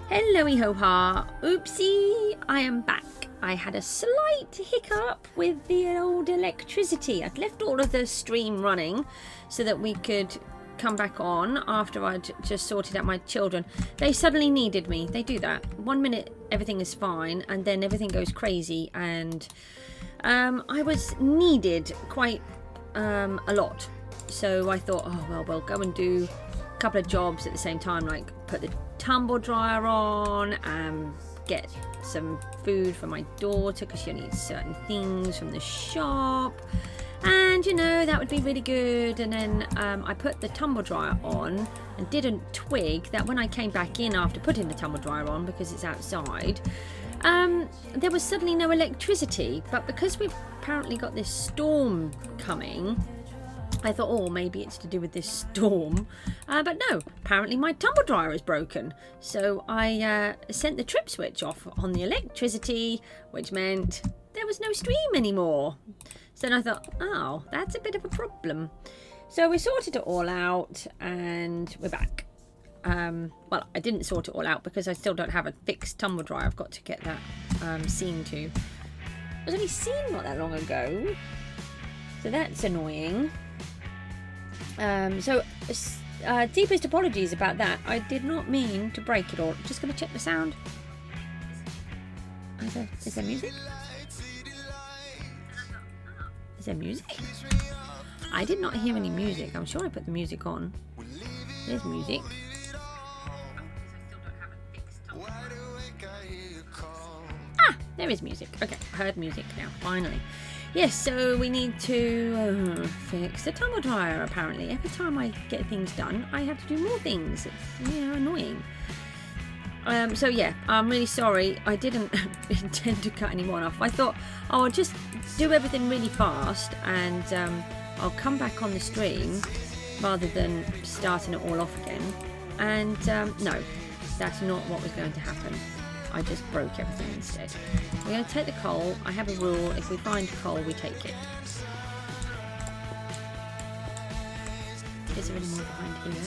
Hello, ho-ha. Oopsie, I am back. I had a slight hiccup with the old electricity. I'd left all of the stream running so that we could come back on after I'd just sorted out my children. They suddenly needed me. They do that. 1 minute everything is fine and then everything goes crazy, and I was needed quite a lot. So I thought, oh well, we'll go and do a couple of jobs at the same time, like put the tumble dryer on and get some food for my daughter because she needs certain things from the shop, and you know, that would be really good. And then I put the tumble dryer on and didn't twig that when I came back in after putting the tumble dryer on, because it's outside, there was suddenly no electricity. But because we've apparently got this storm coming, I thought, oh, maybe it's to do with this storm. But no, apparently my tumble dryer is broken. So I sent the trip switch off on the electricity, which meant there was no stream anymore. So then I thought, oh, that's a bit of a problem. So we sorted it all out and we're back. Well, I didn't sort it all out because I still don't have a fixed tumble dryer. I've got to get that seen to. It was only seen not that long ago. So that's annoying. Deepest apologies about that. I did not mean to break it all. Just going to check the sound. Is there music? Is there music? I did not hear any music. I'm sure I put the music on. There's music. Ah, there is music. Okay, I heard music now, finally. Yes, so we need to fix the tumble dryer, apparently. Every time I get things done, I have to do more things. It's, you know, annoying. So yeah, I'm really sorry. I didn't intend to cut anyone off. I thought, oh, I'll just do everything really fast and I'll come back on the stream rather than starting it all off again. And no, that's not what was going to happen. I just broke everything instead. We're going to take the coal. I have a rule. If we find coal, we take it. Is there any more behind here?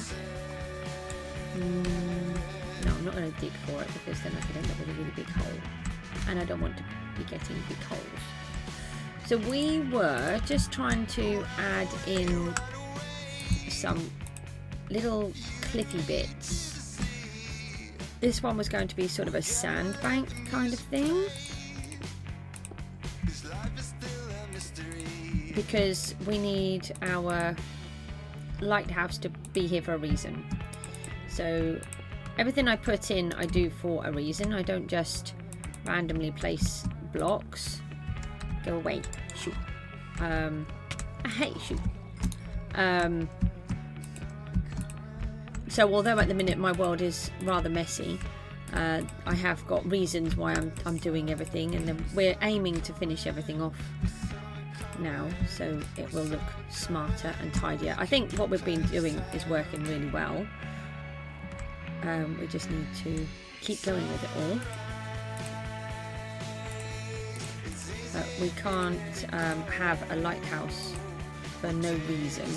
No, I'm not going to dig for it because then I could end up with a really big hole. And I don't want to be getting big holes. So we were just trying to add in some little cliffy bits. This one was going to be sort of a sandbank kind of thing, because we need our lighthouse to be here for a reason. So everything I put in, I do for a reason. I don't just randomly place blocks. Go away. Shoot. I hate shoot. So although at the minute my world is rather messy, I have got reasons why I'm doing everything, and then we're aiming to finish everything off now so it will look smarter and tidier. I think what we've been doing is working really well. We just need to keep going with it all. But we can't have a lighthouse for no reason.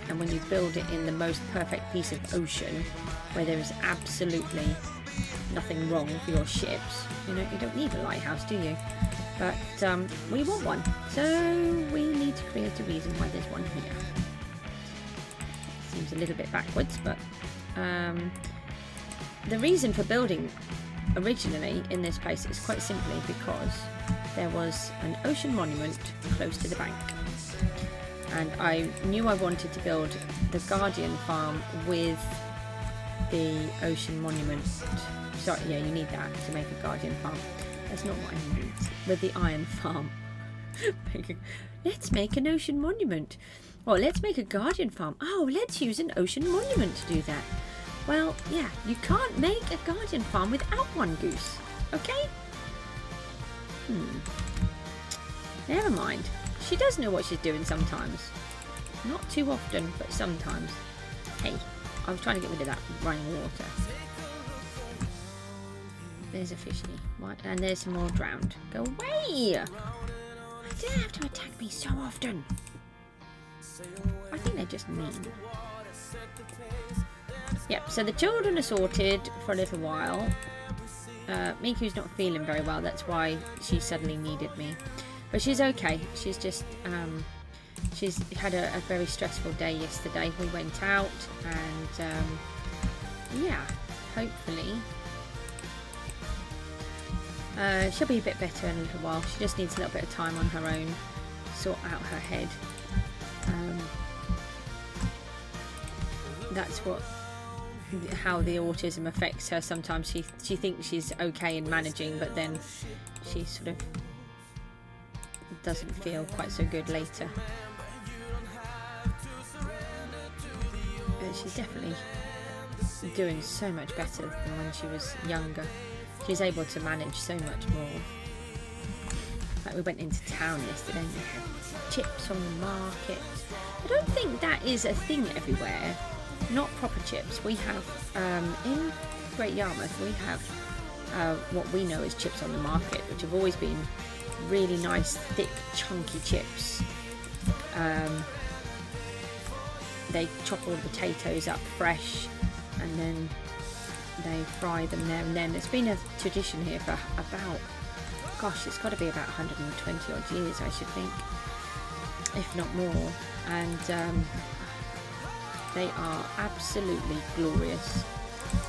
And when you build it in the most perfect piece of ocean, where there is absolutely nothing wrong for your ships, you know, you don't need a lighthouse, do you? But we want one, so we need to create a reason why there's one here. Seems a little bit backwards, but the reason for building originally in this place is quite simply because there was an ocean monument close to the bank. And I knew I wanted to build the Guardian farm with the ocean monument. Sorry, yeah, you need that to make a Guardian farm. That's not what I need. With the iron farm. Let's make an ocean monument. Well, let's make a Guardian farm. Oh, let's use an ocean monument to do that. Well, yeah, you can't make a Guardian farm without one, Goose. Okay? Never mind. She does know what she's doing sometimes. Not too often, but sometimes. Hey, I was trying to get rid of that running water. There's a fishy. What? And there's some more drowned. Go away! You don't have to attack me so often. I think they're just mean. Yep, so the children are sorted for a little while. Miku's not feeling very well, that's why she suddenly needed me. But she's okay. She's just, she's had a very stressful day yesterday. We went out and, yeah, hopefully she'll be a bit better in a little while. She just needs a little bit of time on her own, sort out her head. That's how the autism affects her. Sometimes she thinks she's okay in managing, but then she sort of doesn't feel quite so good later. But she's definitely doing so much better than when she was younger. She's able to manage so much more. Like we went into town yesterday and we had chips on the market. I don't think that is a thing everywhere. Not proper chips. We have in Great Yarmouth we have what we know as chips on the market, which have always been really nice, thick, chunky chips. They chop all the potatoes up fresh and then they fry them there and then. It's been a tradition here for about, gosh, it's got to be about 120 odd years, I should think, if not more. And they are absolutely glorious,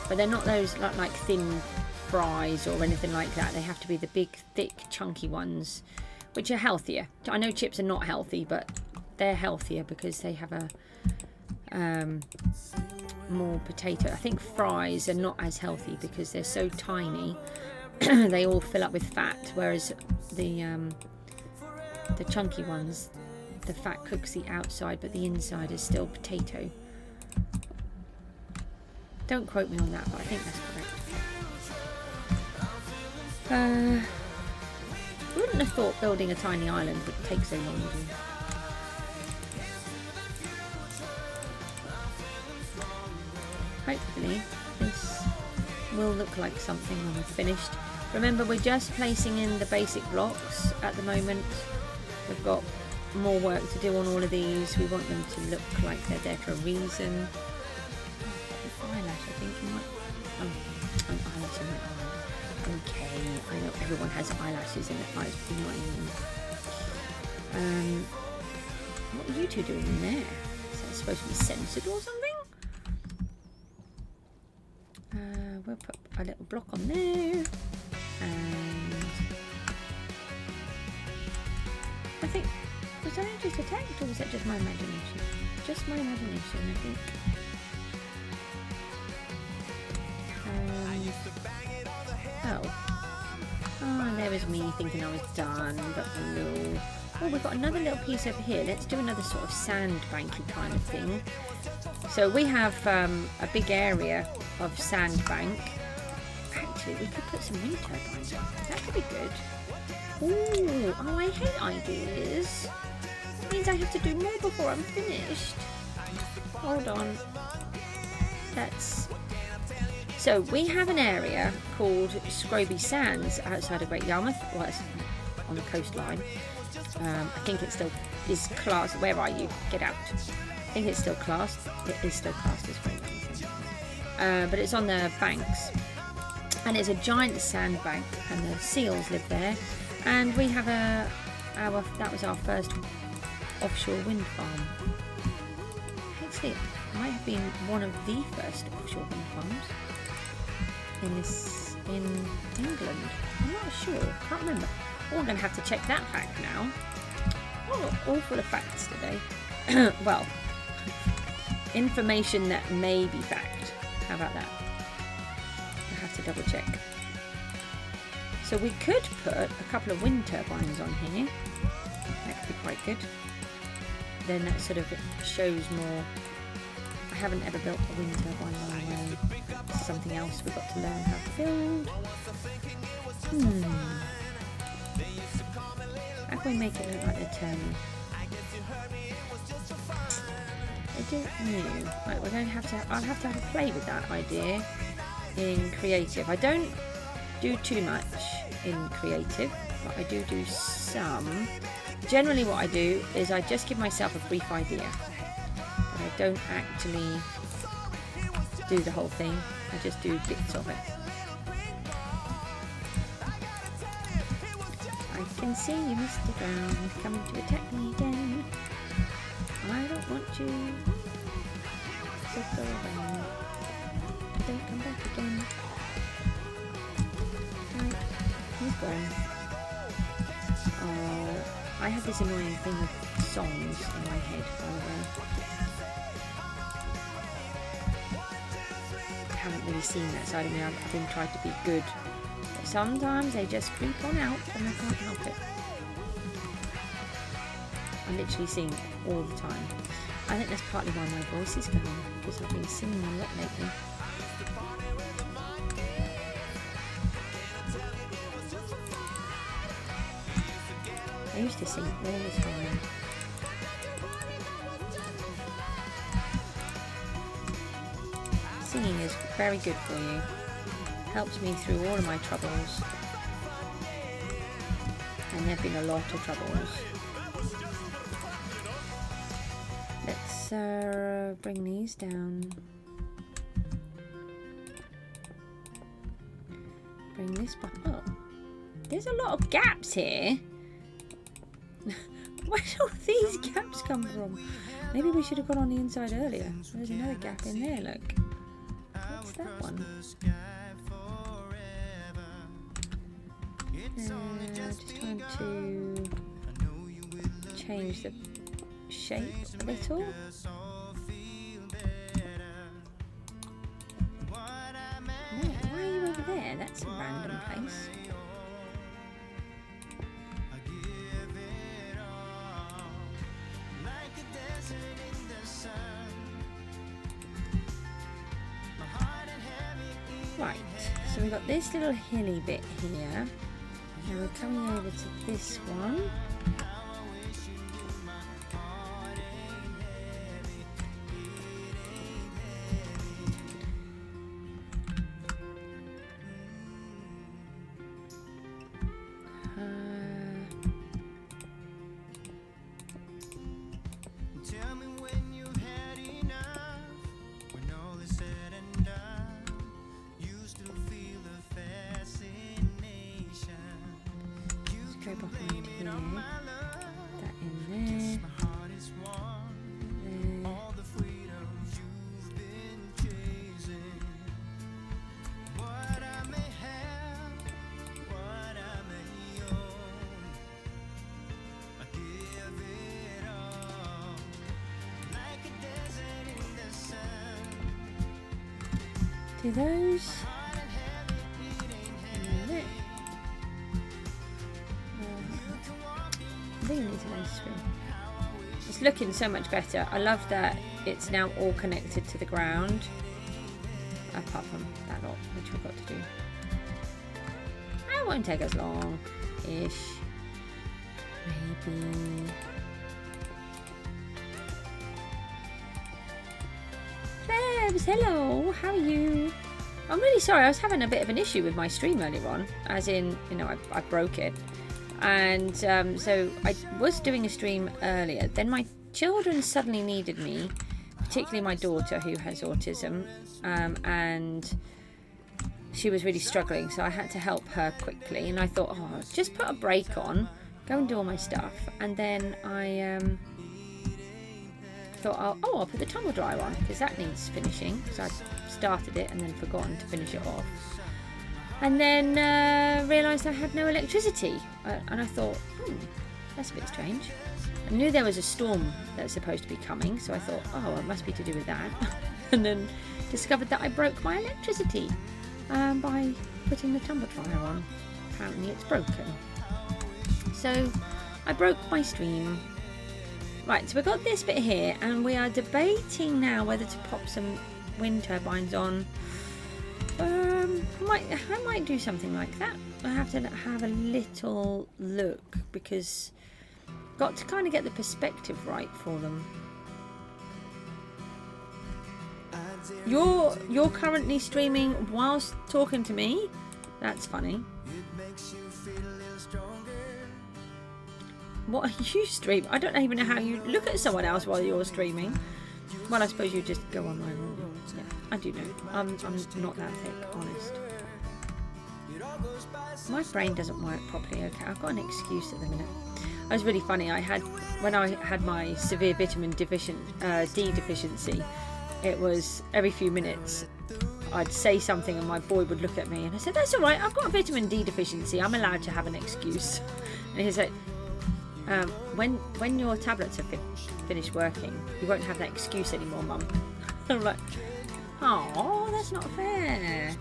but they're not those like thin fries or anything like that. They have to be the big, thick, chunky ones, which are healthier. I know chips are not healthy, but they're healthier because they have a more potato. I think fries are not as healthy because they're so tiny. They all fill up with fat, whereas the chunky ones, the fat cooks the outside, but the inside is still potato. Don't quote me on that, but I think that's correct. Wouldn't have thought building a tiny island would take so long to do. Hopefully this will look like something when we're finished. Remember, we're just placing in the basic blocks at the moment. We've got more work to do on all of these. We want them to look like they're there for a reason. Eyelash, I think you might. Oh, an eyelash in my eye. Okay, I know everyone has eyelashes in their eyes. What are you two doing in there? Is that supposed to be censored or something? We'll put a little block on there, and I think, was that just attacked or was that just my imagination? Just my imagination, I think. Oh, there was me thinking I was done, but no. Oh, we've got another little piece over here. Let's do another sort of sandbanky kind of thing. So we have a big area of sandbank. Actually, we could put some wind turbines on. That could be good. Ooh, oh, I hate ideas. It means I have to do more before I'm finished. Hold on. So we have an area called Scroby Sands outside of Great Yarmouth. Well, it's on the coastline. I think it still is classed. Where are you? Get out. I think it's still classed. It is still classed as Great Yarmouth. But it's on the banks. And it's a giant sandbank. And the seals live there. And we have that was our first offshore wind farm. Actually, it might have been one of the first offshore wind farms in England. I'm not sure. Can't remember. Oh, I'm going to have to check that fact now. Oh, all full of facts today. Well, information that may be fact. How about that? I have to double check. So we could put a couple of wind turbines on here. That could be quite good. Then that sort of shows more. I haven't ever built a wind turbine on my own. It's something else we've got to learn how to build. How can we make it look like they're turning? I don't know. Right, we're going to have to. I'll have to have a play with that idea in creative. I don't do too much in creative, but I do some. Generally, what I do is I just give myself a brief idea. I don't actually do the whole thing. I just do bits of it. I can see you, Mr. Brown, coming to attack me again. I don't want you. So go away. Don't come back again. Right, he's gone. Oh, I have this annoying thing with songs in my head, by the way. I haven't really seen that side of me. I've been trying to be good. But sometimes they just creep on out and I can't help it. I literally sing all the time. I think that's partly why my voice is going, because I've been singing a lot lately. I used to sing all the time. Singing is very good for you. Helps me through all of my troubles. And there have been a lot of troubles. Let's bring these down. Bring this back. Oh, there's a lot of gaps here. Where did all these gaps come from? Maybe we should have gone on the inside earlier. There's another gap in there, look. What's that one? Just trying to change the shape a little. No, why are you over there? That's a random place. Right, so we've got this little hilly bit here. Now we're coming over to this one. Do those. I think it needs an ice cream. It's looking so much better. I love that it's now all connected to the ground. Apart from that lot, which we've got to do. That won't take us long-ish. Maybe. Plebs, hello, how are you? I'm really sorry, I was having a bit of an issue with my stream earlier on. As in, you know, I broke it. And so I was doing a stream earlier. Then my children suddenly needed me, particularly my daughter who has autism. And she was really struggling, so I had to help her quickly. And I thought, oh, just put a break on, go and do all my stuff. And then I thought, I'll put the tumble dryer on, because that needs finishing. So I started it and then forgotten to finish it off. And then realised I had no electricity. And I thought, that's a bit strange. I knew there was a storm that was supposed to be coming, so I thought, oh, it must be to do with that. And then discovered that I broke my electricity by putting the tumble dryer on. Apparently it's broken. So I broke my stream. Right, so we've got this bit here, and we are debating now whether to pop some wind turbines on. I might do something like that. I have to have a little look, because I've got to kind of get the perspective right for them. You're currently streaming whilst talking to me? That's funny. What are you streaming? I don't even know how you look at someone else while you're streaming. Well, I suppose you just go online. Yeah, I do know. I'm not that thick, honest. My brain doesn't work properly. Okay, I've got an excuse at the minute. It was really funny. When I had my severe vitamin D deficiency, it was every few minutes I'd say something and my boy would look at me and I said, "That's all right. I've got a vitamin D deficiency. I'm allowed to have an excuse." And he's like, "When your tablets are finished working, you won't have that excuse anymore, Mum." I'm like, "Oh, that's not fair."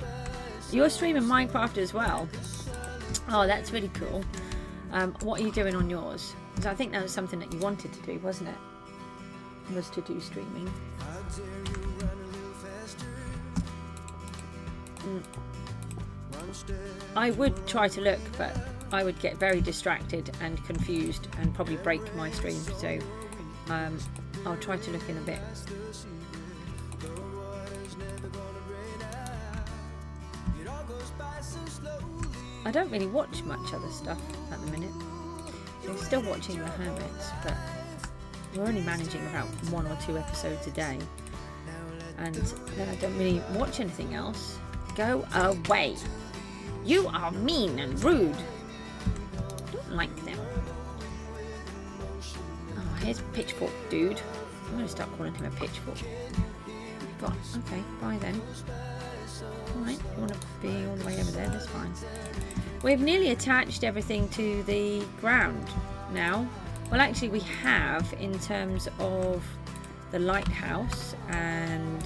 You're streaming Minecraft as well. Oh, that's really cool. What are you doing on yours? Because I think that was something that you wanted to do, wasn't it? Was to do streaming. I would try to look, but I would get very distracted and confused and probably break my stream. So I'll try to look in a bit. I don't really watch much other stuff at the minute. I'm still watching The Hermits, but we're only managing about 1 or 2 episodes a day. And then I don't really watch anything else. Go away! You are mean and rude! I don't like them. Oh, here's Pitchfork Dude. I'm going to start calling him a pitchfork. God, okay, bye then. Alright, you want to be all the way over there, that's fine. We've nearly attached everything to the ground now. Well, actually we have, in terms of the lighthouse and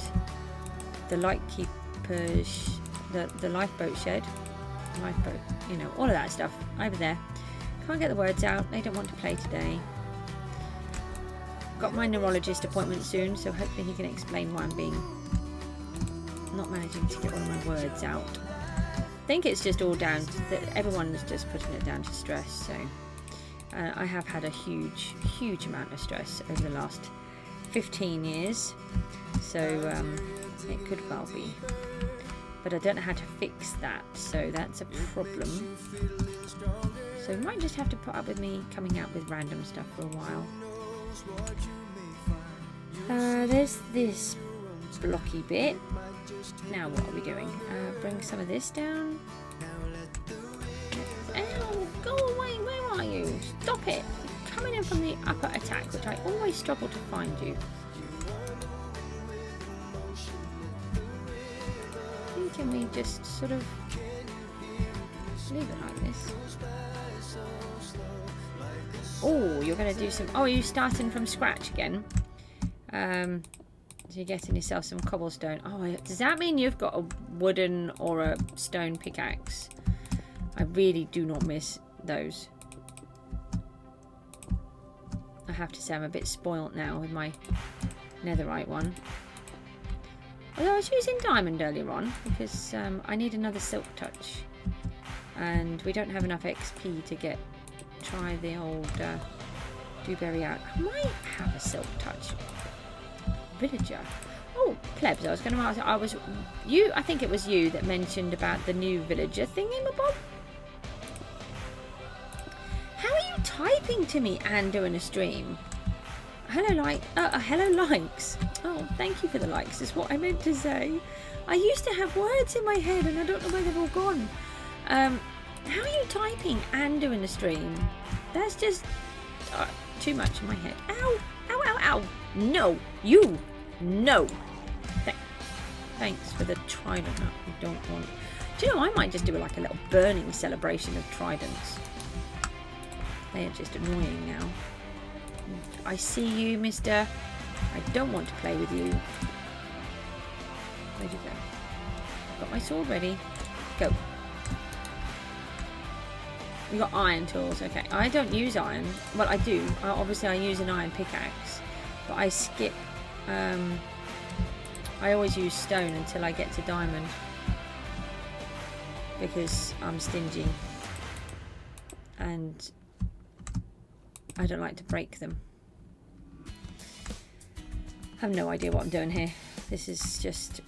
the lightkeeper's, the lifeboat shed, lifeboat, you know, all of that stuff over there. Can't get the words out, they don't want to play today. Got my neurologist appointment soon, so hopefully he can explain why I'm not managing to get all of my words out. I think it's just all down to everyone's just putting it down to stress. So I have had a huge amount of stress over the last 15 years, so it could well be, but I don't know how to fix that, so that's a problem. So you might just have to put up with me coming out with random stuff for a while. There's this blocky bit. Now what are we doing? Bring some of this down. Ow, go away, where are you? Stop it! You're coming in from the upper attack, which I always struggle to find you. Can we just sort of leave it like this? Oh, you're going to do some... Oh, are you starting from scratch again? So you're getting yourself some cobblestone. Oh, does that mean you've got a wooden or a stone pickaxe? I really do not miss those. I have to say I'm a bit spoilt now with my netherite one. Although I was using diamond earlier on because I need another silk touch. And we don't have enough XP to try the old dewberry out. I might have a silk touch. Villager. Oh, plebs, I was going to ask, I think it was you that mentioned about the new villager thingy-mabob. How are you typing to me and doing a stream? Hello, hello, likes. Oh, thank you for the likes, is what I meant to say. I used to have words in my head and I don't know where they've all gone. How are you typing and doing a stream? That's just too much in my head. Ow, ow, ow, ow. No, you, no. Thanks for the trident. No, we don't want. Do you know, I might just do like a little burning celebration of tridents. They are just annoying now. I see you, mister. I don't want to play with you. Where'd you go? Got my sword ready. Go. You got iron tools. Okay. I don't use iron. Well, I do. Obviously, I use an iron pickaxe. But I skip... I always use stone until I get to diamond. Because I'm stingy. And I don't like to break them. I have no idea what I'm doing here. This is just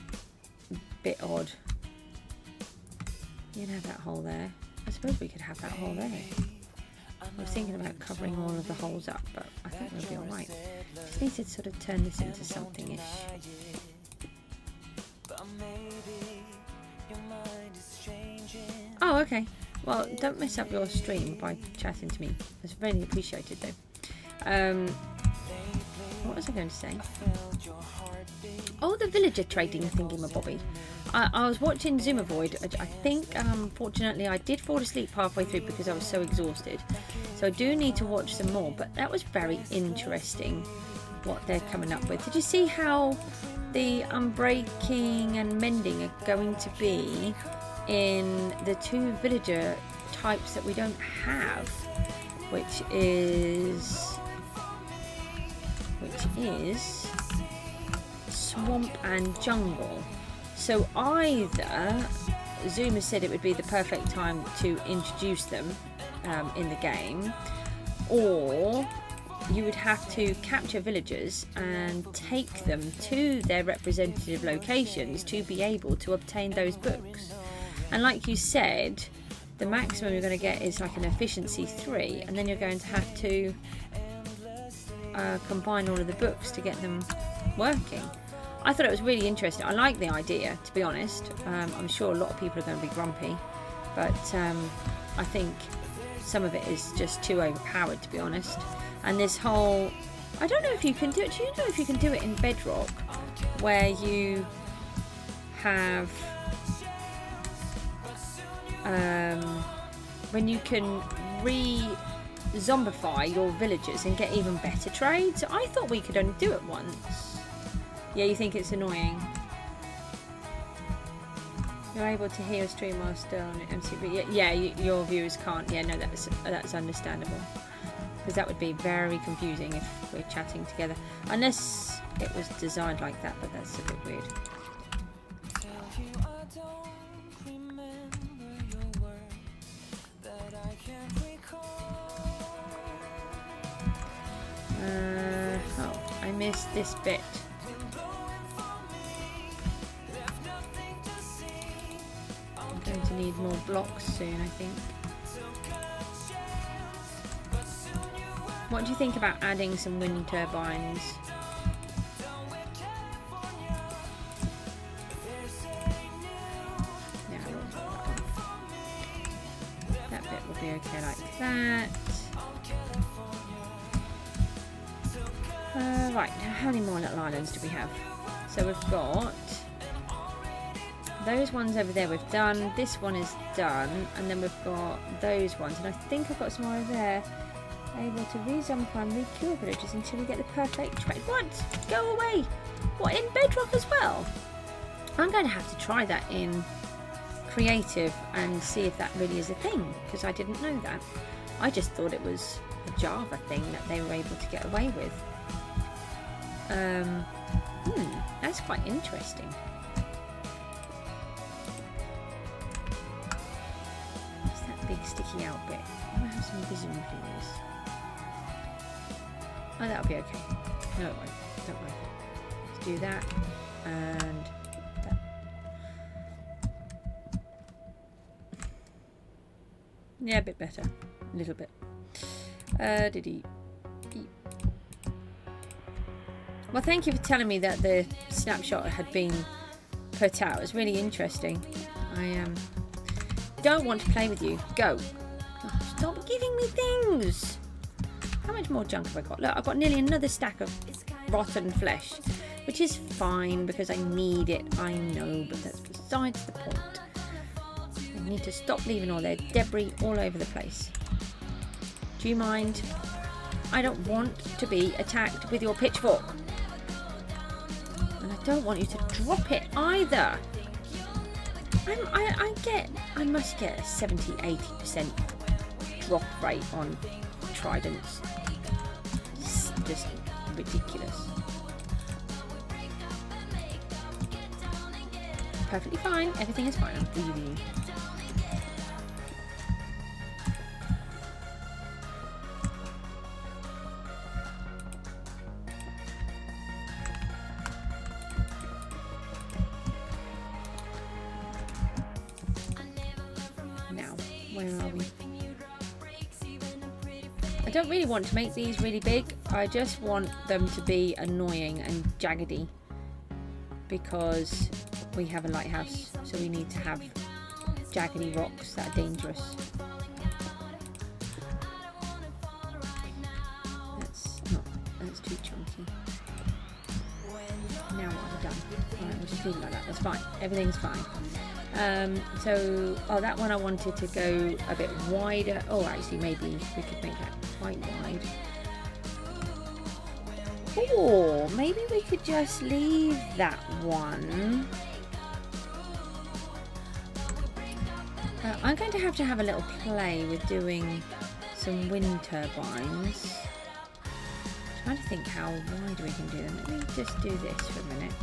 a bit odd. You can have that hole there. I suppose we could have that hole there. I was thinking about covering all of the holes up, but I think we'll be alright. Just need to sort of turn this into something-ish. Oh, okay. Well, don't mess up your stream by chatting to me. That's really appreciated, though. What was I going to say? Oh, the villager trading thingy-mabobby. I was watching Zoomovoid. I think, fortunately, I did fall asleep halfway through because I was so exhausted. So I do need to watch some more. But that was very interesting, what they're coming up with. Did you see how the unbreaking and mending are going to be in the two villager types that we don't have, which is swamp and jungle? So either Zoom has said it would be the perfect time to introduce them in the game, or you would have to capture villagers and take them to their representative locations to be able to obtain those books. And like you said, the maximum you're going to get is like an efficiency 3, and then you're going to have to combine all of the books to get them working. I thought it was really interesting. I like the idea, to be honest. I'm sure a lot of people are going to be grumpy, but I think some of it is just too overpowered, to be honest. And this whole, I don't know if you can do it. Do you know if you can do it in Bedrock, where you have when you can zombify your villagers and get even better trades? I thought we could only do it once. Yeah, you think it's annoying? You're able to hear a stream while still on MCB. Yeah, your viewers can't. Yeah, no, that's understandable, because that would be very confusing if we're chatting together, unless it was designed like that. But that's a bit weird. Oh, I missed this bit. I'm going to need more blocks soon, I think. What do you think about adding some wind turbines? Yeah, I will put that one. That bit will be okay like that. Right, now how many more little islands do we have? So we've got those ones over there we've done, this one is done, and then we've got those ones, and I think I've got some more over there. Able to re-zombify and re-cure villagers until we get the perfect trade. What? Go away! What, in Bedrock as well? I'm going to have to try that in creative and see if that really is a thing, because I didn't know that. I just thought it was a Java thing that they were able to get away with. That's quite interesting. What's that big sticky out bit? I might have some vision, please. Oh, that'll be okay. No, it won't. Don't worry. Let's do that and that. Yeah, a bit better. A little bit. Well, thank you for telling me that the snapshot had been put out. It was really interesting. I don't want to play with you. Go. Oh, stop giving me things. How much more junk have I got? Look, I've got nearly another stack of rotten flesh, which is fine because I need it. I know, but that's besides the point. I need to stop leaving all their debris all over the place. Do you mind? I don't want to be attacked with your pitchfork. And I don't want you to drop it either. I must get a 70-80% drop rate on tridents. It's just ridiculous. Perfectly fine. Everything is fine. I'm breathing. I don't really want to make these really big. I just want them to be annoying and jaggedy because we have a lighthouse, so we need to have jaggedy rocks that are dangerous. That's too chunky. Now what have I done? Alright, we'll just leave it like that. That's fine. Everything's fine. So, that one I wanted to go a bit wider. Oh, actually, maybe we could make that quite wide. Or maybe we could just leave that one. I'm going to have a little play with doing some wind turbines. I'm trying to think how wide we can do them. Let me just do this for a minute.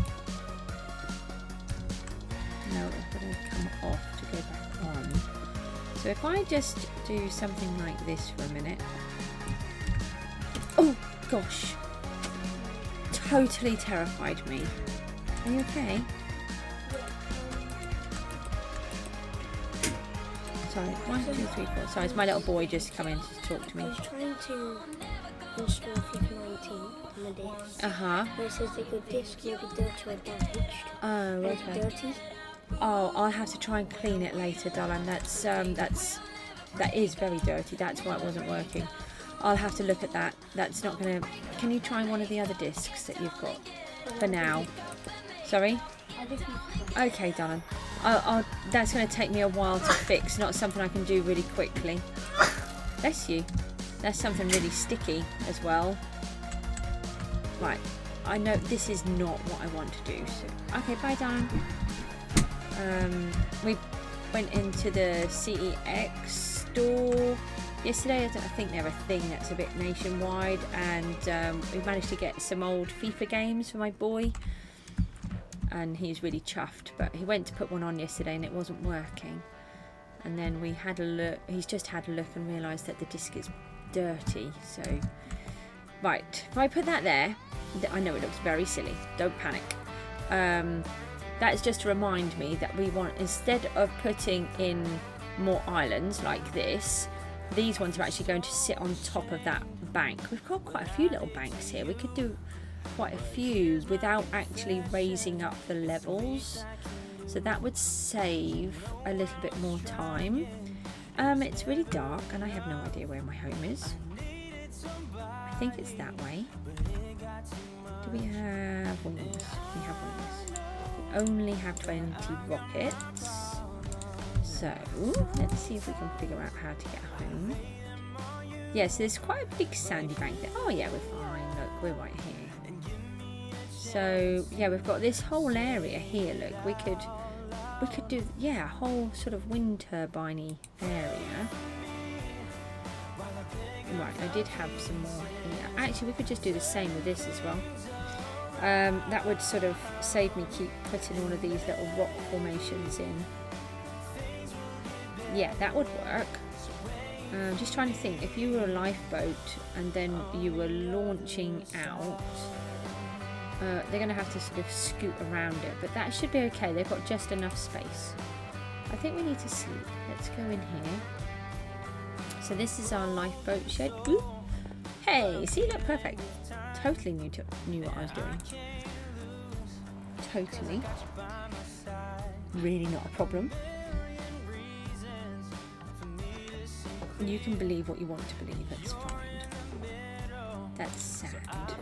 No, it's going to come off to go back on. So if I just do something like this for a minute. Oh gosh, totally terrified me. Are you okay? Sorry, 1, 2, 3, 4. Sorry, it's my little boy just come in to talk to me. I was trying to install FIFA 19 on the disc. But it says the good disc will be dirty or damaged. Oh, okay. Dirty. Oh, I'll have to try and clean it later, darling. That is very dirty. That's why it wasn't working. I'll have to look at that. That's not gonna. Can you try one of the other discs that you've got for now? Sorry. Okay, darling. That's going to take me a while to fix. Not something I can do really quickly. Bless you. That's something really sticky as well. Right. I know this is not what I want to do. So, okay, bye, darling. We went into the CEX store yesterday. I think they're a thing that's a bit nationwide, and we managed to get some old FIFA games for my boy, and he's really chuffed. But he went to put one on yesterday and it wasn't working, and then we had a look. He's just had a look and realised that the disc is dirty. So right, if I put that there, I know it looks very silly, don't panic. That is just to remind me that we want, instead of putting in more islands like this, these ones are actually going to sit on top of that bank. We've got quite a few little banks here. We could do quite a few without actually raising up the levels. So that would save a little bit more time. It's really dark and I have no idea where my home is. I think it's that way. Do we have wings? We have wings. We only have 20 rockets. So, let's see if we can figure out how to get home. Yeah, so there's quite a big sandy bank there. Oh yeah, we're fine. Look, we're right here. So, yeah, we've got this whole area here. Look, we could do, yeah, a whole sort of wind turbine-y area. Right, I did have some more here. Actually, we could just do the same with this as well. That would sort of save me keep putting all of these little rock formations in. Yeah, that would work. Just trying to think, if you were a lifeboat and then you were launching out, they're going to have to sort of scoot around it, but that should be okay. They've got just enough space. I think we need to sleep. Let's go in here. So this is our lifeboat shed. Ooh. Hey, see, look, perfect. Totally knew what I was doing. Totally. Really not a problem. You can believe what you want to believe, that's fine. That's sand.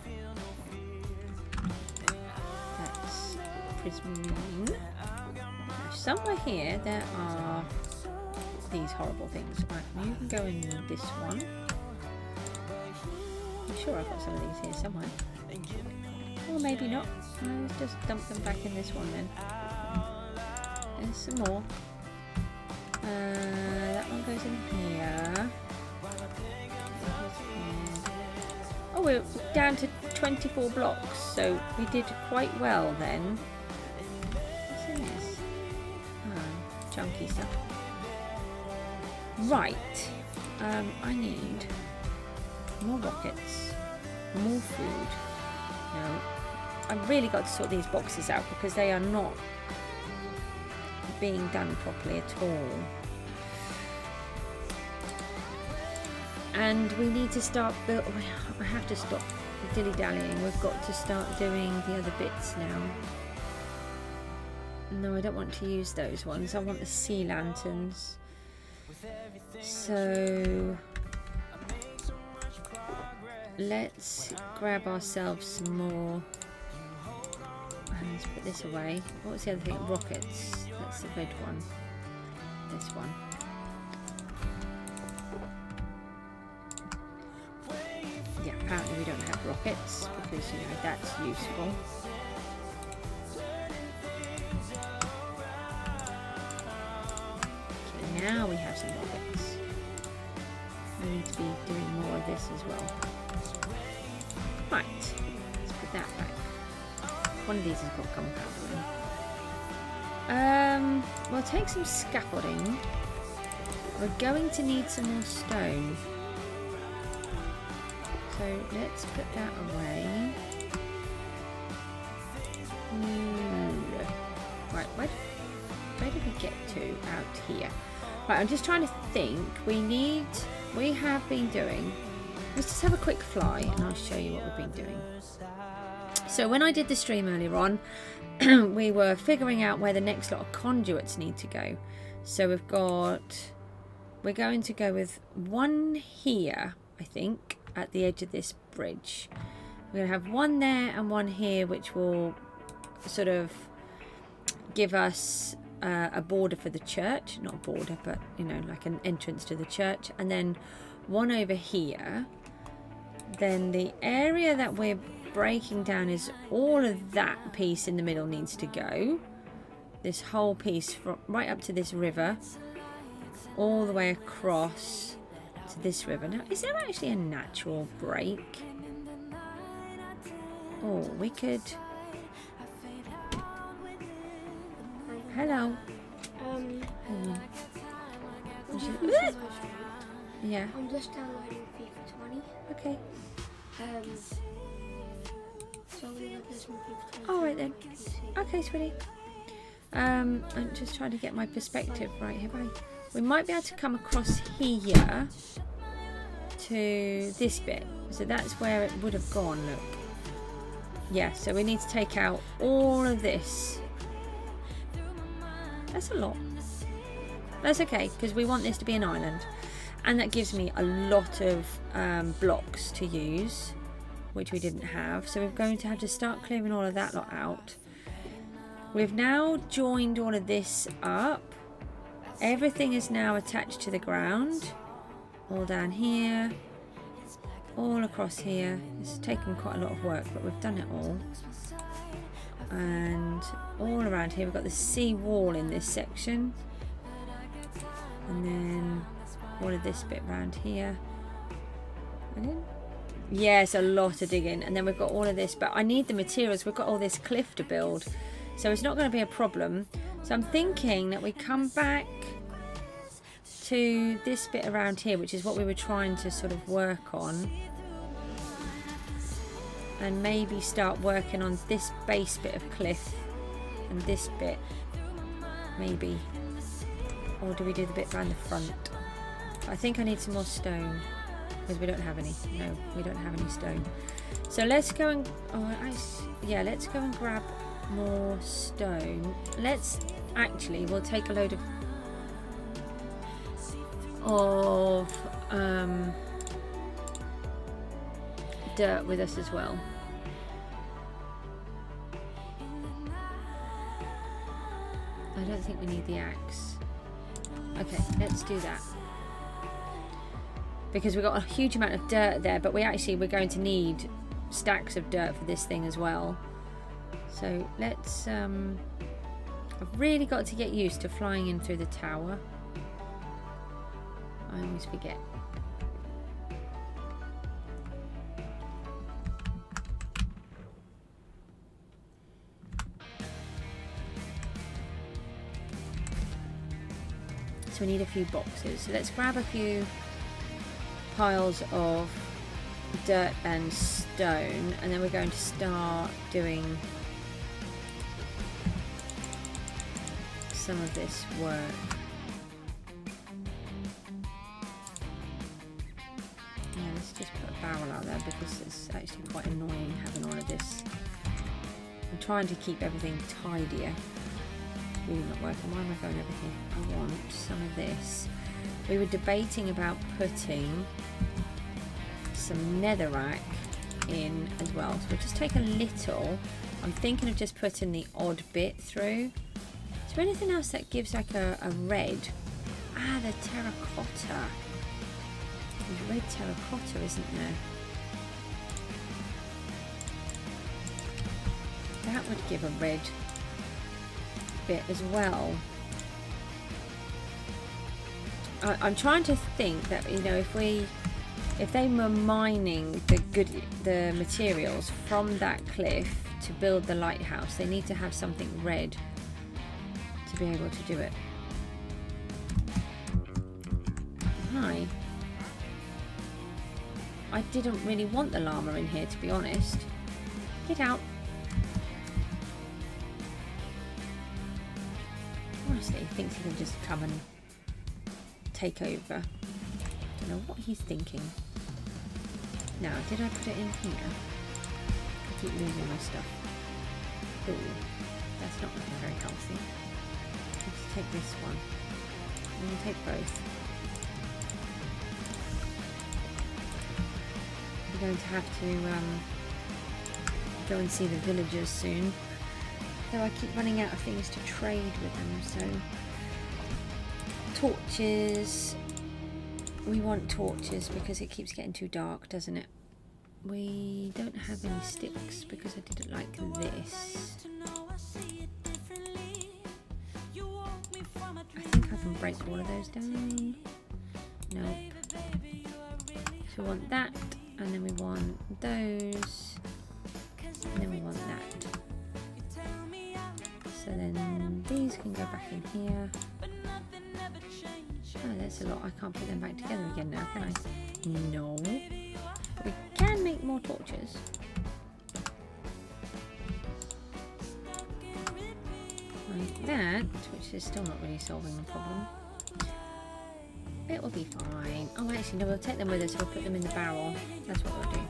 That's prismarine. Somewhere here there are these horrible things. Right, you can go in this one. I'm sure I've got some of these here somewhere. Or maybe not. Let's just dump them back in this one then. There's some more. That one goes in here. Oh, we're down to 24 blocks, so we did quite well then. What's in this? Oh, chunky stuff. Right. I need more rockets, more food. No, I've really got to sort these boxes out because they are not being done properly at all. And we need to start build. I have to stop dilly-dallying. We've got to start doing the other bits now. No, I don't want to use those ones. I want the sea lanterns. So let's grab ourselves some more. And let's put this away. What was the other thing? Rockets. That's the red one. This one. Yeah, apparently we don't have rockets because, you know, that's useful. Okay, now we have some rockets. We need to be doing more of this as well. Right, let's put that back. One of these has got gunpowder in. We'll take some scaffolding. We're going to need some more stone. So let's put that away. Right, where did we get to? Out here. Right, I'm just trying to think. We have been doing. Let's just have a quick fly and I'll show you what we've been doing. So when I did the stream earlier on, we were figuring out where the next lot of conduits need to go. So we're going to go with one here, I think, at the edge of this bridge. We're going to have one there and one here, which will sort of give us a border for the church. Not a border, but, you know, like an entrance to the church. And then one over here. Then the area that we're breaking down is all of that piece in the middle needs to go. This whole piece from right up to this river, all the way across to this river. Now, is there actually a natural break? Oh, we could. Hello. Yeah. I'm just downloading FIFA 20. Okay. So I'm gonna play some FIFA 20. All right then. Okay, sweetie. I'm just trying to get my perspective right here. We might be able to come across here to this bit. So that's where it would have gone, look. Yeah, so we need to take out all of this. That's a lot. That's okay, because we want this to be an island. And that gives me a lot of blocks to use, which we didn't have. So we're going to have to start clearing all of that lot out. We've now joined all of this up. Everything is now attached to the ground. All down here. All across here. It's taken quite a lot of work, but we've done it all. And all around here we've got the sea wall in this section. And then all of this bit around here. Yes, a lot of digging. And then we've got all of this, but I need the materials. We've got all this cliff to build, so it's not going to be a problem. So I'm thinking that we come back to this bit around here, which is what we were trying to sort of work on, and maybe start working on this base bit of cliff and this bit maybe. Or do we do the bit around the front? I think I need some more stone, because we don't have any. No, we don't have any stone. So let's go and let's go and grab more stone. We'll take a load of dirt with us as well. I don't think we need the axe. Okay, let's do that. Because we've got a huge amount of dirt there, but we're going to need stacks of dirt for this thing as well. So let's I've really got to get used to flying in through the tower. I always forget. So we need a few boxes. So let's grab a few piles of dirt and stone, and then we're going to start doing some of this work. just put a barrel out there because it's actually quite annoying having all of this. I'm trying to keep everything tidier. It's really not working. Why am I going over here? I want some of this. We were debating about putting some netherrack in as well. So we'll just take a little. I'm thinking of just putting the odd bit through. Is there anything else that gives like a red? Ah, the terracotta. There's red terracotta, isn't there? That would give a red bit as well. I'm trying to think that, you know, if they were mining the materials from that cliff to build the lighthouse, they need to have something red to be able to do it. Hi. I didn't really want the llama in here, to be honest. Get out. Honestly, he thinks he can just come and take over. Don't know what he's thinking. Now, did I put it in here? I keep losing my stuff. Ooh, that's not looking very healthy. Let's take this one. I'm going to take both. We're going to have to go and see the villagers soon. Though I keep running out of things to trade with them, so... Torches. We want torches because it keeps getting too dark, doesn't it? We don't have any sticks because I didn't like this. I think I can break all of those down. Nope. So we want that, and then we want those, and then we want that. So then these can go back in here. Oh, that's a lot. I can't put them back together again now, can I? No. We can make more torches. Like that, which is still not really solving the problem. It will be fine. Oh, actually, no, we'll take them with us. We'll put them in the barrel. That's what we'll do.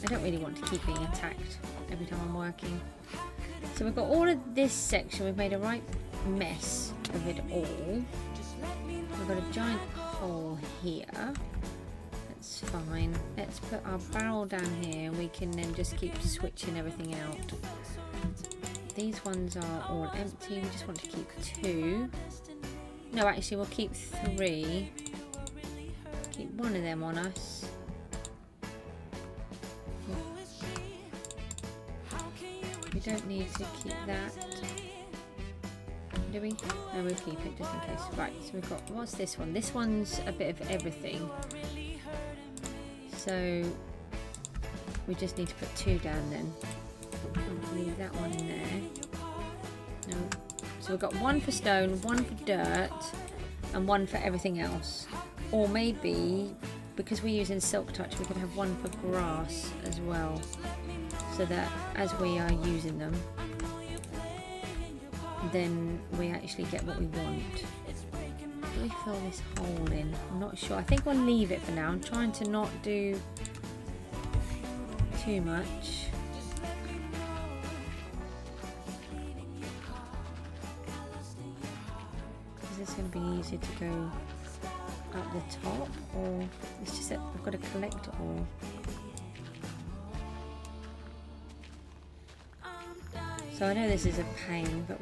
I don't really want to keep being attacked every time I'm working. So we've got all of this section. We've made a right mess of it all. We've got a giant hole here. That's fine. Let's put our barrel down here and we can then just keep switching everything out. These ones are all empty. We just want to keep 2. No, actually we'll keep 3. Keep one of them on us. We don't need to keep that. Do we? No, we'll keep it just in case. Right, so we've got, what's this one? This one's a bit of everything. So we just need to put 2 down then. I'll leave that one in there. No. So we've got 1 for stone, 1 for dirt, and 1 for everything else. Or maybe, because we're using silk touch, we could have 1 for grass as well. So that as we are using them, then we actually get what we want. Do we fill this hole in? I'm not sure. I think we'll leave it for now. I'm trying to not do too much. Is this going to be easier to go up the top, or it's just that I've got to collect it all? So I know this is a pain, but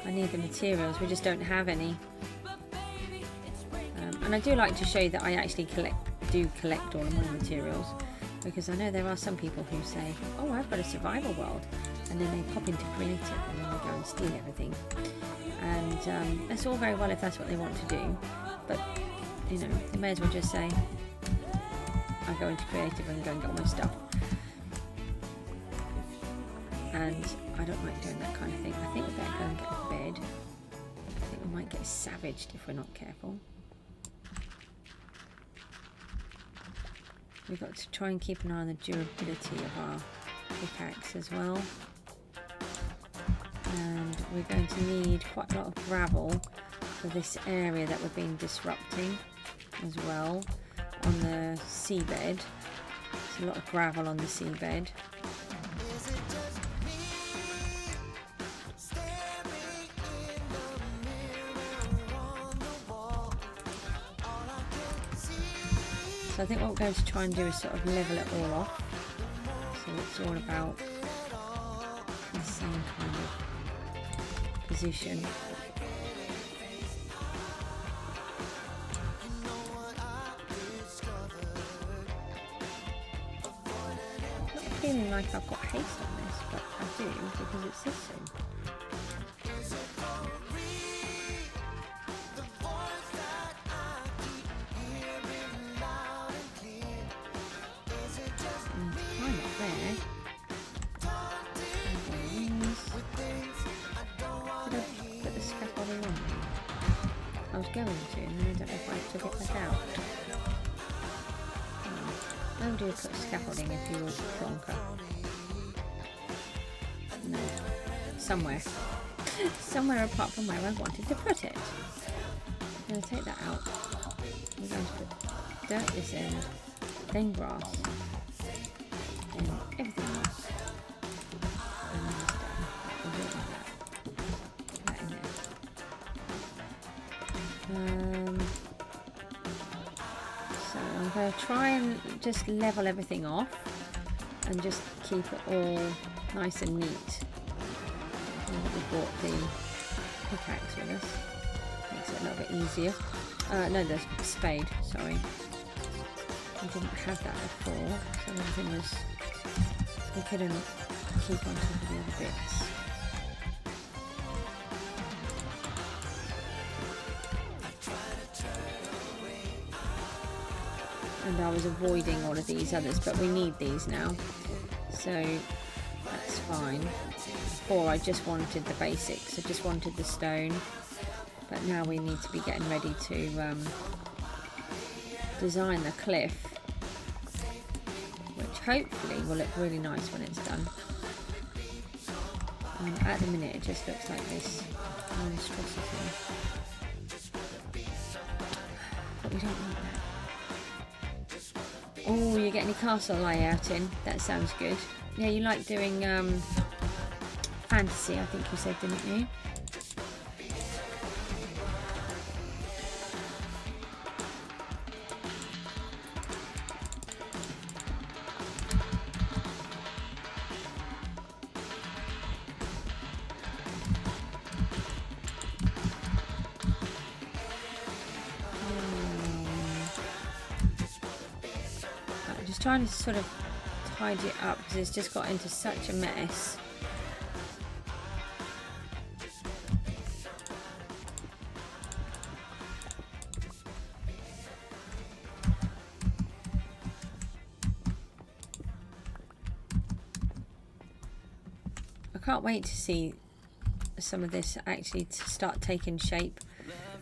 I need the materials. We just don't have any. And I do like to show you that I actually do collect all of my materials, because I know there are some people who say, oh, I've got a survival world, and then they pop into creative and then they go and steal everything. And that's all very well if that's what they want to do, but you know, they may as well just say, I go into creative and go and get all my stuff. And I don't like doing that kind of thing. I think we better go and get a bed. I think we might get savaged if we're not careful. We've got to try and keep an eye on the durability of our pickaxe as well. And we're going to need quite a lot of gravel. for this area that we've been disrupting as well on the seabed. There's a lot of gravel on the seabed. So I think what we're going to try and do is sort of level it all off. So it's all about the same kind of position. Feeling like I've got haste on this, but I do because it's this thing. Climb up there. Did I put the scaffolding on there? I was going to, and then I don't know if I took it back out. Where would you put scaffolding if you were plonker? No. Somewhere. Somewhere apart from where I wanted to put it. I'm going to take that out. I'm going to put dirt this end, then grass, then everything else. And then it's done. We'll do it like that. Put that in there. So I'm going to try and just level everything off and just keep it all nice and neat. We bought the pickaxe with us. Makes it a little bit easier. No, the spade, sorry. We didn't have that before, so everything was... we couldn't keep on top of the other bits. And I was avoiding all of these others, but we need these now, so that's fine. Before I just wanted the basics, I just wanted the stone, but now we need to be getting ready to design the cliff, which hopefully will look really nice when it's done. And at the minute it just looks like this monstrosity, but we don't want that. Oh, you're getting a castle layout in. That sounds good. Yeah, you like doing fantasy, I think you said, didn't you? Trying to sort of tidy it up because it's just got into such a mess. I can't wait to see some of this actually to start taking shape.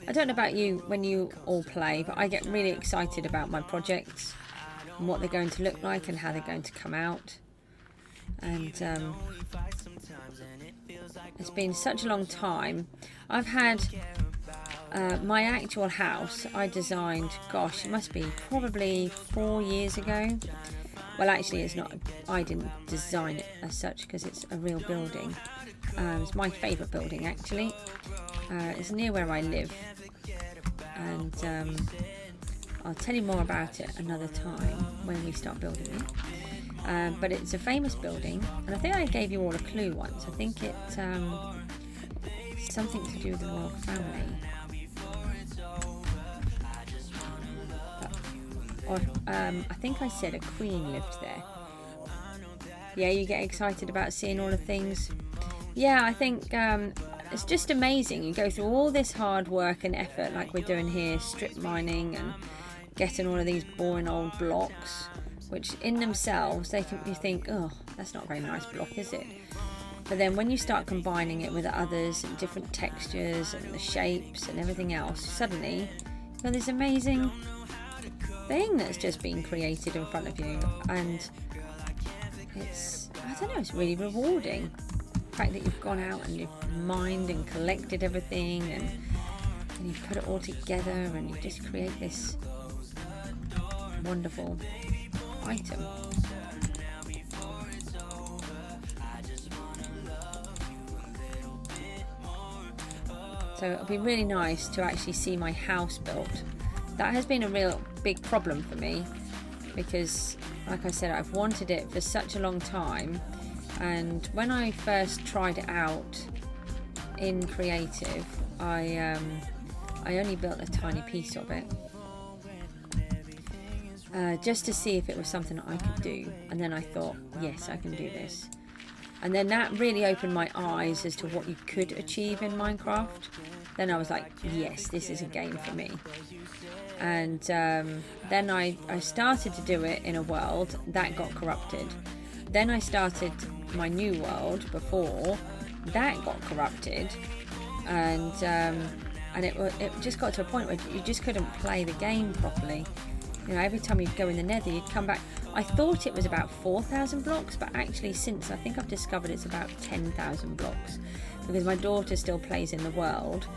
I don't know about you when you all play, but I get really excited about my projects and what they're going to look like and how they're going to come out. And it's been such a long time. I've had my actual house I designed, gosh, it must be probably 4 years ago. Well, actually it's not, I didn't design it as such because it's a real building. It's my favourite building actually. It's near where I live, and I'll tell you more about it another time when we start building it. But it's a famous building, and I think I gave you all a clue once. I think it's something to do with the royal family. I think I said a queen lived there. Yeah, you get excited about seeing all the things. Yeah, I think it's just amazing. You go through all this hard work and effort like we're doing here, strip mining and getting all of these boring old blocks, which in themselves you think, oh, that's not a very nice block, is it? But then when you start combining it with others and different textures and the shapes and everything else, suddenly you've got this amazing thing that's just been created in front of you. And it's, I don't know, it's really rewarding. The fact that you've gone out and you've mined and collected everything, and and you put it all together and you just create this wonderful item. So it'll be really nice to actually see my house built. That has been a real big problem for me because, like I said, I've wanted it for such a long time, and when I first tried it out in creative, I only built a tiny piece of it just to see if it was something I could do, and then I thought, yes, I can do this. And then that really opened my eyes as to what you could achieve in Minecraft. Then I was like, yes, this is a game for me. And then I started to do it in a world that got corrupted. Then I started my new world before that got corrupted, and it just got to a point where you just couldn't play the game properly. You know, every time you'd go in the nether, you'd come back. I thought it was about 4,000 blocks, but actually since, I think I've discovered it's about 10,000 blocks, because my daughter still plays in the world,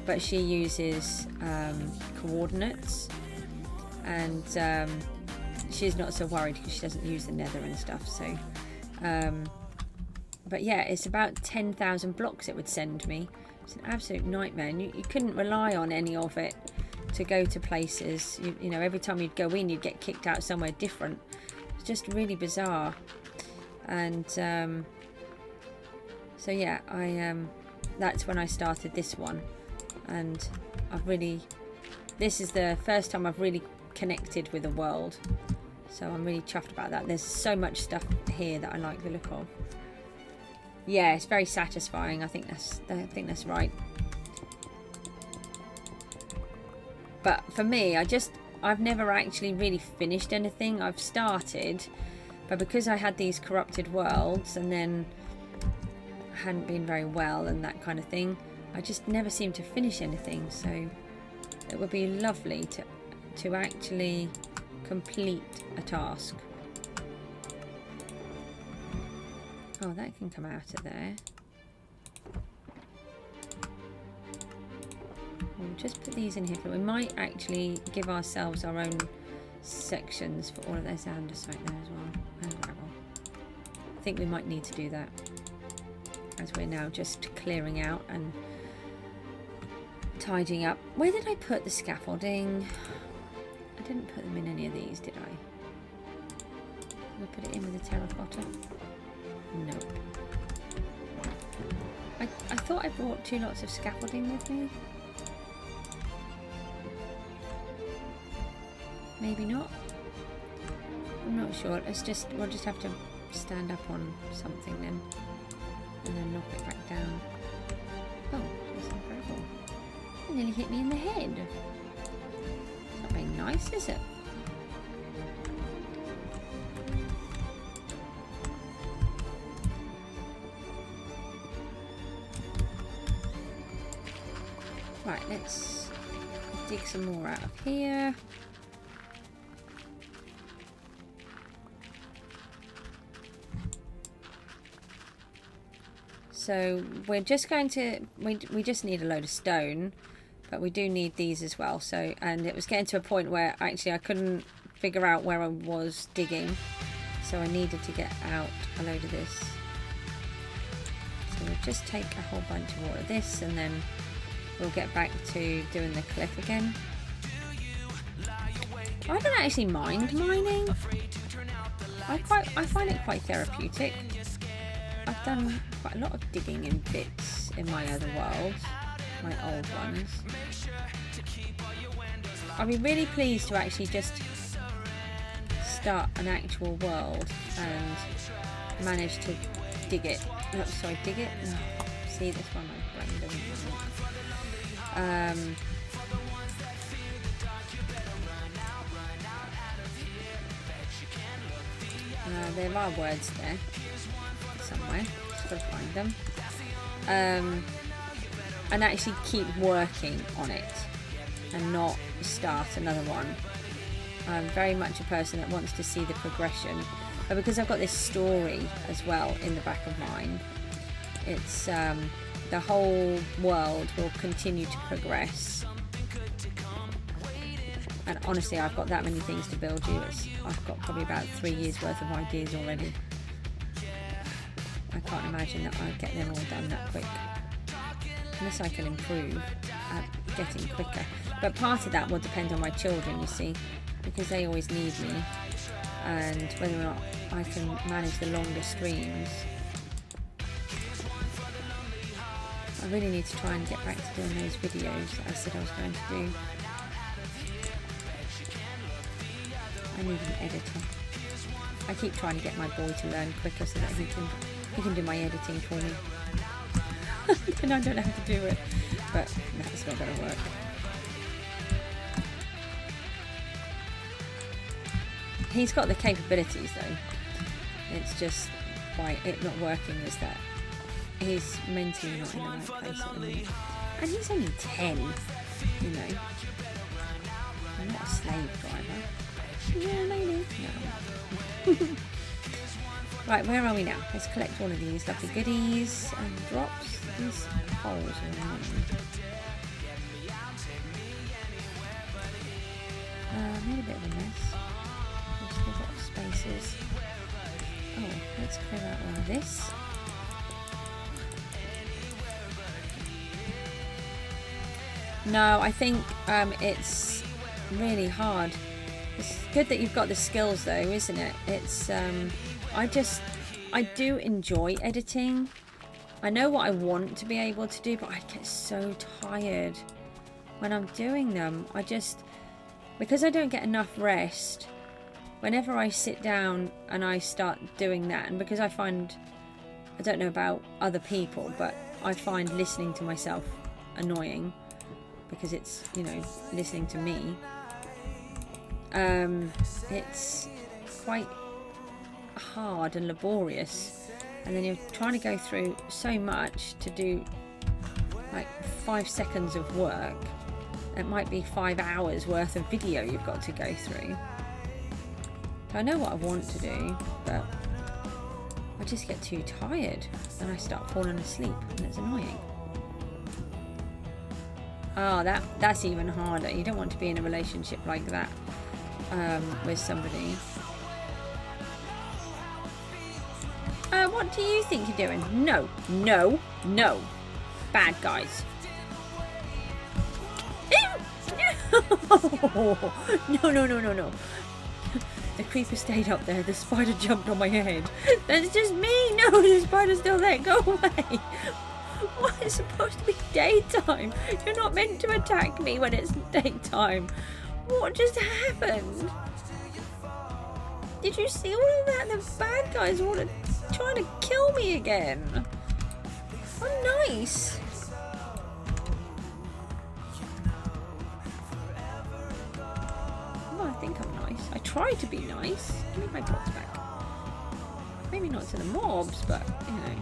but she uses coordinates, and she's not so worried because she doesn't use the nether and stuff. So but yeah, it's about 10,000 blocks it would send me. It's an absolute nightmare, and you couldn't rely on any of it to go to places. You know, every time you'd go in, you'd get kicked out somewhere different. It's just really bizarre. And so yeah, that's when I started this one, and this is the first time I've really connected with the world, so I'm really chuffed about that. There's so much stuff here that I like the look of. Yeah, it's very satisfying. I think that's right. But for me, I've never actually really finished anything. I've started, but because I had these corrupted worlds and then hadn't been very well and that kind of thing, I just never seemed to finish anything. So it would be lovely to actually complete a task. Oh, that can come out of there. We'll just put these in here. We might actually give ourselves our own sections for all of those andesite there as well, and gravel. I think we might need to do that, as we're now just clearing out and tidying up. Where did I put the scaffolding? I didn't put them in any of these, did I? Did I put it in with the terracotta? Nope. I thought I brought 2 lots of scaffolding with me. Maybe not. I'm not sure. We'll just have to stand up on something then, and then knock it back down. Oh, that's incredible. It nearly hit me in the head. It's not very nice, is it? Right, let's dig some more out of here. So we're just going to, we just need a load of stone, but we do need these as well. So, and it was getting to a point where actually I couldn't figure out where I was digging, so I needed to get out a load of this. So we'll just take a whole bunch of all of this, and then we'll get back to doing the cliff again. I don't actually mind mining. I find it quite therapeutic. I've done quite a lot of digging in bits in my other worlds, my old ones. I'd be really pleased to actually just start an actual world and manage to dig it. Oh, sorry, dig it? No. See, this one my brain doesn't work. There are words there somewhere, just gotta find them, and actually keep working on it and not start another one. I'm very much a person that wants to see the progression, but because I've got this story as well in the back of mine, it's that the whole world will continue to progress. And honestly, I've got that many things to build you. I've got probably about 3 years worth of ideas already. I can't imagine that I'll get them all done that quick. Unless I can improve at getting quicker. But part of that will depend on my children, you see, because they always need me. And whether or not I can manage the longer streams. I really need to try and get back to doing those videos that I said I was going to do. I need an editor. I keep trying to get my boy to learn quicker so that he can do my editing for me. And I don't have to do it. But that's not going to work. He's got the capabilities though. It's just by it not working is that he's mentally not in the right place at the minute. And he's only 10, you know. I'm not a slave driver. Yeah, lady. No. Right, where are we now? Let's collect all of these lovely goodies and drops. These holes are annoying. Made a bit of a mess. We've still got spaces. Oh, let's clear out all of this. No, I think it's really hard. It's good that you've got the skills though, isn't it? It's I do enjoy editing. I know what I want to be able to do, but I get so tired when I'm doing them. Because I don't get enough rest, whenever I sit down and I start doing that, and because I don't know about other people, but I find listening to myself annoying because it's, you know, listening to me. It's quite hard and laborious, and then you're trying to go through so much to do like 5 seconds of work. It might be 5 hours worth of video you've got to go through. So I know what I want to do, but I just get too tired and I start falling asleep, and it's annoying. Oh, that's even harder. You don't want to be in a relationship like that with somebody. What do you think you're doing? No, no, no. Bad guys. No, no, no, no, no. The creeper stayed up there. The spider jumped on my head. That's just me. No, the spider's still there. Go away. What? It's supposed to be daytime. You're not meant to attack me when it's daytime. What just happened? Did you see all of that? The bad guys are all trying to kill me again. Oh, nice. Oh, I think I'm nice. I try to be nice. Give me my blocks back. Maybe not to the mobs, but, you know.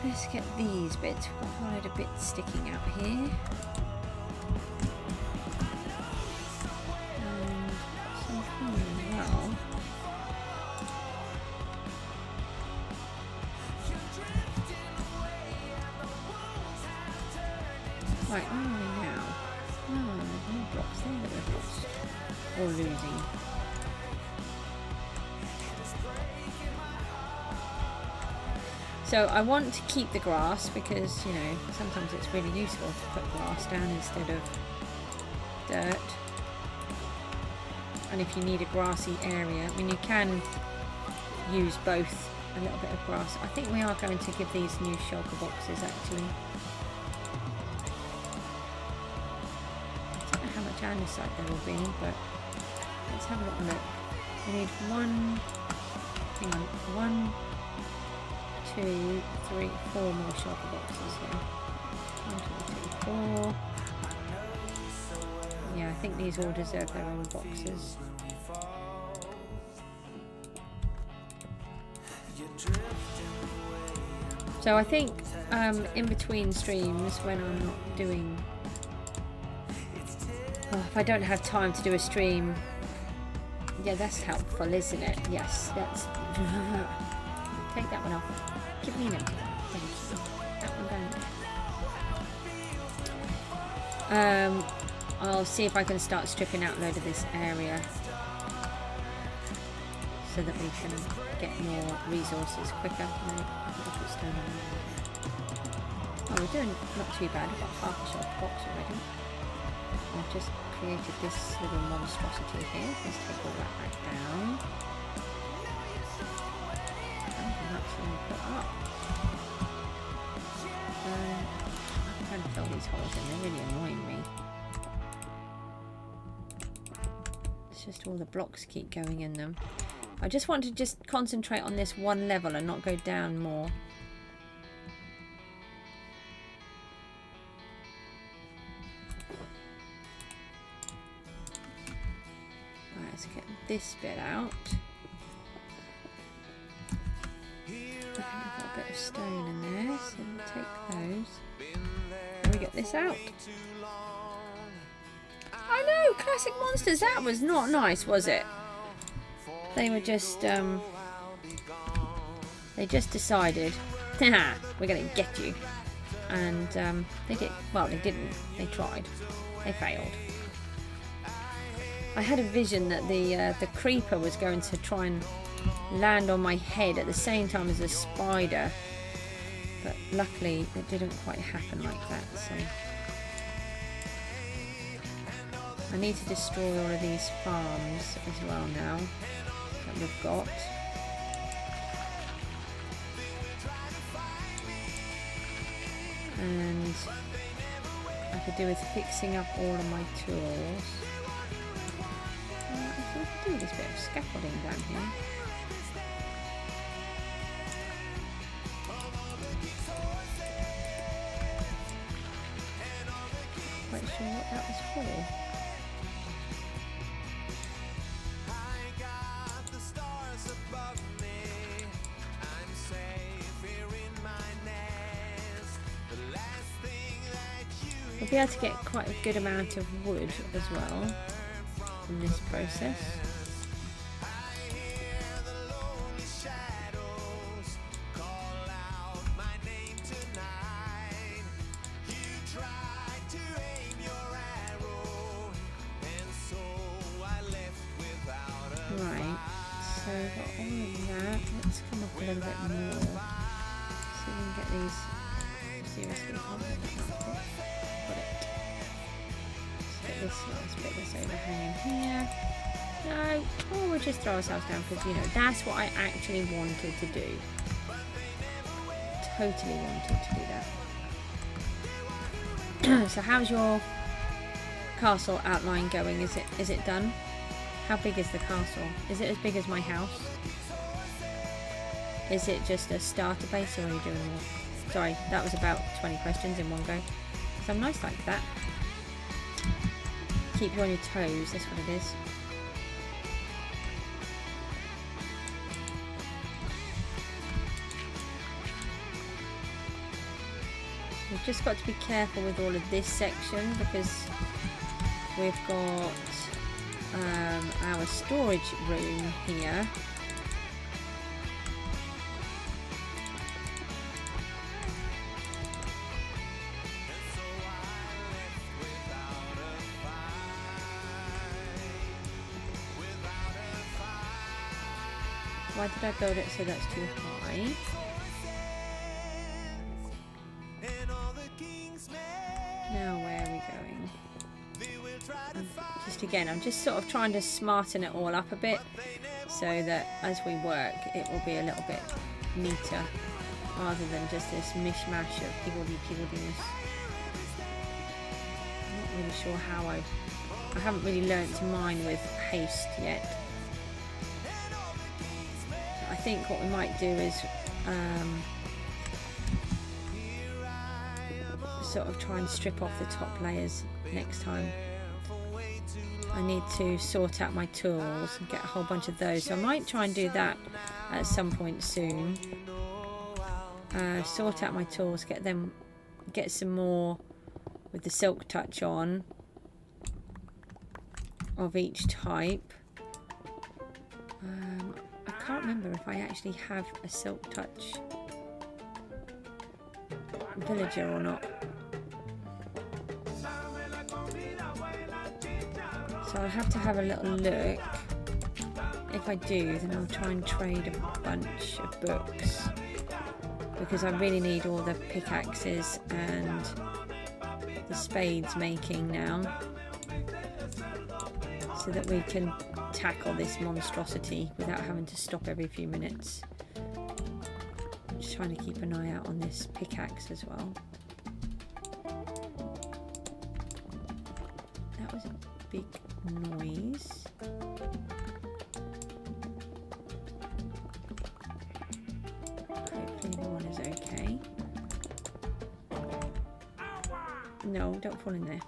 Let's get these bits. We've got a load of bits sticking out here. Some here as well. Right, where are we now? Oh, there's no blocks there that we've lost. Or losing. So I want to keep the grass because, you know, sometimes it's really useful to put grass down instead of dirt. And if you need a grassy area, I mean, you can use both a little bit of grass. I think we are going to give these new shulker boxes actually. I don't know how much andesite there will be, but let's have a little look. We need hang on, 1, 2, 3, 4 more shulker boxes here. 1, 2, 3, 4. Yeah, I think these all deserve their own boxes. So I think in between streams when I'm not doing... if I don't have time to do a stream... Yeah, that's helpful, isn't it? Yes, that's... Take that one off. Give me an empty one. Thank you. That one going there. I'll see if I can start stripping out a load of this area so that we can get more resources quicker. No, I think I'll put stone on there. Oh, we're doing not too bad. We've got half a shelf box already. I've just created this little monstrosity here. Let's take all that back down. And that's all put up. I'm trying to fill these holes in. They're really annoying me. It's just all the blocks keep going in them. I just want to just concentrate on this one level and not go down more. Let's get this bit out. I've got a bit of stone in there, so we'll take those. And we get this out. I know, classic monsters. That was not nice, was it? They were just, they just decided, haha, we're going to get you. And they did. Well, they didn't. They tried. They failed. I had a vision that the creeper was going to try and land on my head at the same time as the spider, but luckily it didn't quite happen like that. So I need to destroy all of these farms as well now that we've got. And I could do with fixing up all of my tools. I could do this bit of scaffolding down here. Quite sure what that was for. We'll be able to get quite a good amount of wood as well from this process. Right, so we've got all of that. Let's come up a little bit more so we can get these seriously on. This last bit that's overhanging here. No, oh, we'll just throw ourselves down because, you know, that's what I actually wanted to do. Totally wanted to do that. So how's your castle outline going? Is it done? How big is the castle? Is it as big as my house? Is it just a starter base, or are you doing more? Sorry, that was about 20 questions in one go. So I'm nice like that. Keep you on your toes, that's what it is. We've just got to be careful with all of this section because we've got our storage room here. Why did I build it so that's too high? Now where are we going? Just again, I'm just sort of trying to smarten it all up a bit so that as we work it will be a little bit neater rather than just this mishmash of higgledy-piggledy-ness. I'm not really sure how I haven't really learnt to mine with haste yet. I think what we might do is sort of try and strip off the top layers next time. I need to sort out my tools and get a whole bunch of those, so I might try and do that at some point soon. Sort out my tools, get some more with the silk touch on of each type. I can't remember if I actually have a Silk Touch villager or not. So I'll have to have a little look. If I do, then I'll try and trade a bunch of books, because I really need all the pickaxes and the spades making now, so that we can tackle this monstrosity without having to stop every few minutes. Just trying to keep an eye out on this pickaxe as well. That was a big noise. Hopefully the one is okay. No, don't fall in there.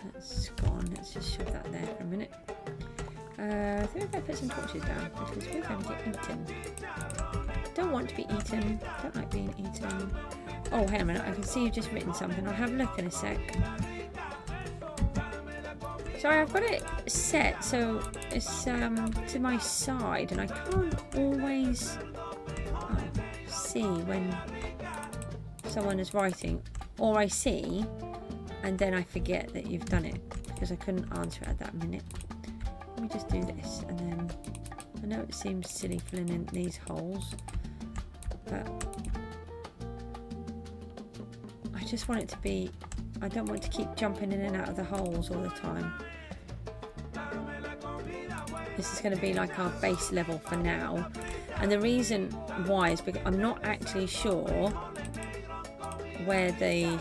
That's gone. Let's just shove that there for a minute. I think I'm going to put some torches down because we're going to get eaten. Don't want to be eaten. Don't like being eaten. Oh, hang on a minute. I can see you've just written something. I'll have a look in a sec. Sorry, I've got it set so it's to my side, and I can't always see when someone is writing, or I see and then I forget that you've done it because I couldn't answer it at that minute. Let me just do this, and then I know it seems silly filling in these holes, but I just want it to be, I don't want to keep jumping in and out of the holes all the time. This is going to be like our base level for now, and the reason why is because I'm not actually sure where the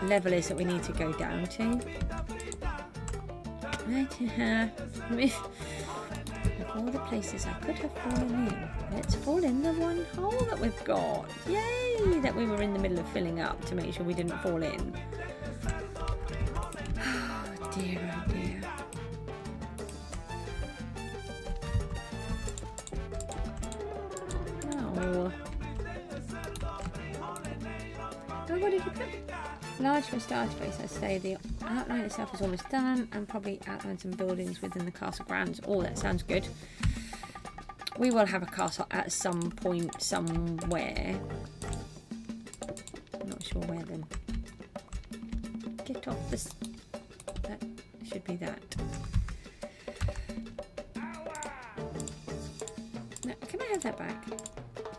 level is that we need to go down to. Of all the places I could have fallen in, let's fall in the one hole that we've got. Yay! That we were in the middle of filling up to make sure we didn't fall in. Oh dear, oh dear. No. Oh, what did you put? Large for start space, I say. The outline itself is almost done, and probably outline some buildings within the castle grounds. Oh, that sounds good. We will have a castle at some point, somewhere. I'm not sure where then. Get off this. That should be that. No, can I have that back?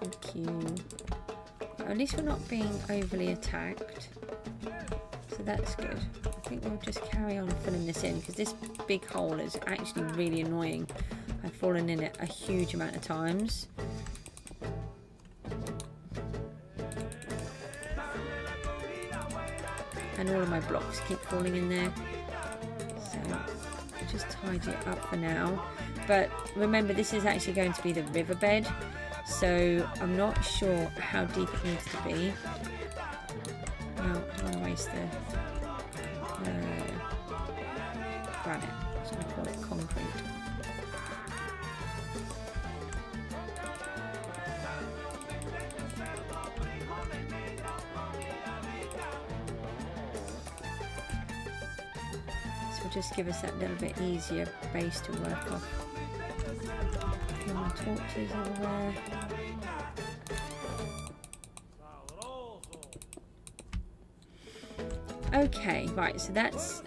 Thank you. Well, at least we're not being overly attacked. So that's good. I think we'll just carry on filling this in, because this big hole is actually really annoying. I've fallen in it a huge amount of times. And all of my blocks keep falling in there. So I'll just tidy it up for now. But remember, this is actually going to be the riverbed. So I'm not sure how deep it needs to be. No, I don't want to waste the granite. So I'm going to call it concrete. This will just give us that little bit easier base to work off. Put my torches everywhere. Okay, right, so that's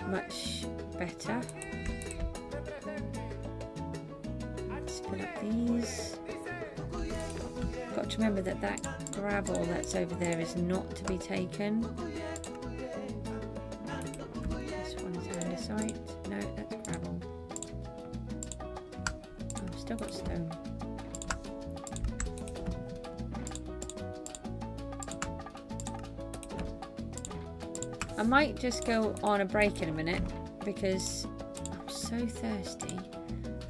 much better. Let's fill up these. Got to remember that that gravel that's over there is not to be taken. This one is andesite. No, that's gravel. Oh, I've still got stone. I might just go on a break in a minute because I'm so thirsty.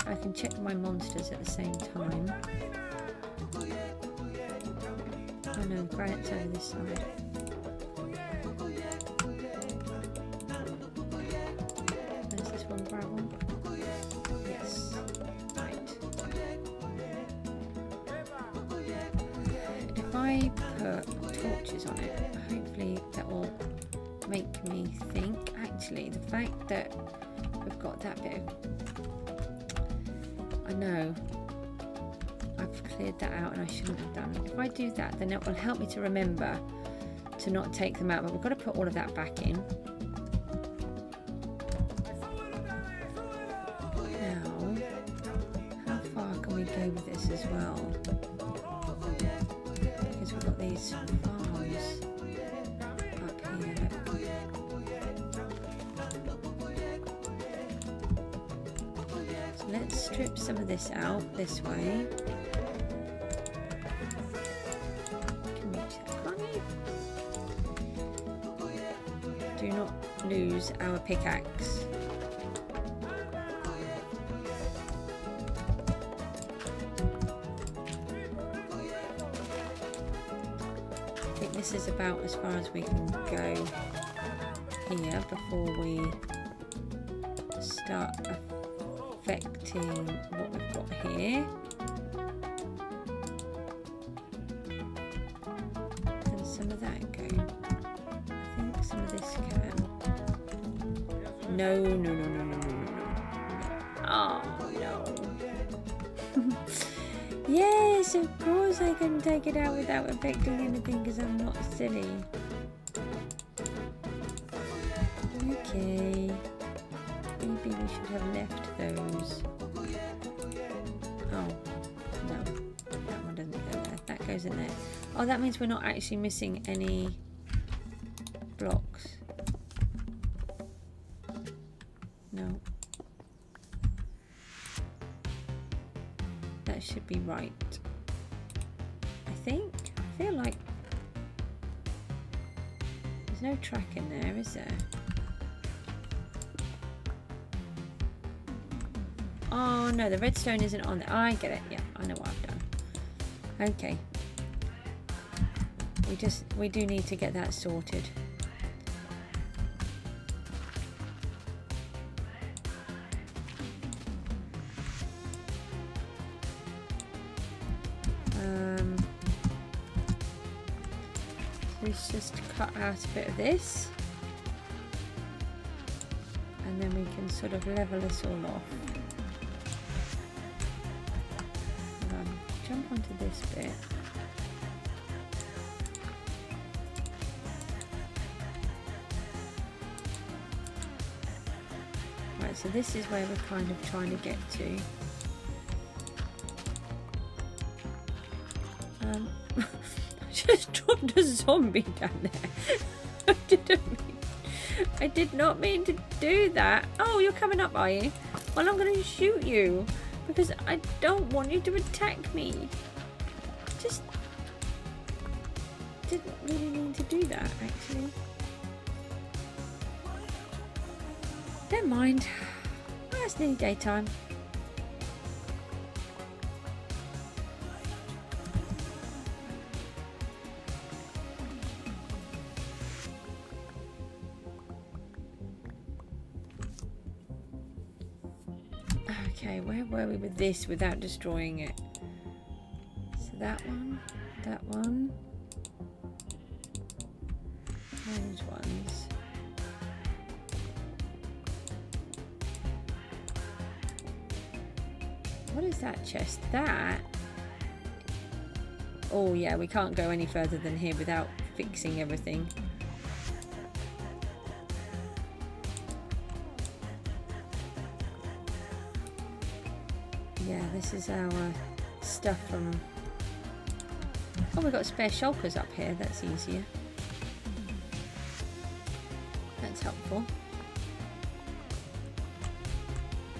I can check my monsters at the same time. Oh no, granite's over this side. There's this one gravel. Yes. Right. If I put torches on it, hopefully that will make me think. actually. The fact that we've got that bit of... I know. I've cleared that out and I shouldn't have done. If I do that, then it will help me to remember to not take them out. But we've got to put all of that back in. Now, how far can we go with this as well? Because we've got these farms up here. So let's strip some of this out this way. Can reach that, can't you? Do not lose our pickaxe. This is about as far as we can go here before we start affecting what we've got here. Can some of that go? I think some of this can. No, no, no, no, no, no, no, no. Oh, no. Yes, of course I can take it out without affecting anything because I'm not silly. Okay. Maybe we should have left those. Oh, no. That one doesn't go there. That goes in there. Oh, that means we're not actually missing any blocks. No. That should be right. I think. I feel like there's no track in there, is there? Oh no, the redstone isn't on there. Oh, I get it. Yeah, I know what I've done. Okay. We do need to get that sorted. Let's just cut out a bit of this and then we can sort of level this all off. Jump onto this bit. Right, so this is where we're kind of trying to get to. Just dropped a zombie down there. I did not mean to do that. Oh, you're coming up, are you? Well, I'm going to shoot you because I don't want you to attack me. Just didn't really mean to do that, actually. Never mind. Well, it's nearly daytime. Okay, where were we with this without destroying it? So that one, those ones. What is that chest? That? Oh yeah, we can't go any further than here without fixing everything. Yeah, this is our stuff from... Oh, we've got spare shulkers up here. That's easier. That's helpful.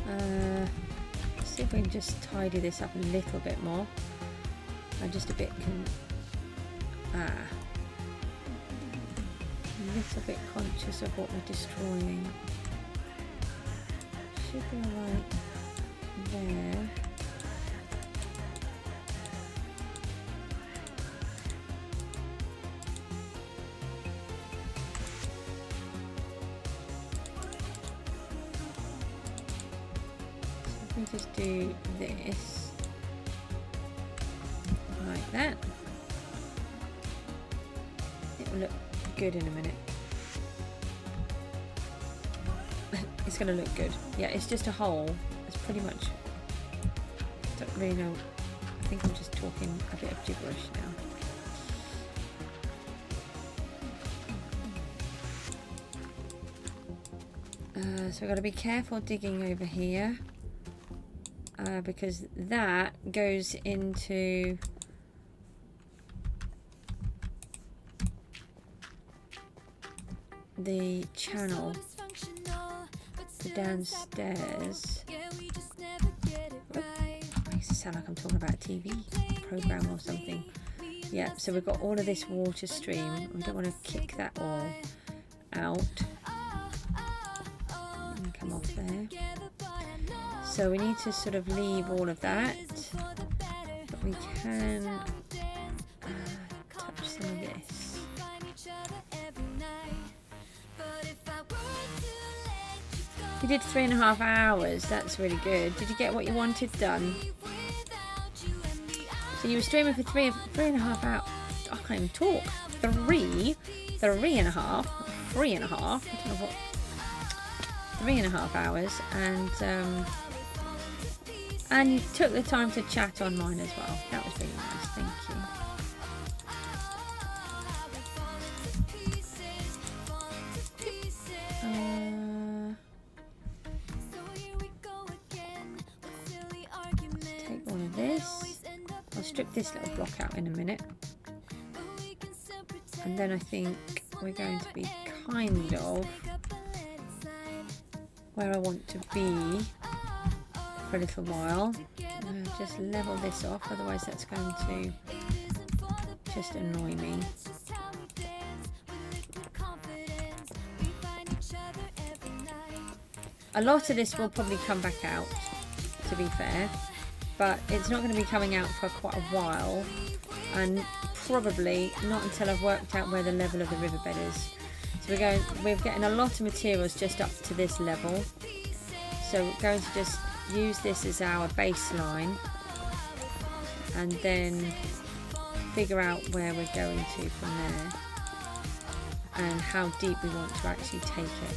Let's see if we can just tidy this up a little bit more. I'm just a bit... a little bit conscious of what we're destroying. Should be alright there. So if we just do this like that, it will look good in a minute. it's going to look good. Yeah, it's just a hole. It's pretty much, don't really know. I think I'm just talking a bit of gibberish now. So we've got to be careful digging over here because that goes into the channel, the downstairs. Makes it sound like I'm talking about a TV program or something. Yeah, so we've got all of this water stream. We don't want to kick that all out. And come off there. So we need to sort of leave all of that, but we can touch some of this. You did 3.5 hours. That's really good. Did you get what you wanted done? So you were streaming for 3.5 hours. I can't even talk. 3.5. I don't know what. 3.5 hours, and you took the time to chat on mine as well. That was really nice. Thank you. Take all of this. I'll strip this little block out in a minute, and then I think we're going to be kind of where I want to be for a little while. Just level this off, otherwise that's going to just annoy me. A lot of this will probably come back out, to be fair, but it's not going to be coming out for quite a while, and probably not until I've worked out where the level of the riverbed is. So we're getting a lot of materials just up to this level, so we're going to just use this as our baseline and then figure out where we're going to from there and how deep we want to actually take it.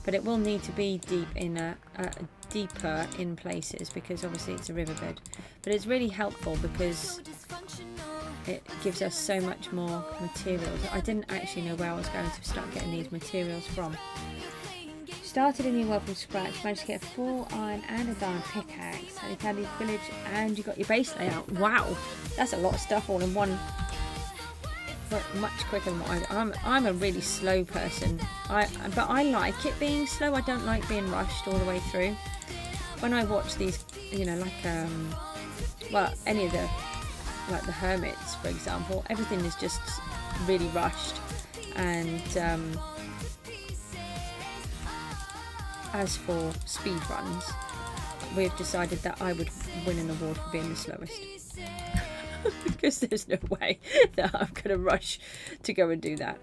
But it will need to be deep in deeper in places, because obviously it's a riverbed. But it's really helpful because it gives us so much more materials. I didn't actually know where I was going to start getting these materials from. Started a new world from scratch, managed to get a full iron and a diamond pickaxe, had a candy village, and you got your base layout. Wow, that's a lot of stuff all in one. Much quicker than what I'm a really slow person. But I like it being slow. I don't like being rushed all the way through. When I watch these, you know, like well, any of the, like the hermits, for example, everything is just really rushed. And as for speed runs, we've decided that I would win an award for being the slowest. Because there's no way that I'm going to rush to go and do that.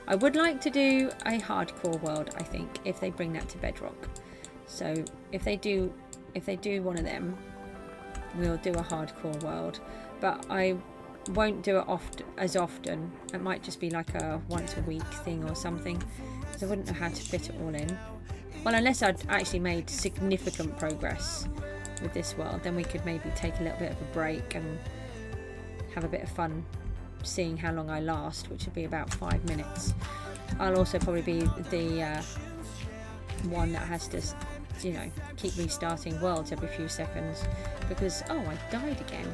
I would like to do a hardcore world, I think, if they bring that to Bedrock. So if they do one of them, we'll do a hardcore world. But I won't do it as often. It might just be like a once a week thing or something, because I wouldn't know how to fit it all in. Well, unless I'd actually made significant progress with this world, then we could maybe take a little bit of a break and have a bit of fun seeing how long I last, which would be about 5 minutes. I'll also probably be the one that has to, you know, keep restarting worlds every few seconds, because I died again.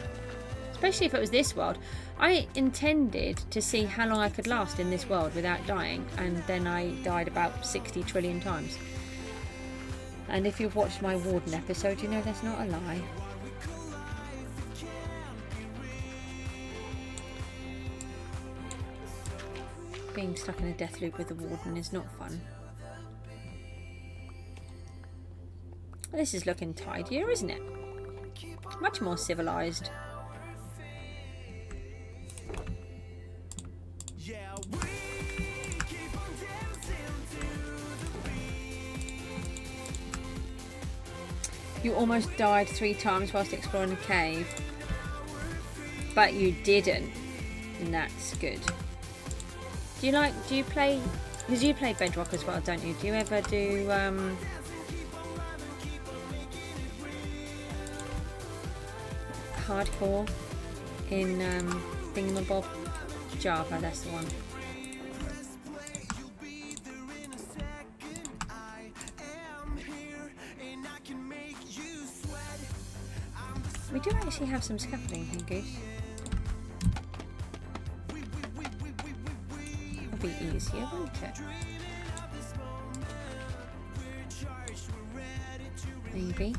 Especially if it was this world. I intended to see how long I could last in this world without dying, and then I died about 60 trillion times. And if you've watched my Warden episode, you know that's not a lie. Being stuck in a death loop with the Warden is not fun. This is looking tidier, isn't it? Much more civilized. You almost died 3 times whilst exploring the cave, but you didn't, and that's good. Do you play, because you play Bedrock as well, don't you? Do you ever do hardcore in Thingamabob? Java, that's the one. We do actually have some scaffolding here, Goose. It'll be easier, won't it? Maybe.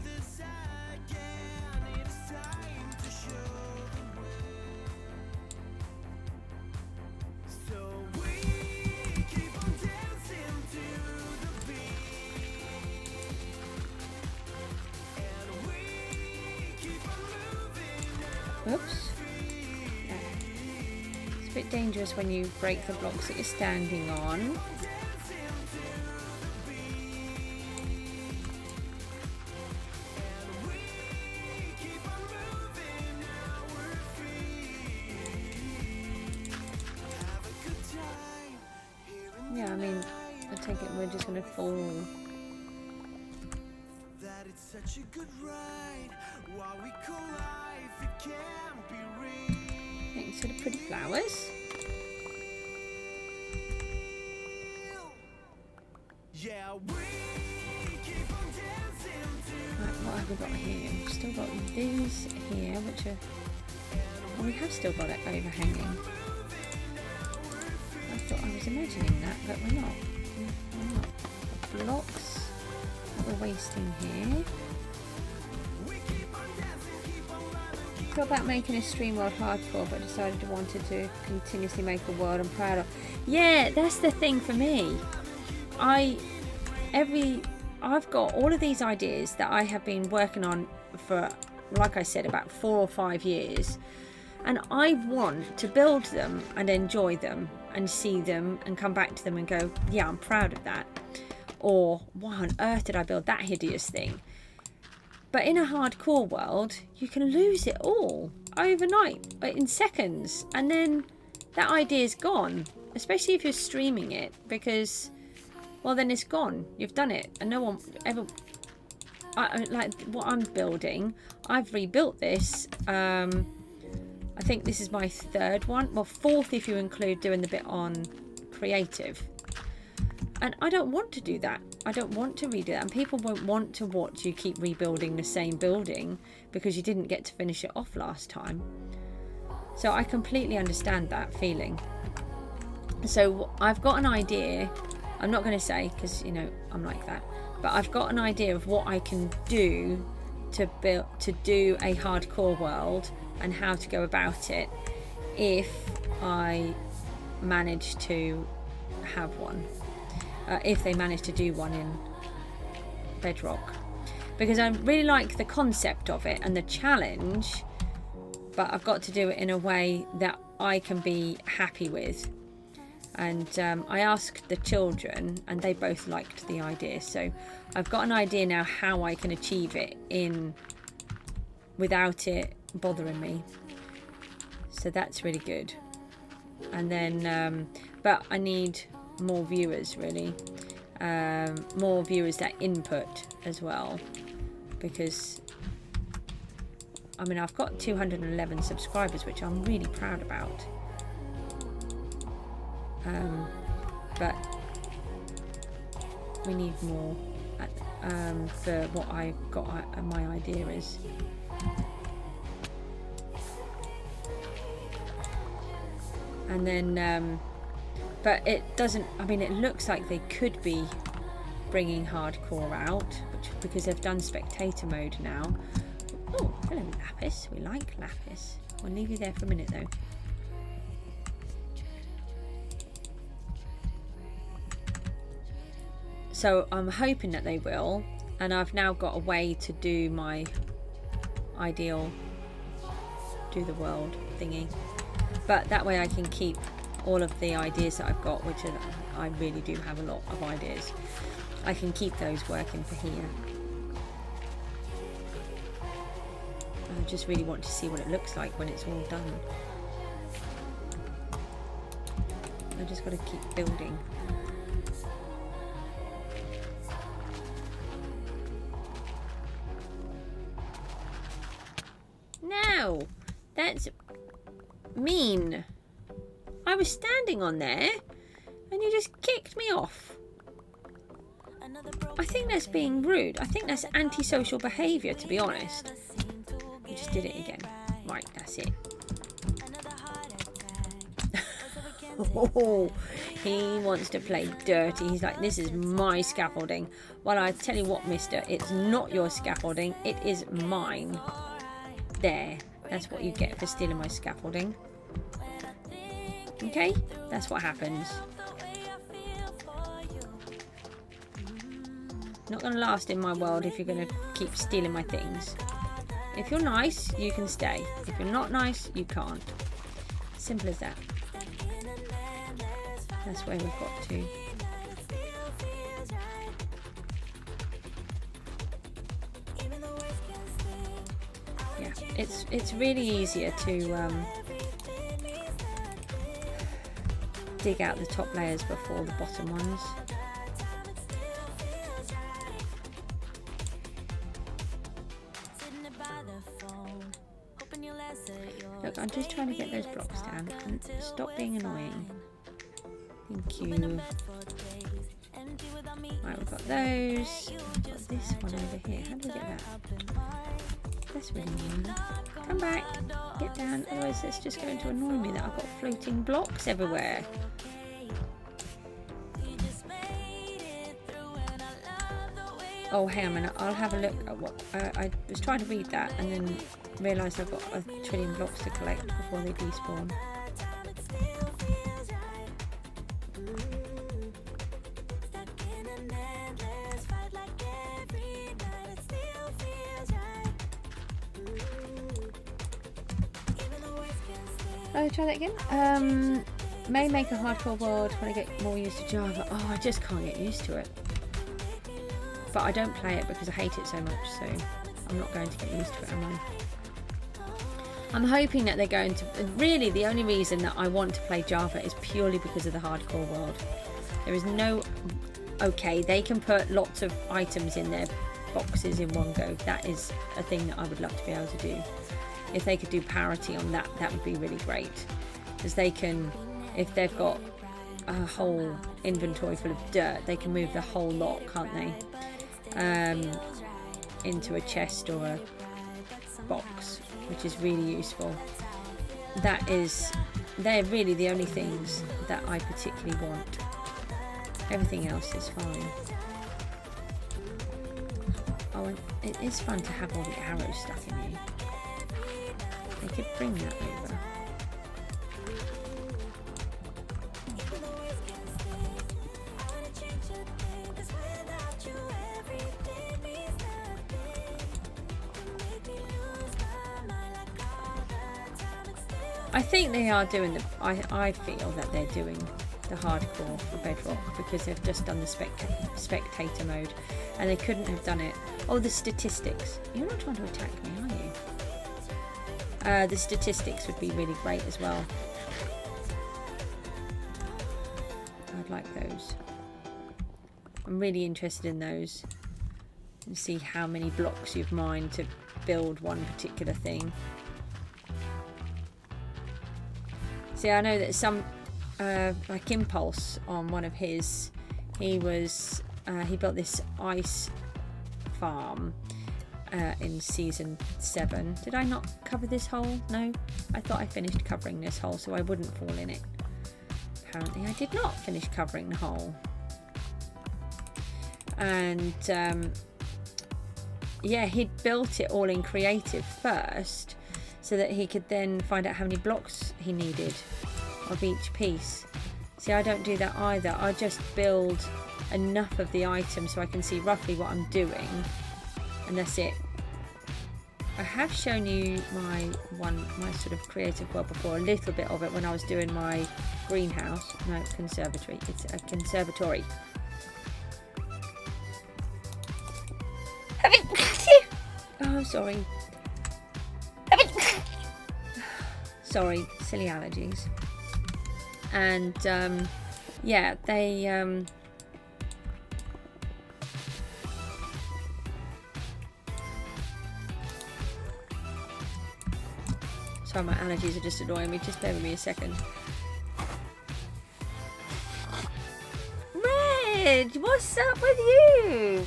Oops. It's a bit dangerous when you break the blocks that you're standing on. Yeah, I mean, I take it we're just going to fall. Thanks for the pretty flowers. Right, what have we got here? We've still got these here, which are... Oh, we have still got it overhanging. I thought I was imagining that, but we're not. We're not. The blocks that we're wasting here. I thought about making a stream world hardcore, but decided I wanted to continuously make a world I'm proud of. Yeah, that's the thing for me. I've got all of these ideas that I have been working on for, like I said, about 4 or 5 years, and I want to build them and enjoy them and see them and come back to them and go, yeah, I'm proud of that, or why on earth did I build that hideous thing? But in a hardcore world, you can lose it all overnight, in seconds, and then that idea is gone, especially if you're streaming it, because, well, then it's gone. You've done it, and no one ever... like what I'm building, I've rebuilt this. I think this is my 3rd one. Well, 4th if you include doing the bit on creative. And I don't want to do that. I don't want to redo that. And people won't want to watch you keep rebuilding the same building because you didn't get to finish it off last time. So I completely understand that feeling. So I've got an idea. I'm not going to say, because, you know, I'm like that. But I've got an idea of what I can do to do a hardcore world and how to go about it if I manage to have one. If they manage to do one in Bedrock, because I really like the concept of it and the challenge, but I've got to do it in a way that I can be happy with. And I asked the children and they both liked the idea, so I've got an idea now how I can achieve it without it bothering me, so that's really good. And then but I need more viewers, really, more viewers that input as well, because I mean I've got 211 subscribers, which I'm really proud about, but we need more for what I've got. My idea is and then but it doesn't, I mean, it looks like they could be bringing hardcore out, because they've done spectator mode now. Oh, hello Lapis, we like Lapis. We'll leave you there for a minute though. So I'm hoping that they will, and I've now got a way to do my ideal do the world thingy, but that way I can keep all of the ideas that I've got, which I really do have a lot of ideas. I can keep those working for here. I just really want to see what it looks like when it's all done. I just got to keep building. No, that's mean. I was standing on there and you just kicked me off. I think that's being rude. I think that's antisocial behaviour, to be honest. I just did it again. Right, that's it. Oh, he wants to play dirty. He's like, this is my scaffolding. Well, I tell you what, mister, it's not your scaffolding. It is mine. There. That's what you get for stealing my scaffolding. Okay? That's what happens. Not going to last in my world if you're going to keep stealing my things. If you're nice, you can stay. If you're not nice, you can't. Simple as that. That's where we've got to. Yeah, it's really easier to dig out the top layers before the bottom ones. Look, I'm just trying to get those blocks down and stop being annoying. Thank you. Right, we've got those. We've got this one over here. How do we get that? That's really mean. Come back. Get down. Otherwise it's just going to annoy me that I've got floating blocks everywhere. Oh, hang on a minute. I'll have a look at what... I was trying to read that and then realised I've got a trillion blocks to collect before they despawn. Oh, try that again. May make a hardcore world when I get more used to Java. Oh, I just can't get used to it. But I don't play it because I hate it so much, so I'm not going to get used to it, am I? I'm hoping that they're going to... Really, the only reason that I want to play Java is purely because of the hardcore world. There is no... Okay, they can put lots of items in their boxes in one go. That is a thing that I would love to be able to do. If they could do parity on that, that would be really great. Because they can... If they've got a whole inventory full of dirt, they can move the whole lot, can't they? Into a chest or a box, which is really useful. They're really the only things that I particularly want. Everything else is fine. Oh, and it is fun to have all the arrows stuck in you. They could bring that over. I think they are doing the... I feel that they're doing the hardcore for Bedrock because they've just done the spectator mode and they couldn't have done it. Oh, the statistics. You're not trying to attack me, are you? The statistics would be really great as well. I'd like those. I'm really interested in those. And see how many blocks you've mined to build one particular thing. See, I know that some, like Impulse on one of his, he built this ice farm in season 7. Did I not cover this hole? No, I thought I finished covering this hole so I wouldn't fall in it. Apparently I did not finish covering the hole. And yeah, he'd built it all in creative first, so that he could then find out how many blocks he needed of each piece. See, I don't do that either. I just build enough of the item so I can see roughly what I'm doing, and that's it. I have shown you my sort of creative world before, a little bit of it when I was doing my greenhouse. No, conservatory. It's a conservatory. Oh, sorry. Sorry, silly allergies. And yeah, they sorry, my allergies are just annoying me. Just bear with me a second. Red, what's up with you?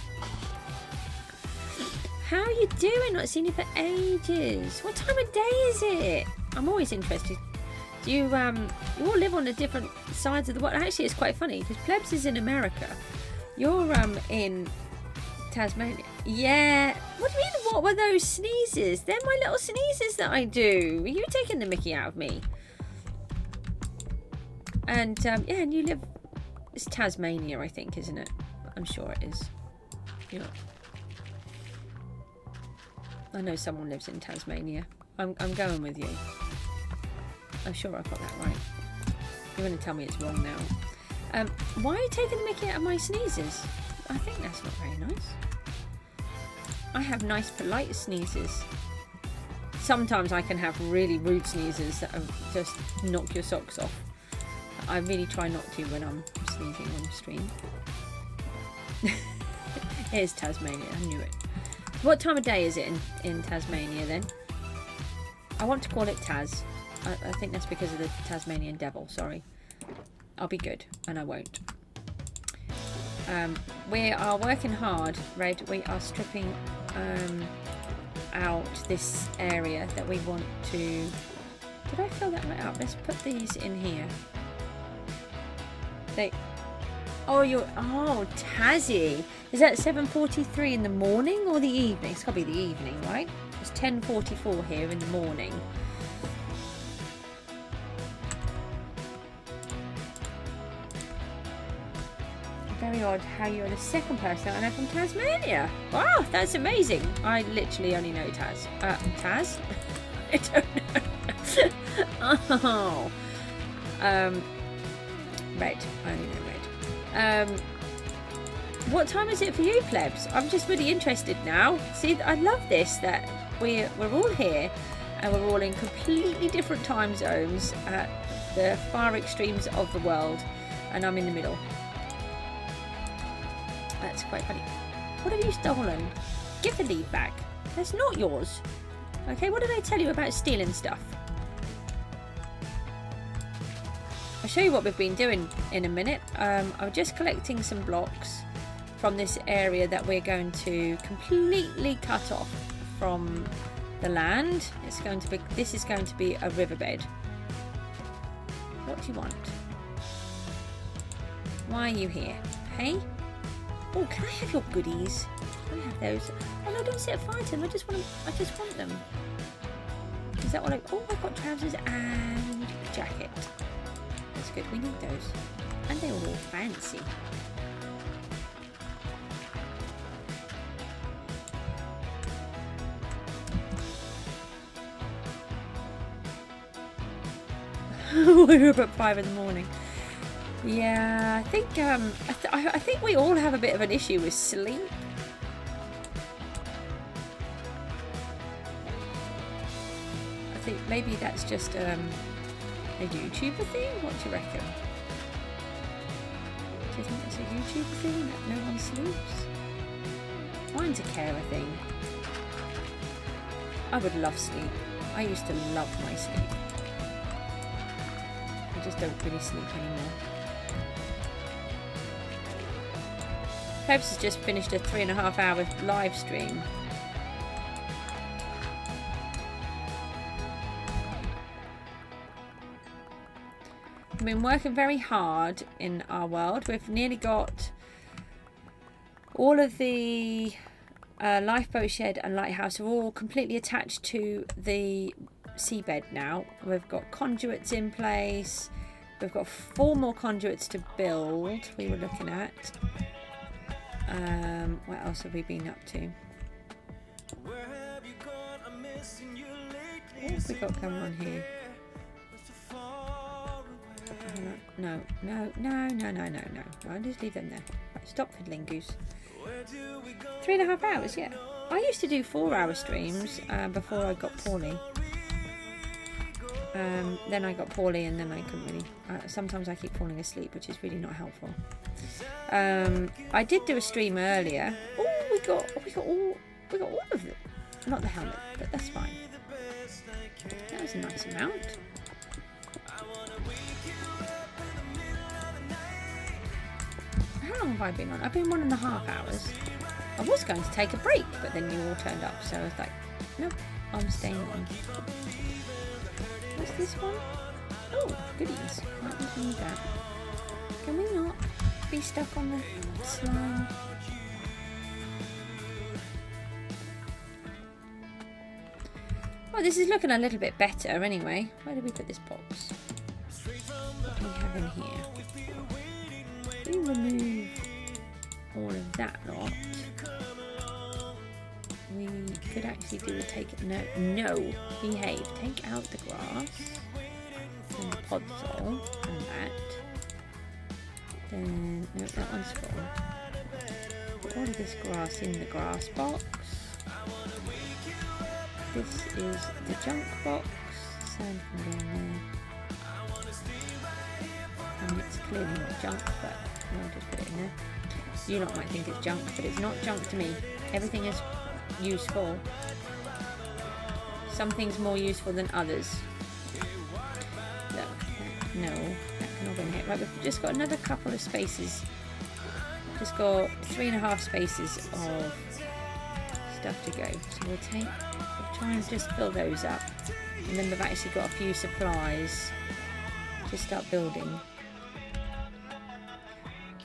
How are you doing? Not seen you for ages. What time of day is it? I'm always interested. Do you you all live on the different sides of the world? Actually, it's quite funny because Plebs is in America. You're in Tasmania. Yeah. What do you mean? What were those sneezes? They're my little sneezes that I do. Are you taking the mickey out of me? And yeah, and you live. It's Tasmania, I think, isn't it? I'm sure it is. You're not. I know someone lives in Tasmania. I'm going with you. I'm sure I've got that right. You're going to tell me it's wrong now. Why are you taking the mickey out of my sneezes? I think that's not very nice. I have nice, polite sneezes. Sometimes I can have really rude sneezes that just knock your socks off. I really try not to when I'm sneezing on stream. Here's Tasmania. I knew it. What time of day is it in Tasmania then? I want to call it Taz. I think that's because of the Tasmanian devil. Sorry. I'll be good, and I won't. We are working hard, Red. We are stripping out this area that we want to... Did I fill that right up? Let's put these in here. Oh, Tazzy. Is that 7:43 in the morning or the evening? It's got to be the evening, right? It's 10:44 here in the morning. Very odd how you're the second person I know from Tasmania. Wow, that's amazing. I literally only know Taz. Taz? I don't know. Oh. Red. I only know Red. What time is it for you, Plebs? I'm just really interested now. See, I love this, that we're all here and we're all in completely different time zones at the far extremes of the world, and I'm in the middle. That's quite funny. What have you stolen? Give the lead back. That's not yours. Okay, what did I tell you about stealing stuff? I'll show you what we've been doing in a minute. I'm just collecting some blocks from this area that we're going to completely cut off from the land. This is going to be a riverbed. What do you want? Why are you here? Hey? Oh, can I have your goodies? Can I have those? Oh no, don't set fire to them. I just want them. Is that what oh, I've got trousers and a jacket. That's good. We need those. And they're all fancy. We're up at 5 in the morning. Yeah, I think I think we all have a bit of an issue with sleep. I think maybe that's just a YouTuber thing. What do you reckon? Do you think that's a YouTuber thing that no one sleeps? Mine's a carer thing. I would love sleep. I used to love my sleep. I just don't really sleep anymore. Pebs has just finished a 3.5-hour live stream. We've been working very hard in our world. We've nearly got all of the lifeboat shed and lighthouse are all completely attached to the seabed now. We've got conduits in place. We've got 4 more conduits to build. We were looking at. What else have we been up to? What have we got going on here? No. I'll just leave them there. Right, stop fiddling, Goose. 3.5 hours, yeah. I used to do 4-hour streams before I got poorly. Then I got poorly, and then I couldn't really. Sometimes I keep falling asleep, which is really not helpful. I did do a stream earlier. Oh, we got all of it. Not the helmet, but that's fine. That was a nice amount. How long have I been on? I've been 1.5 hours. I was going to take a break, but then you all turned up, so I was like, nope, I'm staying on. What's this one? Oh, goodies. Might need that. Can we not be stuck on the slime? Oh, this is looking a little bit better anyway. Where did we put this box? What do we have in here? We remove all of that lot. We could actually do a take it. No, behave. Take out the grass and the podzol and that. Then no, that one's full. Put all of this grass in the grass box. This is the junk box. Sand can go in there. And it's clearly not junk, but I'll just put it in there. You lot might think it's junk, but it's not junk to me. Everything is useful. Some things more useful than others. Look, no, that can all go in here. Right, we've just got another couple of spaces. Just got 3.5 spaces of stuff to go. So we'll try and just fill those up. And then we've actually got a few supplies to start building.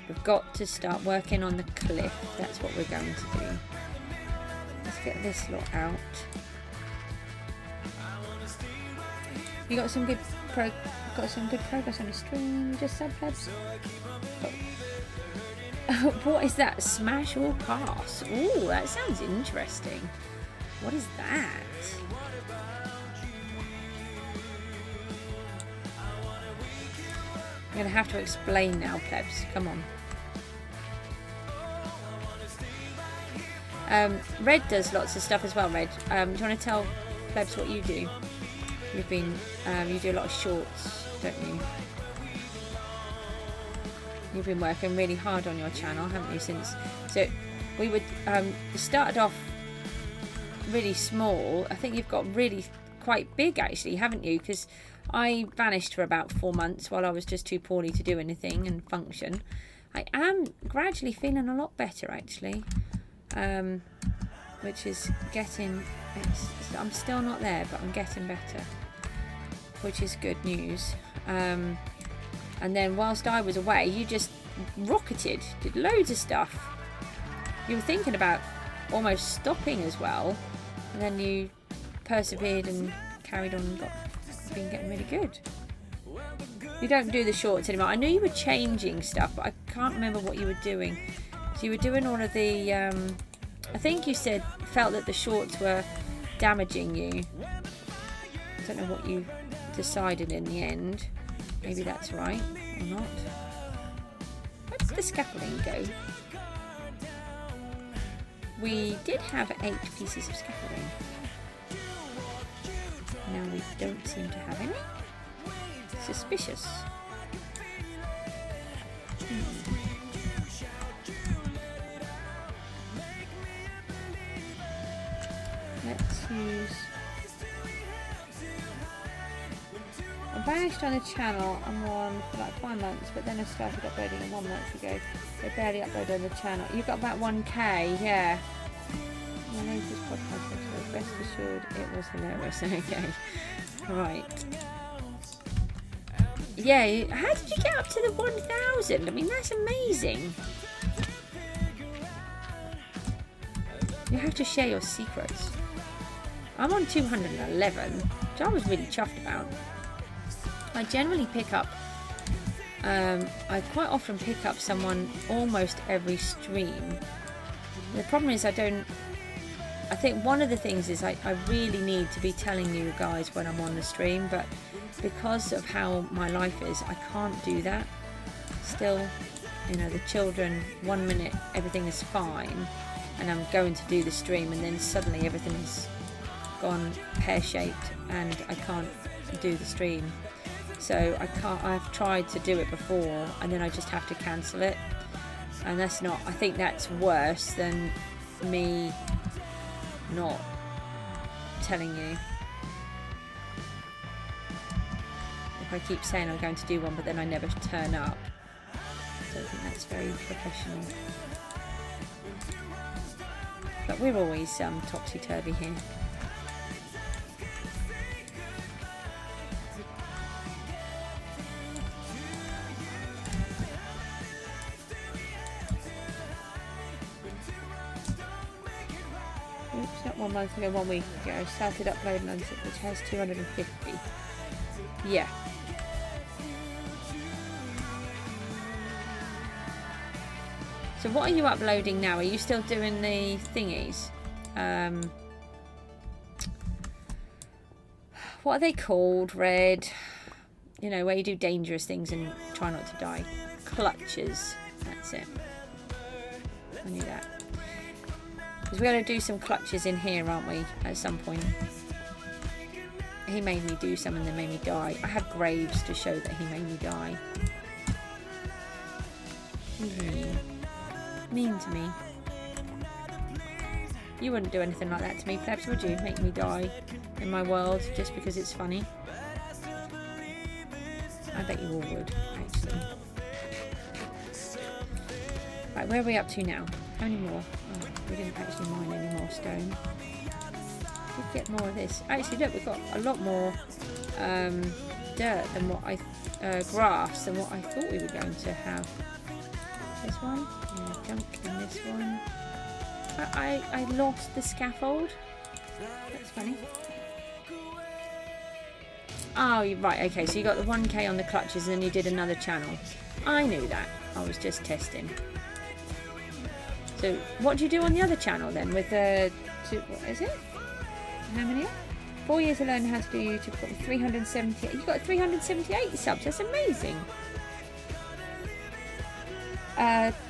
We've got to start working on the cliff. That's what we're going to do. Let's get this lot out. You got some good progress on the stream. Just sub plebs. Oh. What is that? Smash or pass? Ooh, that sounds interesting. What is that? I'm gonna have to explain now, plebs. Come on. Red does lots of stuff as well. Red, do you want to tell plebs what you do? You've been, you do a lot of shorts, don't you? You've been working really hard on your channel, haven't you? Since we would started off really small. I think you've got really quite big actually, haven't you? Because I vanished for about 4 months while I was just too poorly to do anything and function. I am gradually feeling a lot better actually. Which is getting, I'm still not there, but I'm getting better, which is good news. And then whilst I was away, you just rocketed, did loads of stuff. You were thinking about almost stopping as well, and then you persevered and carried on and been getting really good. You don't do the shorts anymore. I knew you were changing stuff, but I can't remember what you were doing. So you were doing all of the, I think you felt that the shorts were damaging you. I don't know what you decided in the end. Maybe that's right, or not. Where did the scaffolding go? We did have 8 pieces of scaffolding. Now we don't seem to have any. Suspicious. Let's use... I vanished on the channel. I'm on for like 5 months, but then I started uploading 1 month ago. They barely uploaded on the channel. You got about 1k, yeah. My latest podcast episode, rest assured it was hilarious. Okay, right. Yeah, how did you get up to the 1,000? I mean, that's amazing. You have to share your secrets. I'm on 211, which I was really chuffed about. I generally pick up, I quite often pick up someone almost every stream. The problem is I think one of the things is I really need to be telling you guys when I'm on the stream, but because of how my life is, I can't do that. Still, you know, the children, 1 minute everything is fine, and I'm going to do the stream, and then suddenly everything's gone pear-shaped and I can't do the stream. So I can't. I've tried to do it before, and then I just have to cancel it, and that's not. I think that's worse than me not telling you. If I keep saying I'm going to do one, but then I never turn up, I don't think that's very professional. But we're always topsy-turvy here. Oops, not 1 month ago, 1 week ago. Started uploading on which has 250. Yeah. So what are you uploading now? Are you still doing the thingies? What are they called, Red? You know, where you do dangerous things and try not to die. Clutches. That's it. I knew that. Because we're going to do some clutches in here, aren't we? At some point. He made me do some and then made me die. I have graves to show that he made me die. Mean to me. You wouldn't do anything like that to me, Plebs, would you? Make me die in my world just because it's funny. I bet you all would, actually. Right, where are we up to now? How many more? Oh, we didn't actually mine any more stone. We'll get more of this. Actually, look, we've got a lot more dirt than what I... grass than what I thought we were going to have. This one? Yeah, junk in this one. I lost the scaffold. That's funny. Oh, right, okay, so you got the 1k on the clutches and then you did another channel. I knew that. I was just testing. So, what do you do on the other channel then with the... what is it? How many? 4 years to learn how to do YouTube. 378. You've got 378 subs. That's amazing.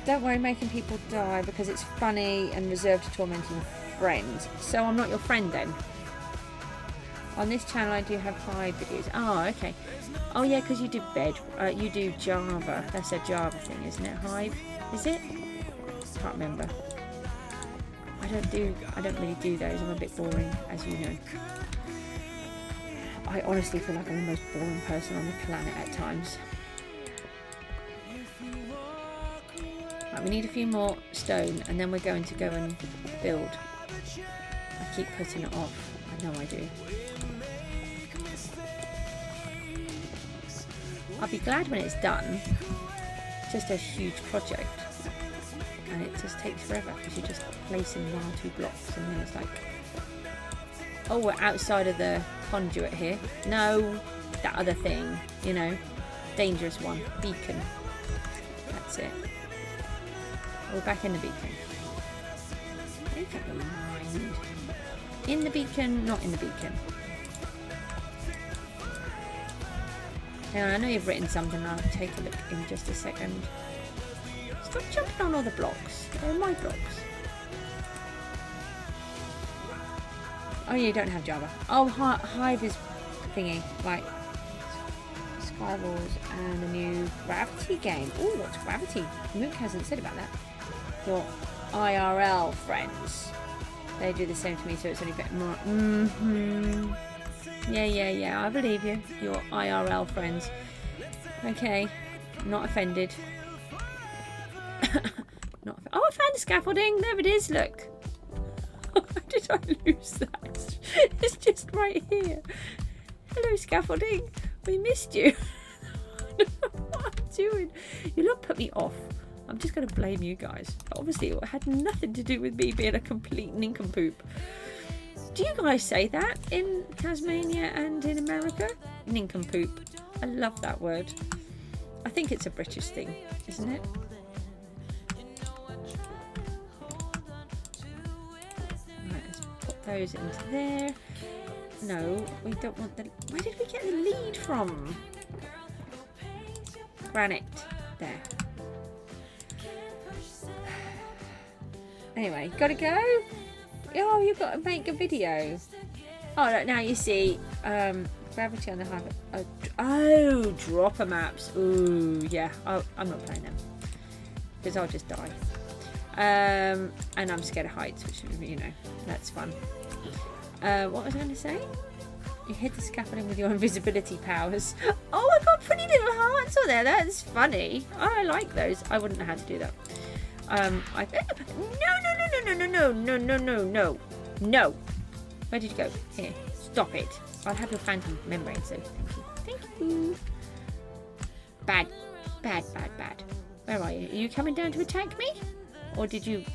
Don't worry, making people die because it's funny and reserved to tormenting friends. So I'm not your friend then. On this channel I do have Hive videos. Oh, okay. Oh yeah, because you do you do Java. That's a Java thing, isn't it? Hive, is it? Can't remember. I don't really do those. I'm a bit boring, as you know. I honestly feel like I'm the most boring person on the planet at times. Right, we need a few more stone and then we're going to go and build. I keep putting it off. I know I do. I'll be glad when it's done. It's just a huge project. And it just takes forever because you just place in 1 or 2 blocks and then it's like... Oh, we're outside of the conduit here. No, that other thing, you know. Dangerous one. Beacon. That's it. We're back in the beacon. Make up your mind. In the beacon, not in the beacon. Now, I know you've written something. I'll take a look in just a second. Stop jumping on all the blocks. They're my blocks. Oh, you don't have Java. Oh, Hive is thingy. Right. Skywars and a new Gravity game. Oh, what's Gravity? Mook hasn't said about that. Your IRL friends. They do the same to me, so it's only a bit more. Yeah. I believe you. Your IRL friends. Okay. Not offended. Oh, I found the scaffolding. There it is. Look. How did I lose that? It's just right here. Hello, scaffolding. We missed you. I don't know what I'm doing. You lot put me off. I'm just going to blame you guys. Obviously, it had nothing to do with me being a complete nincompoop. Do you guys say that in Tasmania and in America? Nincompoop. I love that word. I think it's a British thing, isn't it? Right, let's put those into there. No, we don't want the... Where did we get the lead from? Granite. There. Anyway, gotta go. Oh, you've got to make a video. Oh, look, now you see Gravity on the high. Oh, dropper maps. Ooh, yeah. I'm not playing them because I'll just die. And I'm scared of heights, which, you know, that's fun. What was I going to say? You hit the scaffolding with your invisibility powers. Oh, I got pretty little hearts on there. That's funny. Oh, I like those. I wouldn't know how to do that. No. No. Where did you go? Here. Stop it. I'll have your phantom membrane, so thank you. Bad. Where are you? Are you coming down to attack me? Or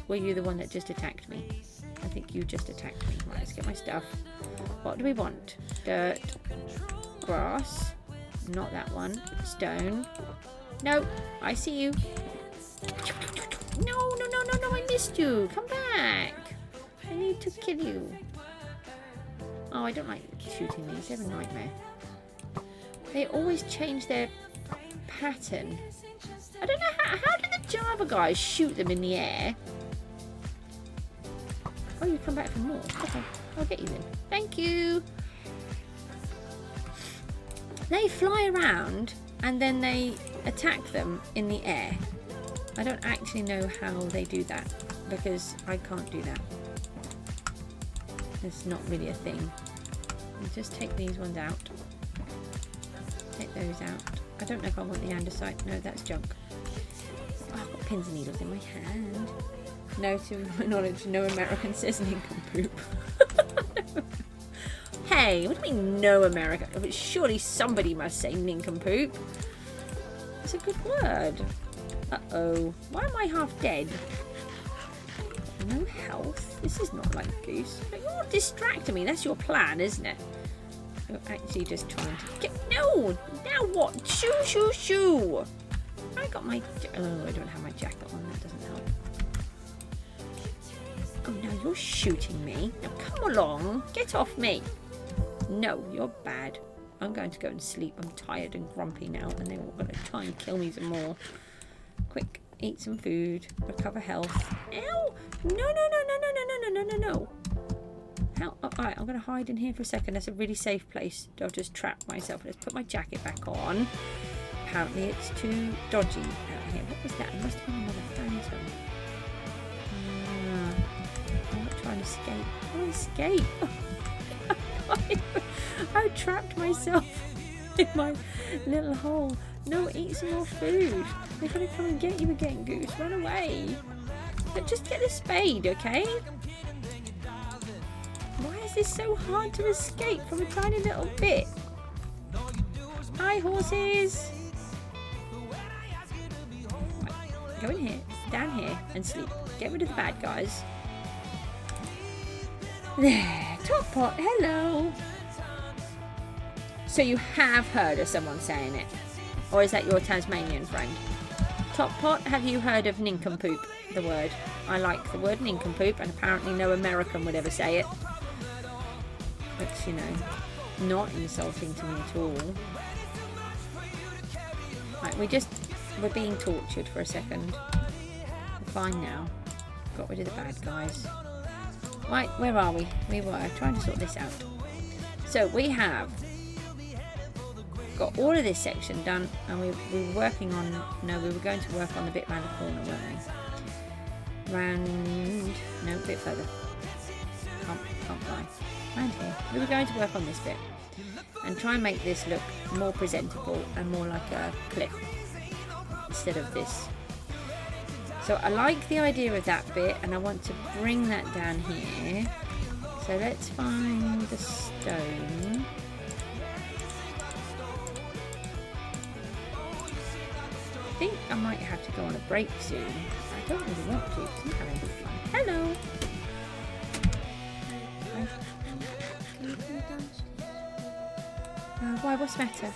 were you the one that just attacked me? I think you just attacked me. Right, let's get my stuff. What do we want? Dirt. Grass. Not that one. Stone. No, I see you. No, I missed you. Come back. I need to kill you. Oh, I don't like shooting these. They're a nightmare. They always change their pattern. I don't know how do the Java guys shoot them in the air? Oh, you come back for more. Okay, I'll get you then. Thank you. They fly around and then they attack them in the air. I don't actually know how they do that because I can't do that. It's not really a thing. I'll just take these ones out. Take those out. I don't know if I want the andesite. No, that's junk. Oh, I've got pins and needles in my hand. No, to my knowledge, no American says nincompoop. Hey, what do you mean no American? Surely somebody must say nincompoop. It's a good word. Uh-oh. Why am I half dead? No health? This is not like Goose. You're distracting me. That's your plan, isn't it? You're actually just trying to get... No! Now what? Shoo! I got my... Oh, I don't have my jacket on. That doesn't help. Oh, now you're shooting me. Now come along. Get off me. No, you're bad. I'm going to go and sleep. I'm tired and grumpy now. And they're all going to try and kill me some more. Quick. Eat some food. Recover health. Ow! No. How? Oh, alright, I'm going to hide in here for a second. That's a really safe place. I'll just trap myself. Let's put my jacket back on. Apparently it's too dodgy out here. What was that? It must have been another phantom. I'm not trying to escape. I want to escape. I trapped myself in my little hole. No, eat some more food. They're going to come and get you again, Goose. Run away. But just get a spade, okay? Why is this so hard to escape from a tiny little bit? Hi, horses. Right, go in here, down here, and sleep. Get rid of the bad guys. There. Top pot, hello. So you have heard of someone saying it? Or is that your Tasmanian friend? Top pot, have you heard of nincompoop, the word? I like the word nincompoop, and apparently no American would ever say it. It's, you know, not insulting to me at all. Right, we're being tortured for a second. We're fine now. Got rid of the bad guys. Right, where are we? We were trying to sort this out. So we have got all of this section done, and we were working on... No, we were going to work on the bit round the corner, weren't we? Round... No, a bit further. Can't fly. Round here. We were going to work on this bit and try and make this look more presentable and more like a cliff instead of this. So I like the idea of that bit, and I want to bring that down here. So let's find the stone. I think I might have to go on a break soon. I don't really want to because I'm having fun. Hello! Why, what's the matter?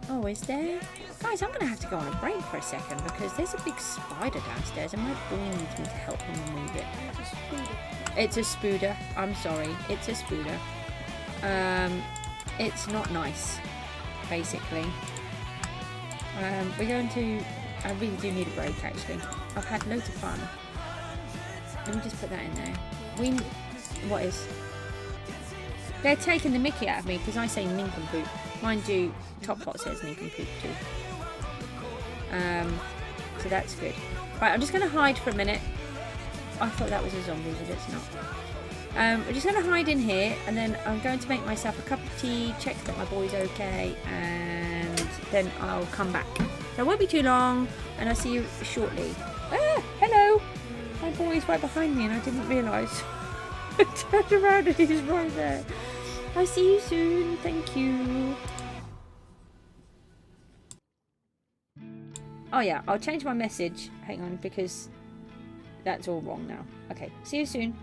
Oh, is there? Guys, I'm going to have to go on a break for a second because there's a big spider downstairs and my boy needs me to help him remove it. It's a spooder. I'm sorry. It's a spooder. It's not nice, basically. We're going to... I really do need a break, actually. I've had loads of fun. Let me just put that in there. What is... They're taking the mickey out of me because I say nincompoop. Mind you, Top Pot says nincompoop too. So that's good. Right, I'm just going to hide for a minute. I thought that was a zombie, but it's not. We're just going to hide in here, and then I'm going to make myself a cup of tea, check that my boy's okay, and then I'll come back. So it won't be too long, and I'll see you shortly. Ah, hello! My boy's right behind me, and I didn't realise. I turned around and he's right there. I'll see you soon. Thank you. Oh yeah, I'll change my message. Hang on, because that's all wrong now. Okay, see you soon.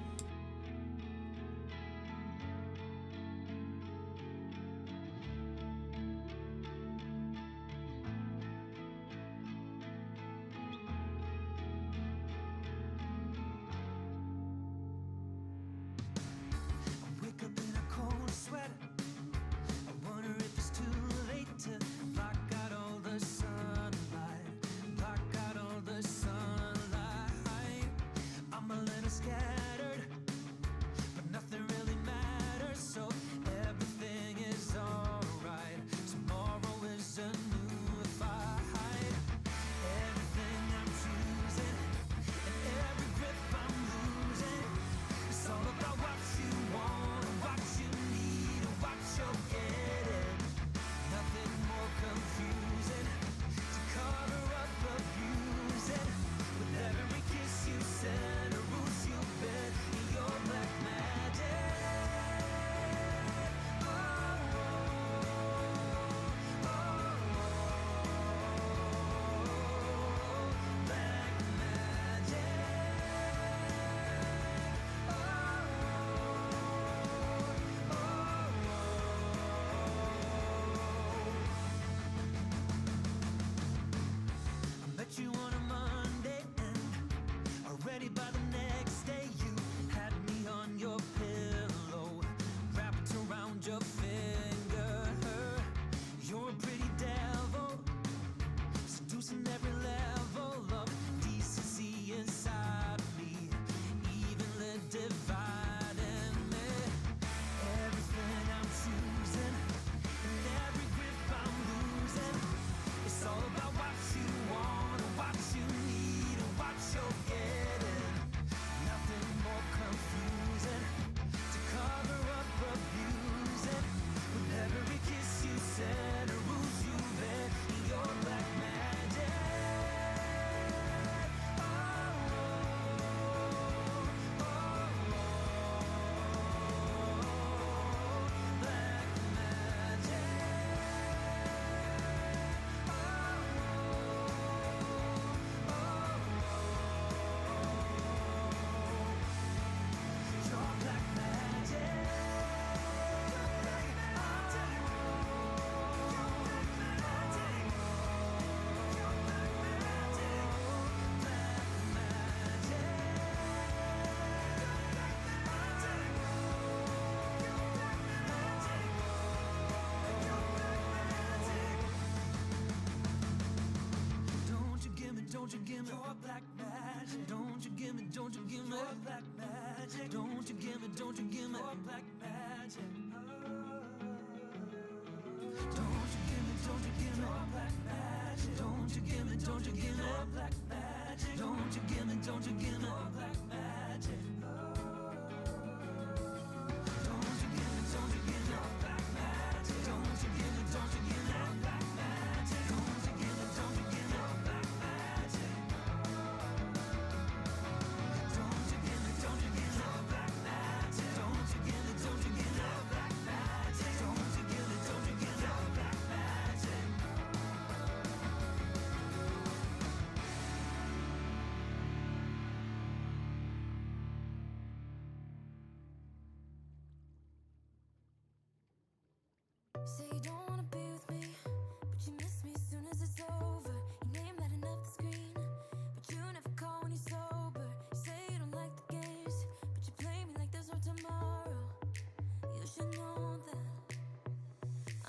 Don't you give me your black magic. Don't you give me your black magic. Don't you give me your black magic. Don't you give me your black magic. Don't you give me your black magic. Don't you give me your black magic. Don't you give me your black magic. Don't you give me your black magic. Don't you give me your black magic. Don't you give me your black magic. Don't you give me your black magic. Don't you give me your black magic. Say you don't wanna be with me, but you miss me as soon as it's over. You name that enough the screen, but you never call when you're sober. You say you don't like the games, but you play me like there's no tomorrow. You should know that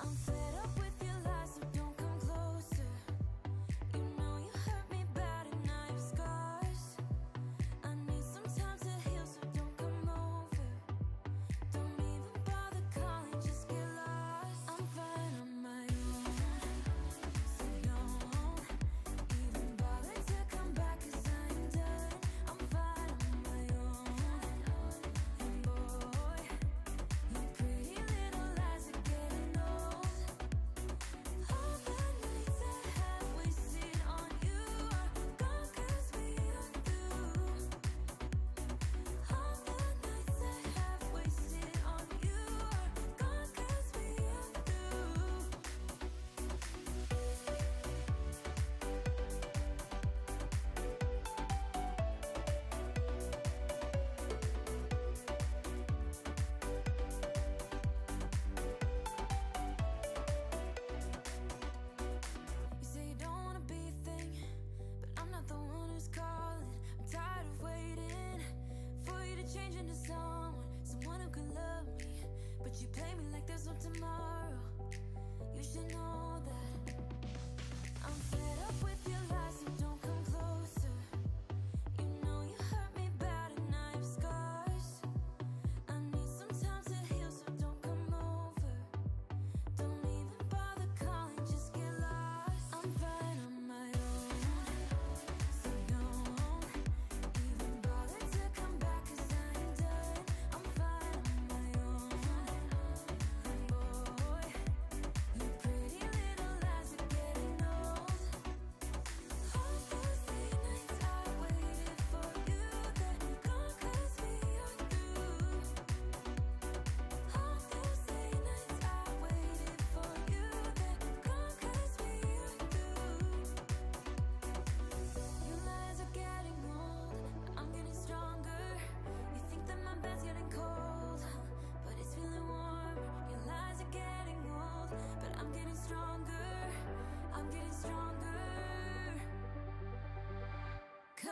I'm fed up with your lies, so don't come closer. You know you hurt me bad and I have scars. I need some time to heal, so don't come over. Don't even bother calling.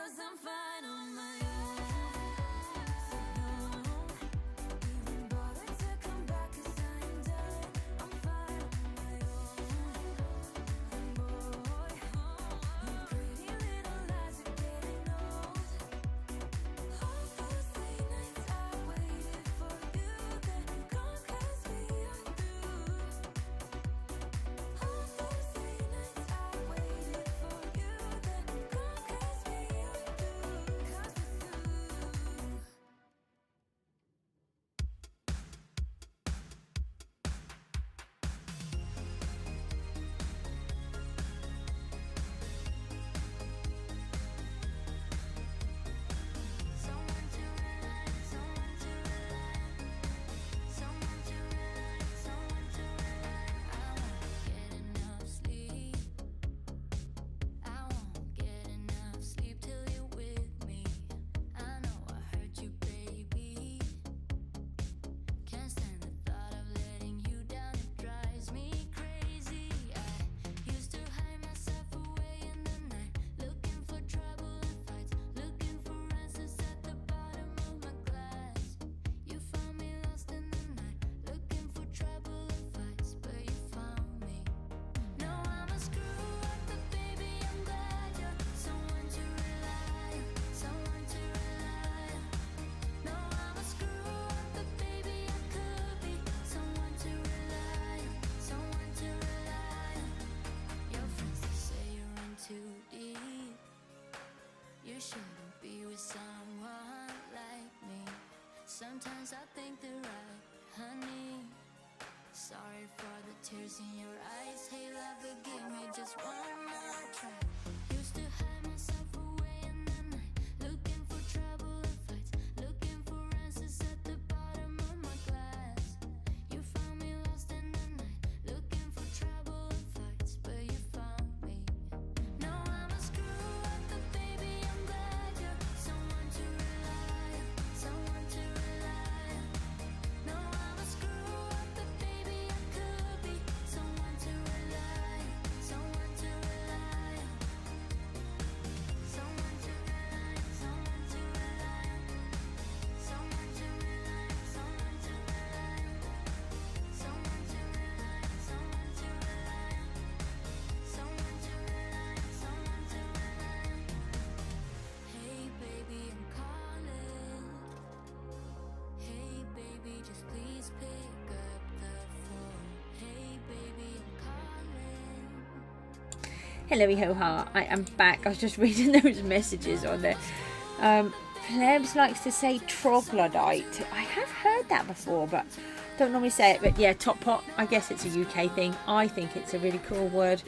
'cause I'm fine on my own. So don't even bother to come back 'cause I am done. I'm fine on my own. And boy, your pretty little lies are getting old. All those late nights I waited for you, they're gone 'cause we are through. All those late nights I waited for you, they're gone 'cause we are through. 'Cause we're through. Someone to rely, someone to rely, someone to rely, someone to rely. I won't get enough sleep. I won't get enough sleep till you're with me. I know I hurt you, baby. Can't stand the thought of letting you down. It drives me crazy. I used to hide myself away in the night, looking for trouble and fights, looking for answers at the bottom of my glass. You found me lost in the night, looking for trouble and fights, but you found me. No, I'm a screw up, but baby, I'm glad you're someone to rely on, someone to rely on. No, I'm a screw up, but baby, I could be someone to rely on, someone to rely on. Your friends, they say you're in too deep. You shouldn't be with someone like me. Sometimes I think they're right, honey. Sorry for the tears in your eyes. Hey, love, forgive me just one more try. Used to hide myself away in the night, looking for trouble and fights, looking for answers at the bottom of my glass. You found me lost in the night, looking for trouble and fights, but you found me. No, I'm a screw up, but baby, I'm glad you're someone to rely on, someone to rely on. No, I'm a screw up, but baby, I could be someone to rely on, someone to rely on. Someone to rely on, someone to rely on. Someone to rely on, someone to rely on. Someone to rely on, someone to rely on. Someone to rely on, someone to rely on. Hey baby, I'm calling. Hey baby, just please pick up the phone. Hey baby, I'm calling. Hello, ho-ha. I am back. I was just reading those messages on there. Plebs likes to say troglodyte. I have heard that before, but don't normally say it. But yeah, top pot. I guess it's a UK thing. I think it's a really cool word.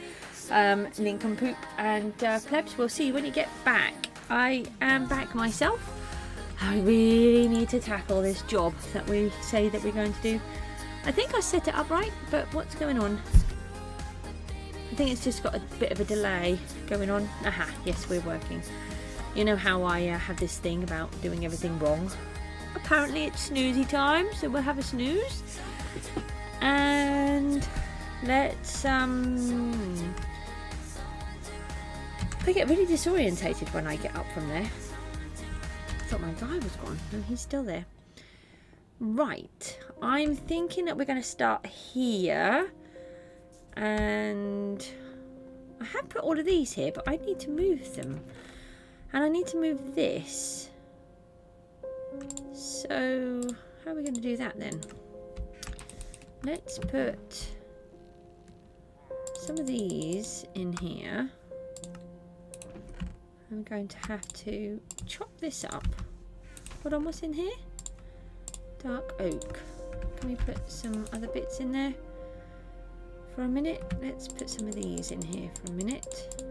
Nincompoop. And plebs, we'll see you when you get back. I am back myself. I really need to tackle this job that we say that we're going to do. I think I set it up right, but what's going on? I think it's just got a bit of a delay going on. Aha, yes, we're working. You know how I have this thing about doing everything wrong. Apparently it's snoozy time, so we'll have a snooze. And let's I get really disorientated when I get up from there. I thought my guy was gone. No, he's still there. Right, I'm thinking that we're going to start here. And I have put all of these here, but I need to move them. And I need to move this. So how are we going to do that then? Let's put some of these in here. I'm going to have to chop this up. Hold on, what's in here? Dark oak. Can we put some other bits in there for a minute? Let's put some of these in here for a minute.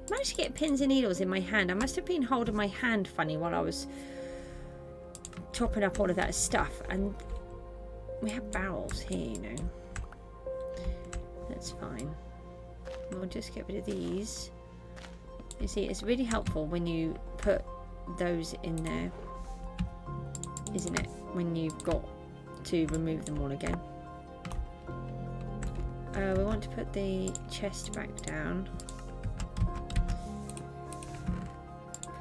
I managed to get pins and needles in my hand. I must have been holding my hand funny while I was chopping up all of that stuff. And we have barrels here, you know. That's fine. We'll just get rid of these. You see, it's really helpful when you put those in there, isn't it? When you've got to remove them all again. We want to put the chest back down.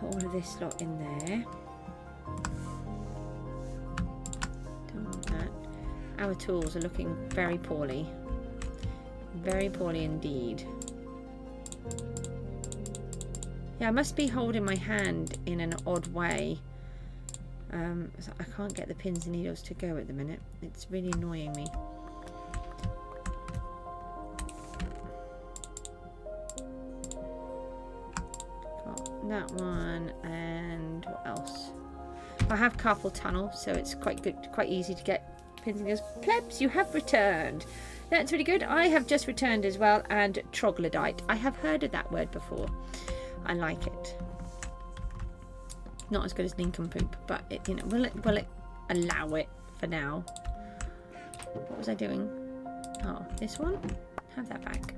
put all of this lot in there. Don't want that. Our tools are looking very poorly. Very poorly indeed. Yeah, I must be holding my hand in an odd way. So I can't get the pins and needles to go at the minute. It's really annoying me. Got that one, and what else? I have carpal tunnel, so it's quite good, quite easy to get pins and needles. Plebs, you have returned. That's really good. I have just returned as well, and troglodyte. I have heard of that word before. I like it. Not as good as nincompoop, but it, you know, will it allow it for now? What was I doing? Oh, this one. Have that back.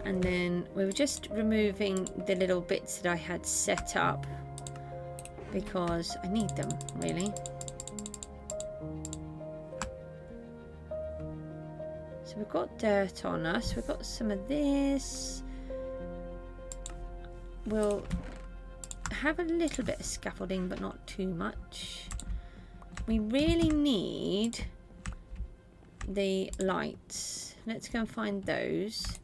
And then we were just removing the little bits that I had set up because I need them really. So we've got dirt on us. We've got some of this. We'll have a little bit of scaffolding, but not too much. We really need the lights. Let's go and find those.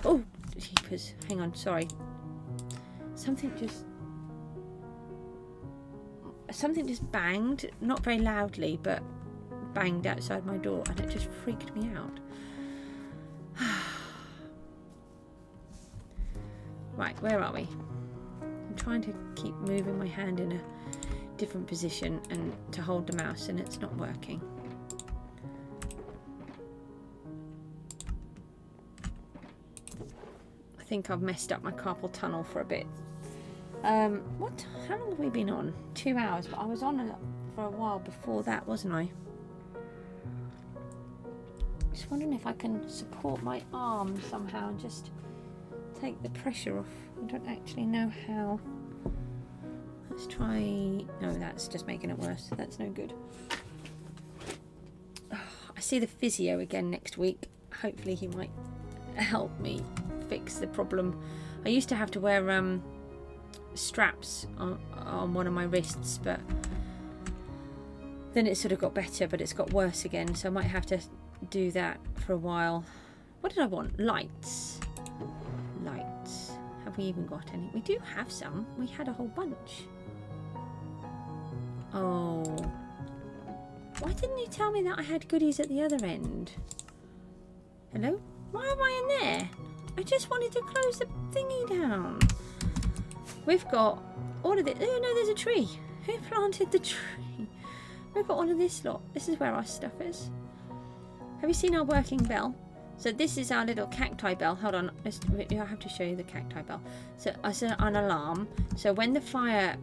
Oh, jeepers. Hang on, sorry. Something just banged. Not very loudly, but banged outside my door, and it just freaked me out. Right, where are we? I'm trying to keep moving my hand in a different position and to hold the mouse, and it's not working. I think I've messed up my carpal tunnel for a bit. How long have we been on? 2 hours, but I was on for a while before that, wasn't I? Just wondering if I can support my arm somehow and just take the pressure off. I don't actually know how. Let's try. No, that's just making it worse. That's no good. Oh, I see the physio again next week. Hopefully he might help me fix the problem. I used to have to wear straps on one of my wrists, but then it sort of got better, but it's got worse again, so I might have to do that for a while. What did I want? Lights. Lights. Have we even got any? We do have some. We had a whole bunch. Oh. Why didn't you tell me that I had goodies at the other end? Hello? Why am I in there? I just wanted to close the thingy down. We've got all of this. Oh no, there's a tree. Who planted the tree? We've got all of this lot. This is where our stuff is. Have you seen our working bell? So this is our little cacti bell. Hold on, I have to show you the cacti bell. So it's an alarm. So when the fire,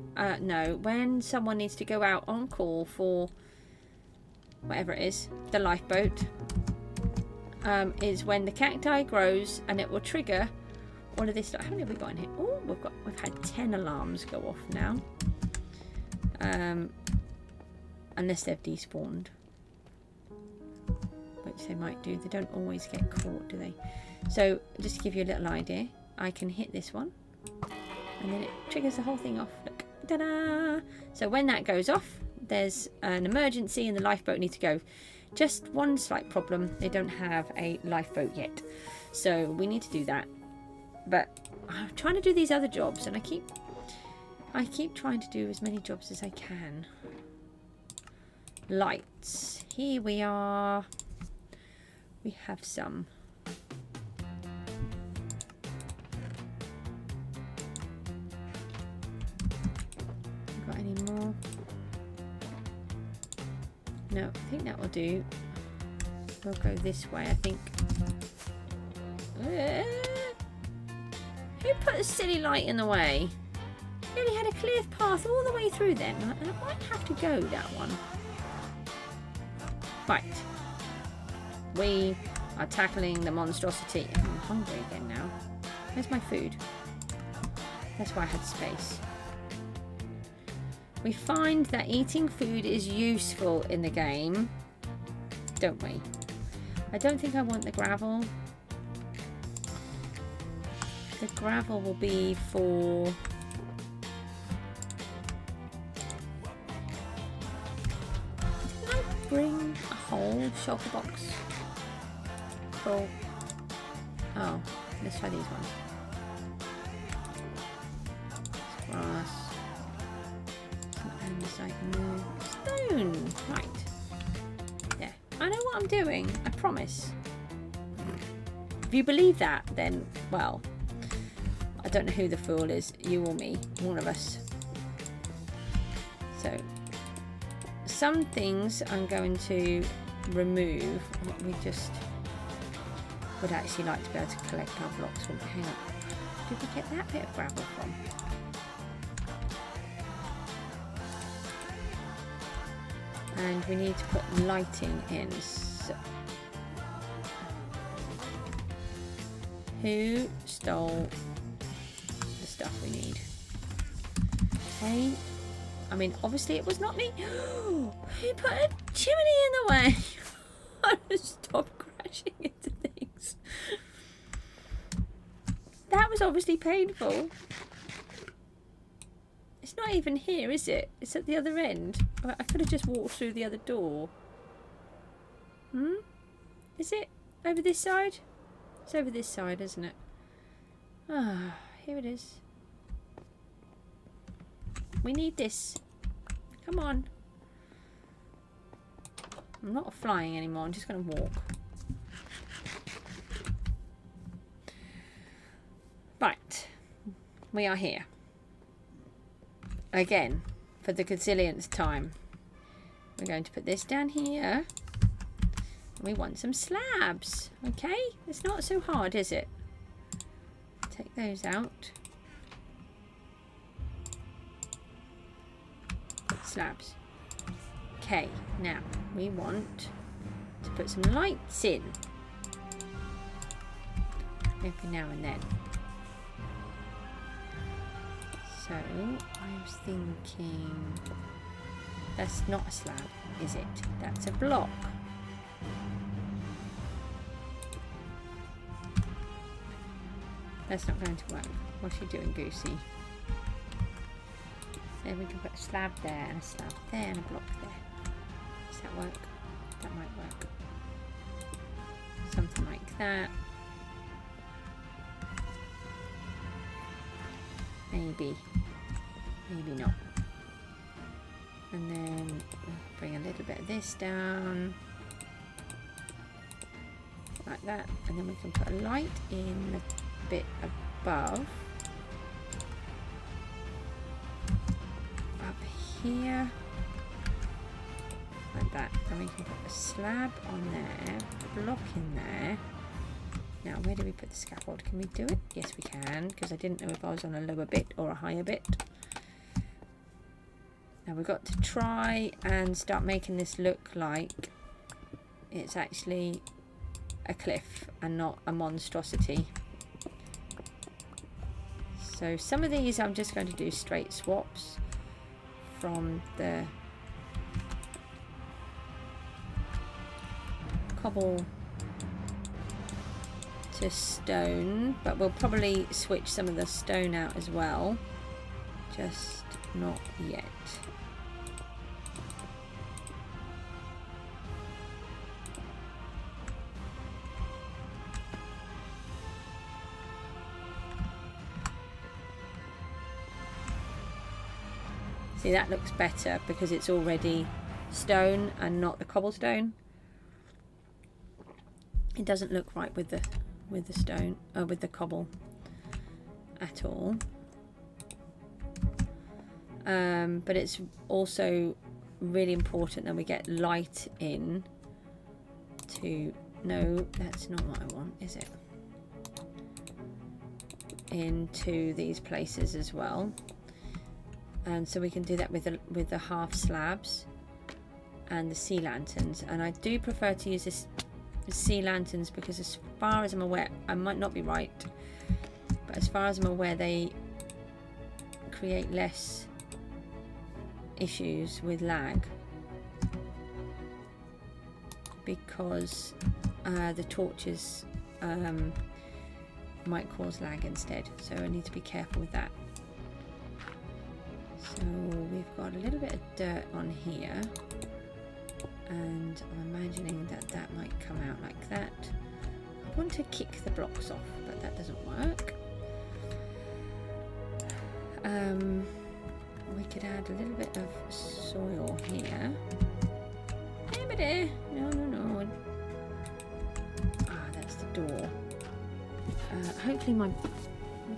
when someone needs to go out on call for whatever it is, the lifeboat, is when the cacti grows, and it will trigger all of this. How many have we got in here? Oh, we've had 10 alarms go off now. Unless they've despawned. Which they might do. They don't always get caught, do they? So just to give you a little idea, I can hit this one and then it triggers the whole thing off. Look, ta-da! So when that goes off, there's an emergency and the lifeboat needs to go. Just one slight problem, they don't have a lifeboat yet, so we need to do that. But I'm trying to do these other jobs, and I keep trying to do as many jobs as I can. Lights, here we are. We have some. Got any more? No, I think that will do. We'll go this way, I think. Who put a silly light in the way? You only had a clear path all the way through then. I might have to go that one. Right. We are tackling the monstrosity. I'm hungry again now. Where's my food? That's why I had space. We find that eating food is useful in the game, don't we? I don't think I want the gravel. The gravel will be for bring a whole shulker box full? Oh, let's try these ones. Grass. Some andesite, no. Stone! Right. There. I know what I'm doing, I promise. If you believe that, then, well, I don't know who the fool is, you or me, one of us. So, some things I'm going to remove. We just would actually like to be able to collect our blocks. Hang on, did we get that bit of gravel from? And we need to put lighting in. So, who stole the stuff we need? Hey, I mean, obviously it was not me. Who put a chimney in the way? I just stop crashing into things. That was obviously painful. It's not even here, is it? It's at the other end. I could have just walked through the other door. Is it over this side? It's over this side, isn't it? Ah, here it is. We need this. Come on. I'm not flying anymore. I'm just going to walk. Right. We are here. Again, for the gazillionth time. We're going to put this down here. We want some slabs. Okay? It's not so hard, is it? Take those out. Slabs. Okay, now we want to put some lights in. Maybe now and then. So I was thinking, that's not a slab, is it? That's a block. That's not going to work. What's she doing, Goosey? There we can put a slab there and a slab there and a block there. Does that work? That might work. Something like that. Maybe. Maybe not. And then we'll bring a little bit of this down. Like that. And then we can put a light in the bit above. Up here. Like that. And we can put a slab on there. A block in there. Now, where do we put the scaffold? Can we do it? Yes, we can, because I didn't know if I was on a lower bit or a higher bit. Now, we've got to try and start making this look like it's actually a cliff and not a monstrosity. So, some of these I'm just going to do straight swaps from the cobble to stone, but we'll probably switch some of the stone out as well, just not yet. See, that looks better because it's already stone and not the cobblestone. It doesn't look right with the stone, with the cobble at all. But it's also really important that we get light in to, no, that's not what I want, is it? Into these places as well. And so we can do that with the half slabs and the sea lanterns. And I do prefer to use this sea lanterns because, as far as I'm aware, I might not be right, but as far as I'm aware, they create less issues with lag because the torches might cause lag instead, so I need to be careful with that. So we've got a little bit of dirt on here, and I'm imagining that that might come out like that. I want to kick the blocks off, but that doesn't work. We could add a little bit of soil here. No. Ah, that's the door. Hopefully let me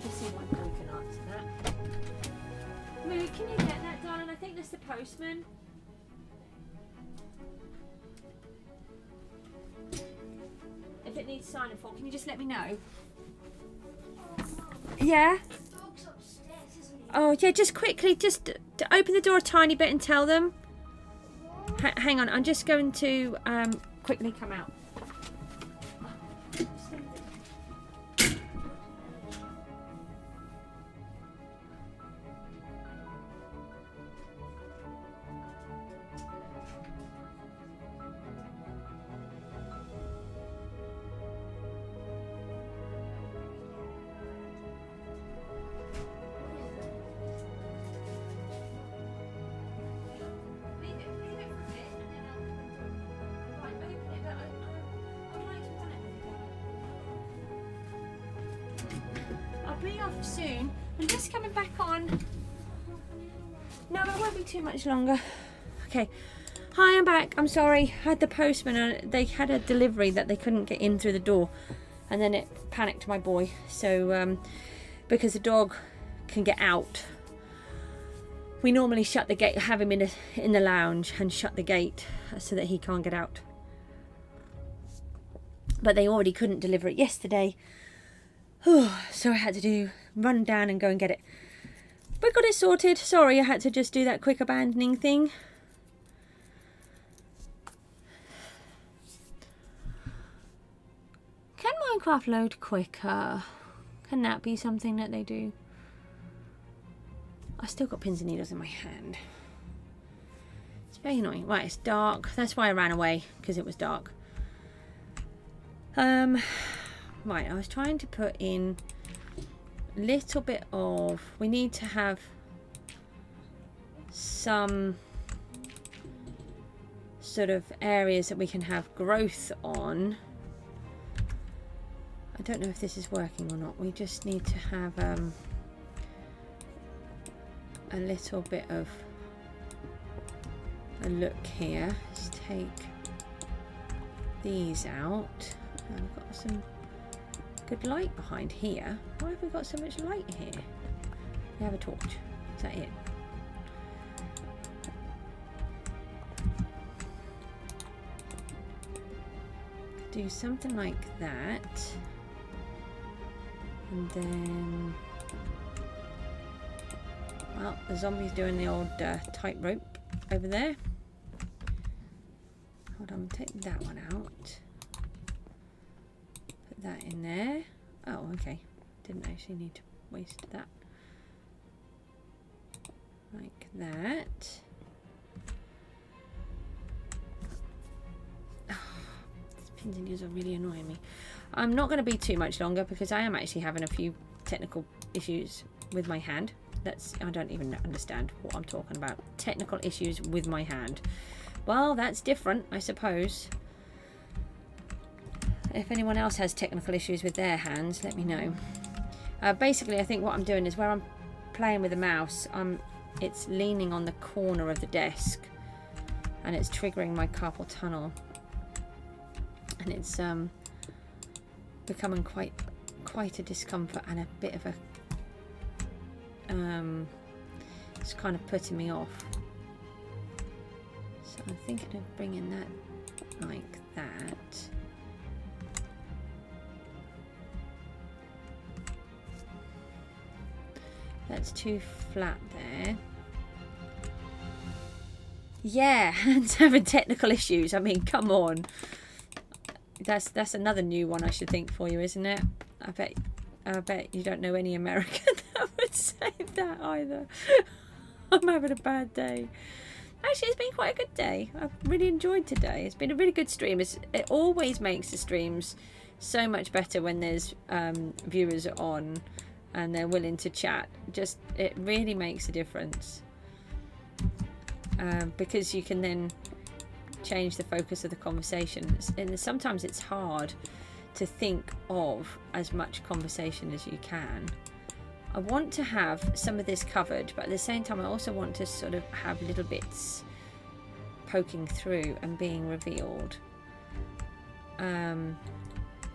just see if my boy can answer that. Moo, can you get that, darling? I think that's the postman. If it needs signing for, can you just let me know? Yeah? Dog's upstairs, isn't he? Oh, yeah, just quickly, just open the door a tiny bit and tell them. Hang on, I'm just going to quickly come out. Be off soon. I'm just coming back on. No, it won't be too much longer. Okay. Hi, I'm back. I'm sorry. I had the postman and they had a delivery that they couldn't get in through the door. And then it panicked my boy. So, because the dog can get out, we normally shut the gate, have him in the lounge and shut the gate so that he can't get out. But they already couldn't deliver it yesterday. So I had to run down and go and get it. But got it sorted. Sorry, I had to just do that quick abandoning thing. Can Minecraft load quicker? Can that be something that they do? I still got pins and needles in my hand. It's very annoying. Right, it's dark. That's why I ran away, because it was dark. Right, I was trying to put in a little bit of... We need to have some sort of areas that we can have growth on. I don't know if this is working or not. We just need to have a little bit of a look here. Let's take these out. And we've got some good light behind here. Why have we got so much light here? We have a torch. Is that it? Do something like that. And then... Well, the zombie's doing the old tightrope over there. Hold on, take that one out. Put that in there. Oh, okay. Didn't actually need to waste that. Like that. Oh, these pins and needles are really annoying me. I'm not going to be too much longer because I am actually having a few technical issues with my hand. I don't even understand what I'm talking about. Technical issues with my hand. Well, that's different, I suppose. If anyone else has technical issues with their hands, let me know. Basically, I think what I'm doing is where I'm playing with the mouse, it's leaning on the corner of the desk, and it's triggering my carpal tunnel, and it's becoming quite a discomfort and a bit of a it's kind of putting me off. So I'm thinking of bringing that like that. That's too flat there. Yeah, hands having technical issues. I mean, come on. That's another new one I should think for you, isn't it? I bet you don't know any American that would say that either. I'm having a bad day. Actually, it's been quite a good day. I've really enjoyed today. It's been a really good stream. It always makes the streams so much better when there's viewers on and they're willing to chat. It really makes a difference. Because you can then change the focus of the conversation. And sometimes it's hard to think of as much conversation as you can. I want to have some of this covered, but at the same time I also want to sort of have little bits poking through and being revealed.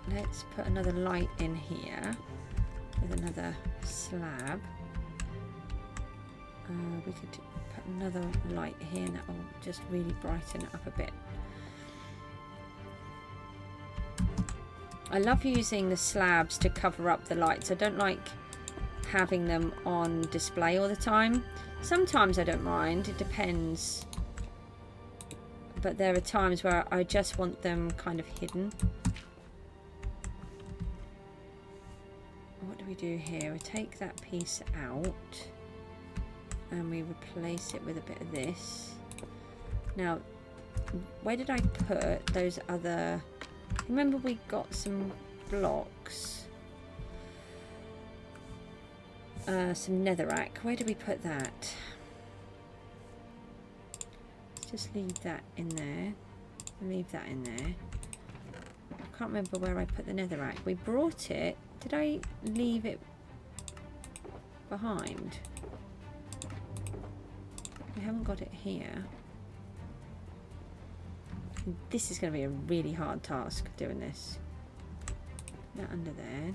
Let's put another light in here with another slab. We could put another light here and that will just really brighten it up a bit. I love using the slabs to cover up the lights. I don't like having them on display all the time. Sometimes I don't mind, it depends. But there are times where I just want them kind of hidden. What do we do here? We take that piece out and we replace it with a bit of this. Now, where did I put those other... Remember we got some blocks, some netherrack. Where did we put that? Let's just leave that in there. Leave that in there. I can't remember where I put the netherrack. We brought it. Did I leave it behind? We haven't got it here. This is going to be a really hard task doing this. That under there.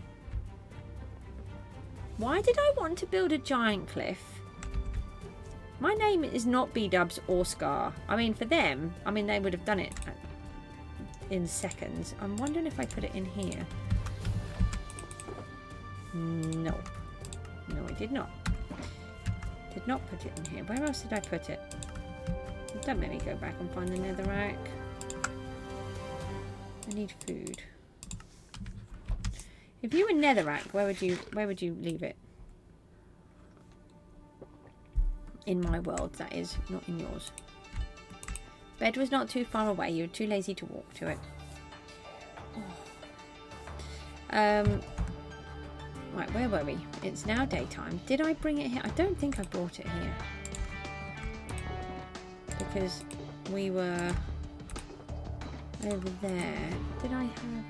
Why did I want to build a giant cliff? My name is not B-dubs or Scar. I mean, for them, I mean, they would have done it in seconds. I'm wondering if I put it in here. No. No, I did not. Did not put it in here. Where else did I put it? Don't make me go back and find the netherrack. I need food. If you were netherrack, where would you leave it? In my world, that is, not in yours. Bed was not too far away. You were too lazy to walk to it. Oh. Right, where were we? It's now daytime. Did I bring it here? I don't think I brought it here. Because we were over there. Did I have...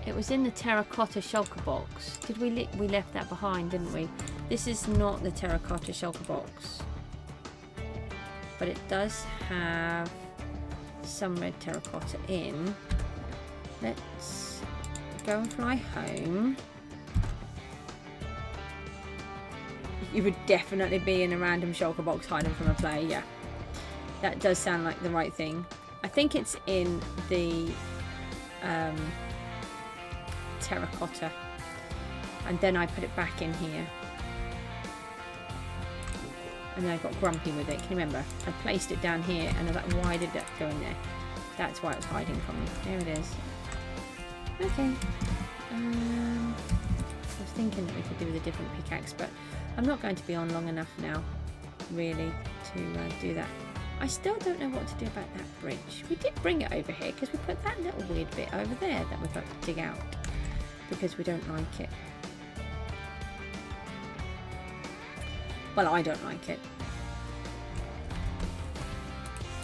It was in the terracotta shulker box. Did we left that behind, didn't we? This is not the terracotta shulker box. But it does have some red terracotta in. Let's go and fly home. You would definitely be in a random shulker box hiding from a player, yeah. That does sound like the right thing. I think it's in the terracotta. And then I put it back in here. And then I got grumpy with it. Can you remember? I placed it down here and I was like, why did that go in there? That's why it was hiding from me. There it is. Okay. I was thinking that we could do with a different pickaxe, but I'm not going to be on long enough now, really, to do that. I still don't know what to do about that bridge. We did bring it over here because we put that little weird bit over there that we've got to dig out because we don't like it. Well, I don't like it.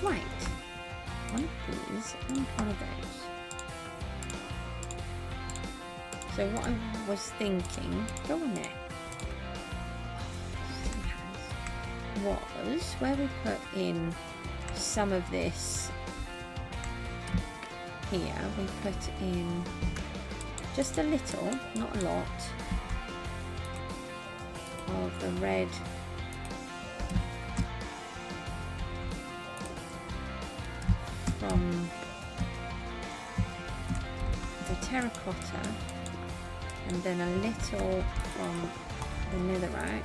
Right. One of these and one of those. So what I was thinking, go on there, was where we put in some of this here, we put in just a little, not a lot, of the red from the terracotta, and then a little from the netherrack,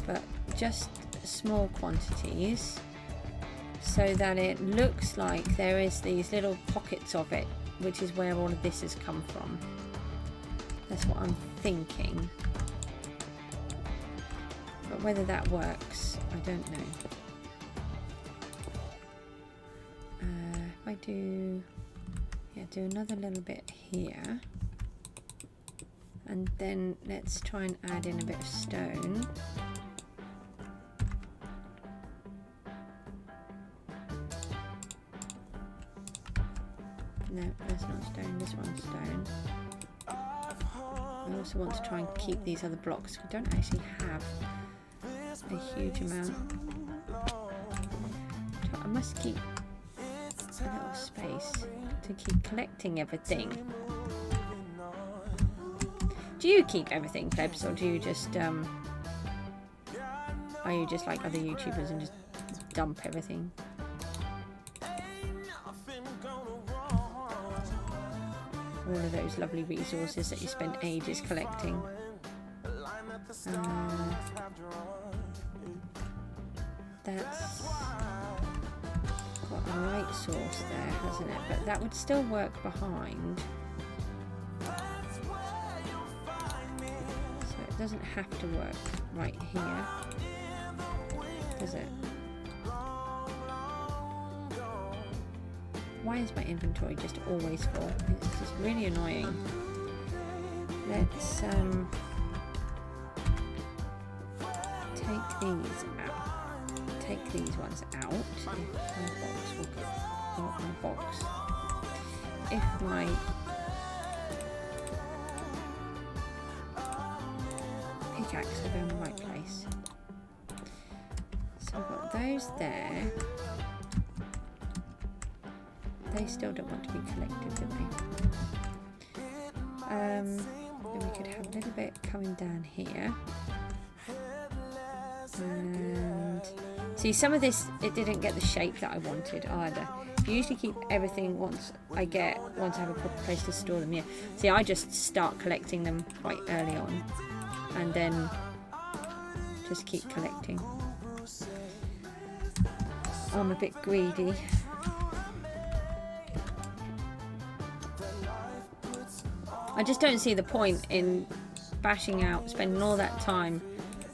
but just small quantities so that it looks like there is these little pockets of it, which is where all of this has come from. That's what I'm thinking, but whether that works, I don't know. If I do, yeah, do another little bit here, and then let's try and add in a bit of stone. No, that's not stone. This one's stone. I also want to try and keep these other blocks. We don't actually have a huge amount. I must keep a little space to keep collecting everything. Do you keep everything, plebs, or do you just are you just like other YouTubers and just dump everything? All of those lovely resources that you spent ages collecting. That's got a light source there, hasn't it? But that would still work behind. So it doesn't have to work right here, does it? Why is my inventory just always full? It's just really annoying. Let's take these out. Take these ones out. If my box will go, not my box. If my pickaxe will go in the right place. So I've got those there. They still don't want to be collected, do they? Then we could have a little bit coming down here. And see, some of this, it didn't get the shape that I wanted either. I usually keep everything once I have a proper place to store them. Yeah. See, I just start collecting them quite early on, and then just keep collecting. I'm a bit greedy. I just don't see the point in bashing out, spending all that time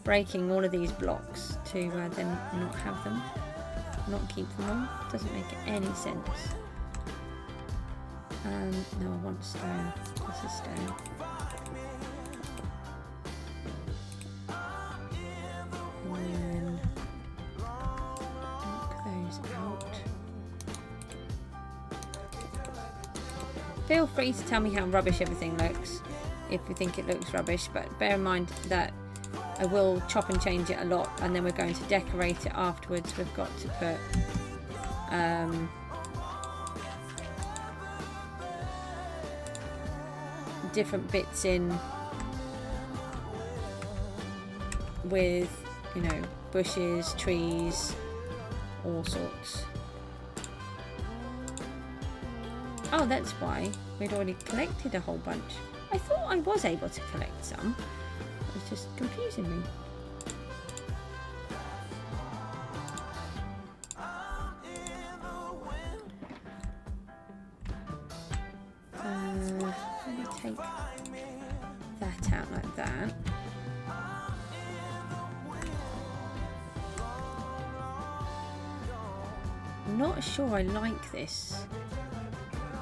breaking all of these blocks to then not have them, not keep them all. Doesn't make any sense. No, I want stone. This is stone. And then knock those out. Feel free to tell me how rubbish everything looks if you think it looks rubbish, but bear in mind that I will chop and change it a lot, and then we're going to decorate it afterwards. We've got to put different bits in with, you know, bushes, trees, all sorts. Oh, that's why we'd already collected a whole bunch. I thought I was able to collect some. It was just confusing me. Let me take that out like that. I'm not sure I like this.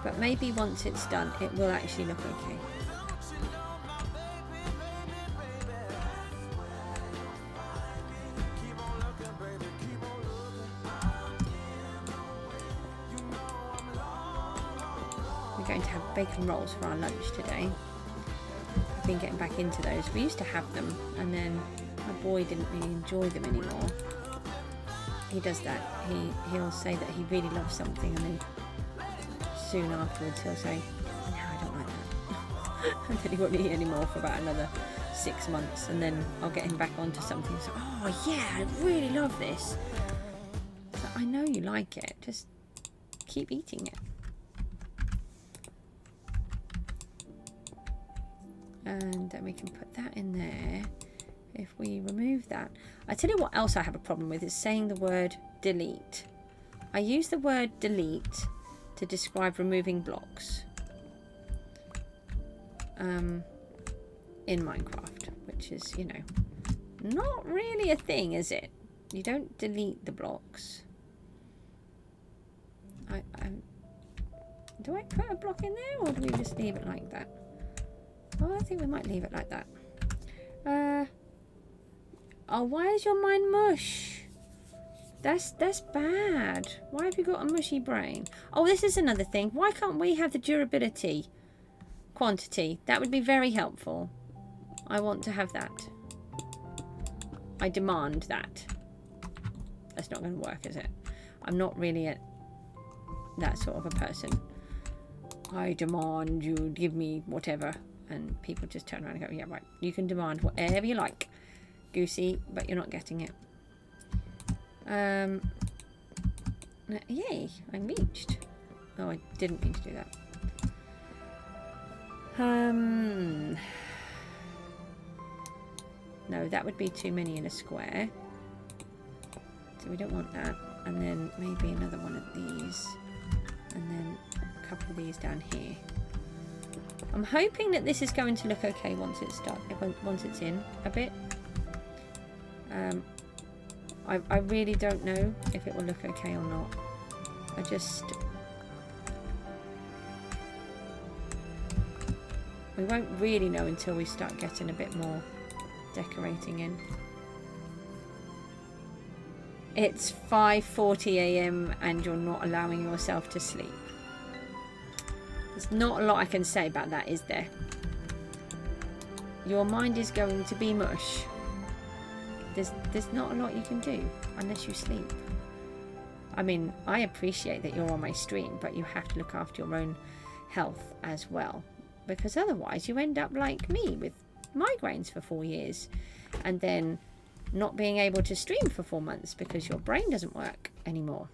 But maybe once it's done, it will actually look okay. We're going to have bacon rolls for our lunch today. I've been getting back into those. We used to have them, and then my boy didn't really enjoy them anymore. He does that. He'll say that he really loves something, and then soon afterwards he'll say, no, I don't like that. And then he won't eat anymore for about another 6 months, and then I'll get him back onto something. So, oh yeah, I really love this. So I know you like it, just keep eating it. And then we can put that in there. If we remove that, I tell you what else I have a problem with is saying the word delete. I use the word delete to describe removing blocks in Minecraft, which is, you know, not really a thing, is it? You don't delete the blocks. Do I put a block in there, or do we just leave it like that? Oh, I think we might leave it like that. Oh, why is your mine mush? That's bad. Why have you got a mushy brain? Oh, this is another thing. Why can't we have the durability quantity? That would be very helpful. I want to have that. I demand that. That's not going to work, is it? I'm not really that sort of a person. I demand you give me whatever. And people just turn around and go, yeah, right. You can demand whatever you like, Goosey, but you're not getting it. Yay, I reached. Oh, I didn't mean to do that. No, that would be too many in a square. So we don't want that. And then maybe another one of these. And then a couple of these down here. I'm hoping that this is going to look okay once it's once it's in a bit. I really don't know if it will look okay or not. We won't really know until we start getting a bit more decorating in. It's 5:40 AM and you're not allowing yourself to sleep. There's not a lot I can say about that, is there? Your mind is going to be mush. There's not a lot you can do unless you sleep. I mean, I appreciate that you're on my stream, but you have to look after your own health as well. Because otherwise you end up like me with migraines for 4 years. And then not being able to stream for 4 months because your brain doesn't work anymore.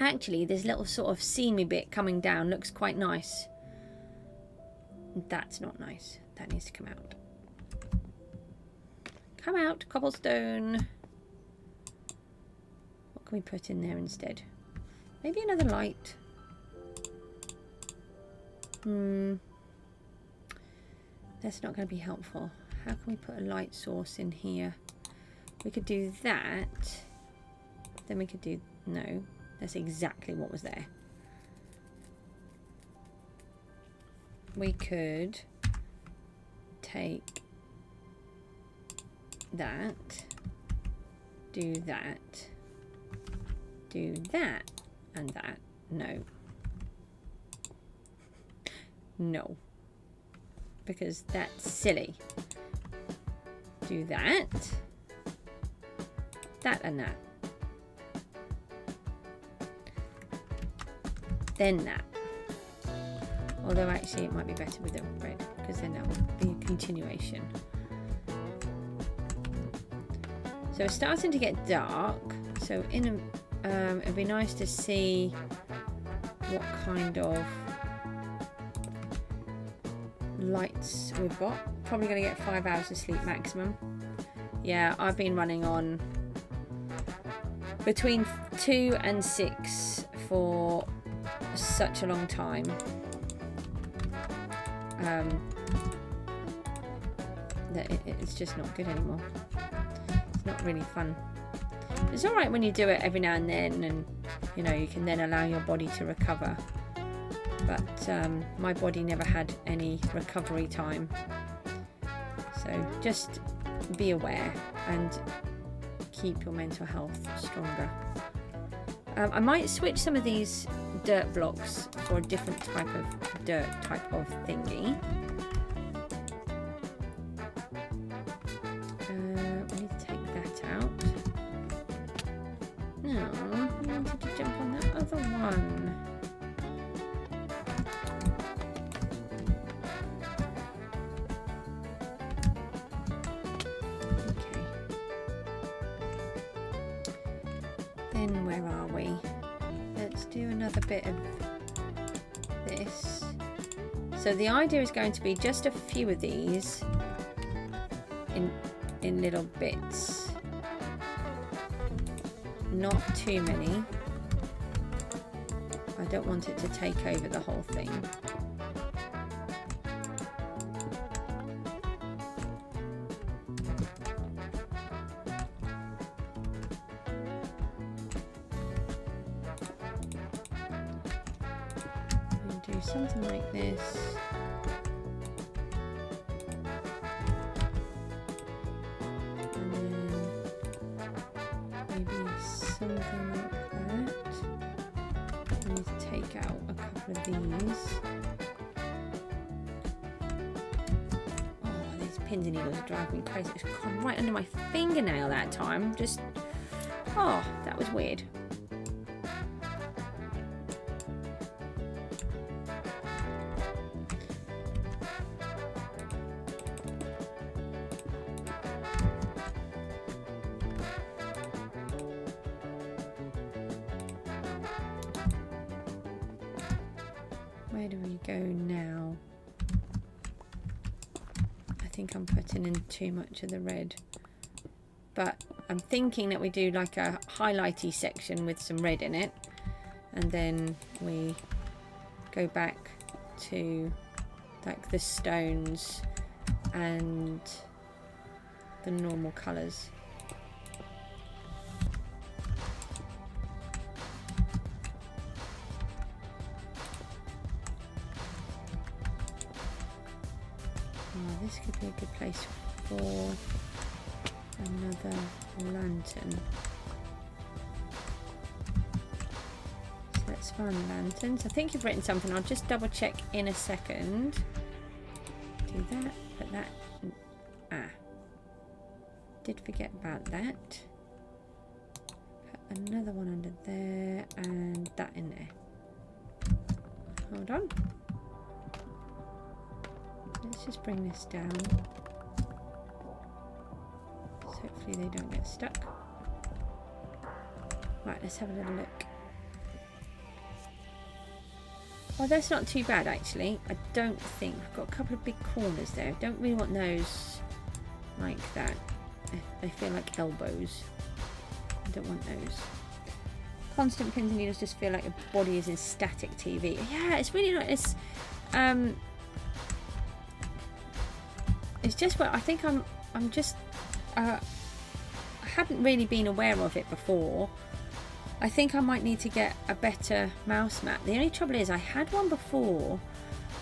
Actually, this little sort of seamy bit coming down looks quite nice. That's not nice. That needs to come out. Come out, cobblestone. What can we put in there instead? Maybe another light. That's not going to be helpful. How can we put a light source in here? We could do that. Then we could do... No, that's exactly what was there. We could take that, do that, do that, and that. No. No. Because that's silly. Do that, that and that. Then that. Although actually it might be better with the red, because then that would be a continuation. So it's starting to get dark. So in a, it'd be nice to see what kind of lights we've got. Probably going to get 5 hours of sleep maximum. Yeah, I've been running on between 2 and 6 for such a long time. That it's just not good anymore. It's not really fun. It's alright when you do it every now and then, and you know, you can then allow your body to recover. But my body never had any recovery time. So just be aware and keep your mental health stronger. I might switch some of these dirt blocks for a different type of dirt type of thingy. We need to take that out. No, I wanted to jump on that other one. Okay. Then where are we? Let's do another bit of this. So the idea is going to be just a few of these in little bits. Not too many. I don't want it to take over the whole thing. Do something like this. And then something like that. I need to take out a couple of these. Oh, these pins and needles are driving me crazy. It's gone right under my fingernail that time. Just, oh, that was weird. Where do we go now? I think I'm putting in too much of the red, but I'm thinking that we do like a highlighty section with some red in it, and then we go back to like the stones and the normal colours. This could be a good place for another lantern. So let's find lanterns. I think you've written something. I'll just double check in a second. Do that, put that. Ah, did forget about that. Put another one under there and that in there. Hold on. Let's just bring this down. So hopefully they don't get stuck. Right, let's have a little look. Oh, that's not too bad actually. I don't think we've got a couple of big corners there. I don't really want those like that. They feel like elbows. I don't want those. Constant pins and needles just feel like your body is in static TV. Yeah, it's really like this. It's just what I think I hadn't really been aware of it before. I think I might need to get a better mouse mat. The only trouble is I had one before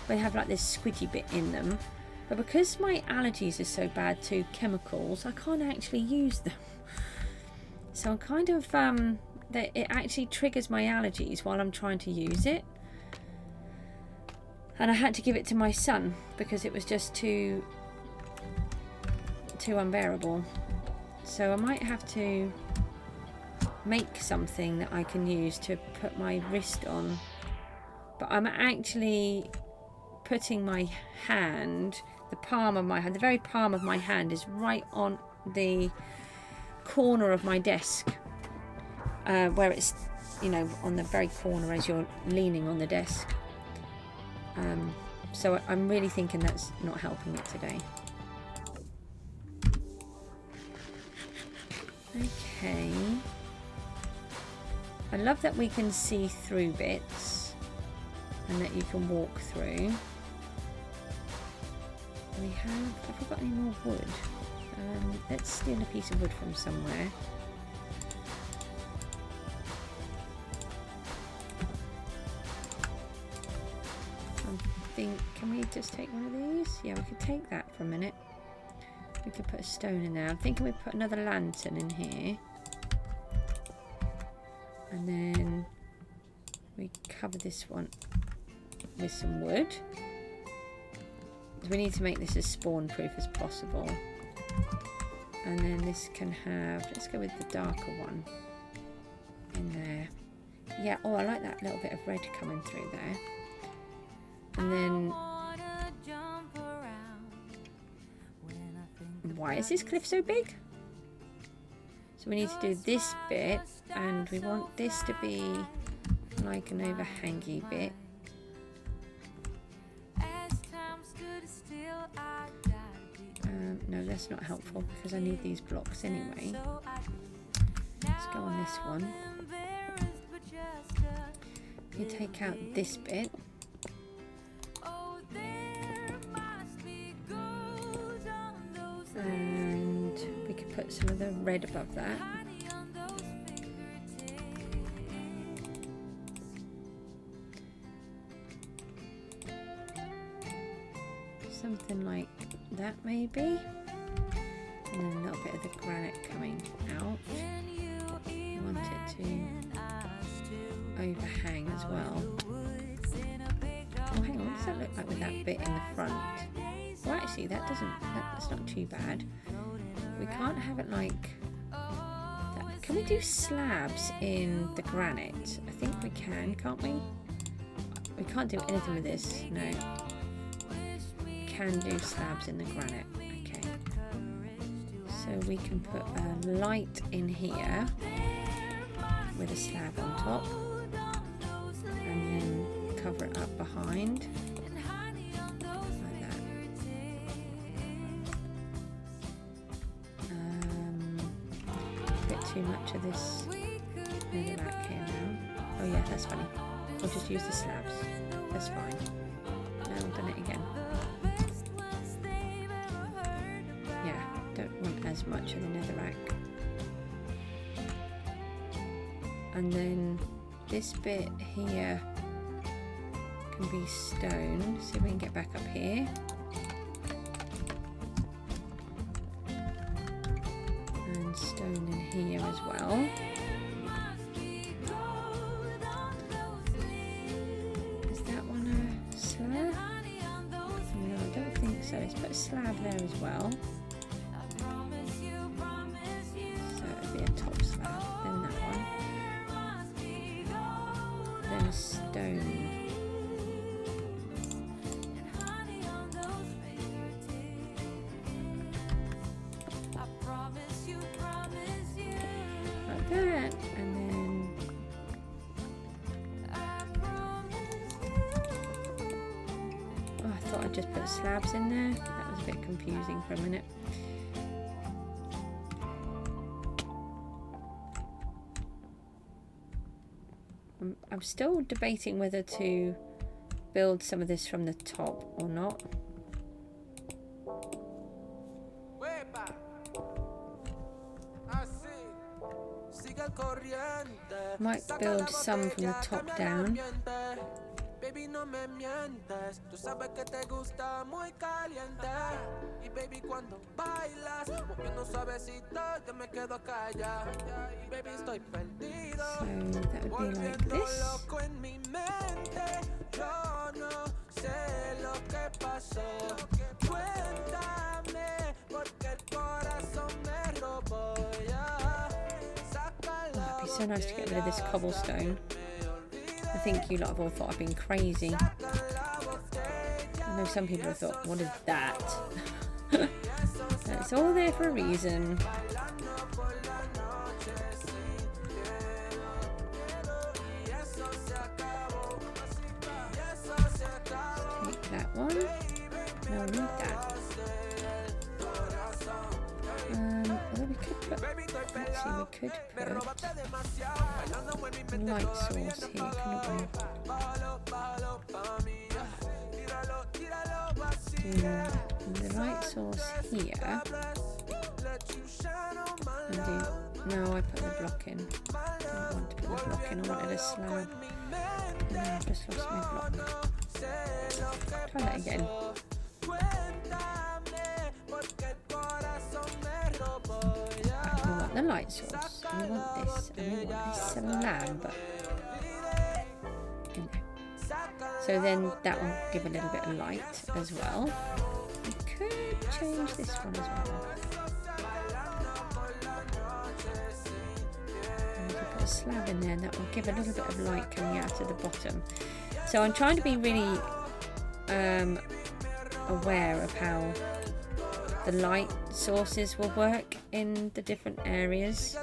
where they have like this squidgy bit in them, but because my allergies are so bad to chemicals, I can't actually use them. So I'm kind of it actually triggers my allergies while I'm trying to use it. And I had to give it to my son because it was just too unbearable. So I might have to make something that I can use to put my wrist on, but I'm actually putting my hand, the palm of my hand, the very palm of my hand is right on the corner of my desk, where it's, you know, on the very corner as you're leaning on the desk. So I'm really thinking that's not helping it today. Okay. I love that we can see through bits and that you can walk through. Have we got any more wood? Let's steal a piece of wood from somewhere. I think, can we just take one of these? Yeah, we could take that for a minute. We could put a stone in there. I'm thinking we put another lantern in here. And then we cover this one with some wood. We need to make this as spawn proof as possible. And then this can have, let's go with the darker one in there. Yeah, oh, I like that little bit of red coming through there. And then, why is this cliff so big? So we need to do this bit, and we want this to be like an overhangy bit. No, that's not helpful because I need these blocks anyway. Let's go on this one. You take out this bit. And we could put some of the red above that. Something like that maybe. And then a little bit of the granite coming out. I want it bit in the front. Well, actually, that's not too bad. We can't have it like that. Can we do slabs in the granite? I think we can, can't we? We can't do anything with this, no. Can do slabs in the granite. Okay. So we can put a light in here with a slab on top, and then cover it up behind like that. A bit too much of this netherrack here now. Oh yeah, that's funny. We'll just use the slabs. That's fine. Now I've done it again. Yeah, don't want as much of the netherrack. And then this bit here can be stone. See if we can get back up here. And stone in here as well. Is that one a slab? No, I don't think so. Let's put a slab there as well. So it'd be a top slab, then that one. Then a stone. Like that, and then oh, I thought I'd just put slabs in there. That was a bit confusing for a minute. I'm still debating whether to build some of this from the top or not. Might build some from the top down. Baby, no me mientes, tú sabes que te gusta muy caliente. Y baby, cuando bailas, moviendo suavecito, yo me quedo callada. Y baby, estoy perdido. So that would be like this. Loco en mi mente, yo no sé lo que pasó. Cuéntame, porque el corazón me robó. It'd be so nice to get rid of this cobblestone. I think you lot have all thought I've been crazy. I know some people have thought, what is that? It's all there for a reason. Take that one. No, I need that. Although we could put, actually we could put a light source here, couldn't we? Do the light source here, and do, no, I put the block in. I didn't want to put the block in, I wanted a slab. No, I've just lost my block. Try that again. We want the light source, and we want this, and we want this slab in there. So then that will give a little bit of light as well. We could change this one as well. And we could put a slab in there, and that will give a little bit of light coming out of the bottom. So I'm trying to be really aware of how the light sources will work in the different areas.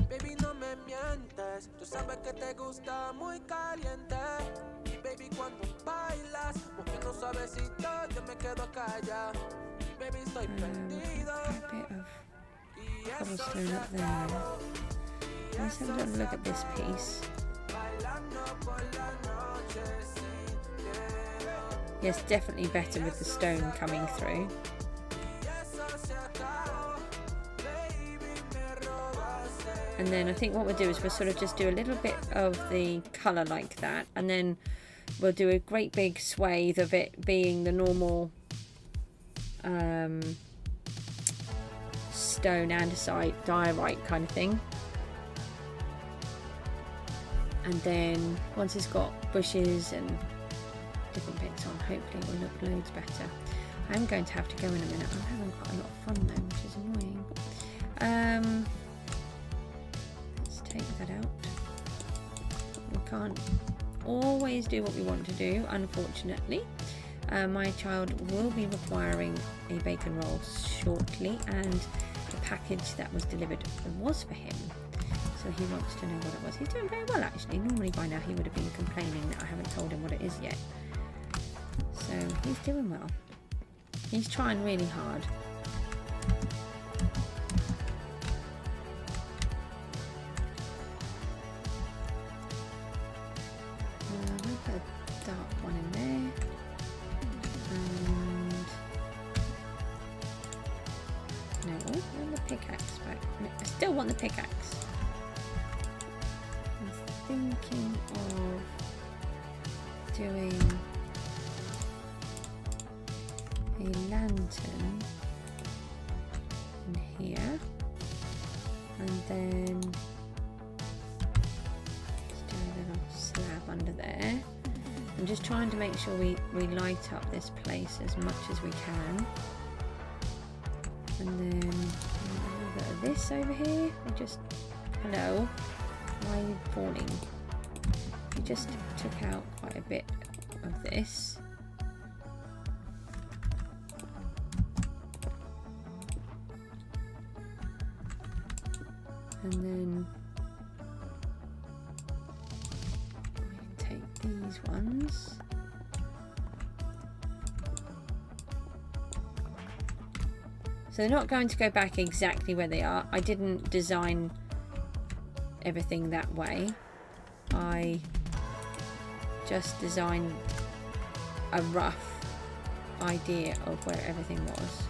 Baby, no me mientes, tú sabes que te gusta muy caliente. Y baby, cuando bailas, moviendo suavecito, yo me quedo callada. Y baby, estoy perdido. A bit of cobblestone up there. Let's have a little look at this piece. Yes, definitely better with the stone coming through. And then I think what we'll do is we'll sort of just do a little bit of the colour like that, and then we'll do a great big swathe of it being the normal stone andesite diorite kind of thing. And then once it's got bushes and different bits on, hopefully it will look loads better. I'm going to have to go in a minute. I'm having quite a lot of fun though, which is annoying. Let's take that out. We can't always do what we want to do, unfortunately. My child will be requiring a bacon roll shortly, and the package that was delivered was for him. So he wants to know what it was. He's doing very well actually. Normally by now he would have been complaining that I haven't told him what it is yet. So he's doing well. He's trying really hard. We'll put a dark one in there. And no, I want the pickaxe back. I still want the pickaxe. I'm thinking of doing a lantern in here, and then let's do a little slab under there. I'm just trying to make sure we light up this place as much as we can. And then a little bit of this over here. Hello, why are you falling? We just took out quite a bit of this. And then we take these ones. So they're not going to go back exactly where they are. I didn't design everything that way. I just designed a rough idea of where everything was.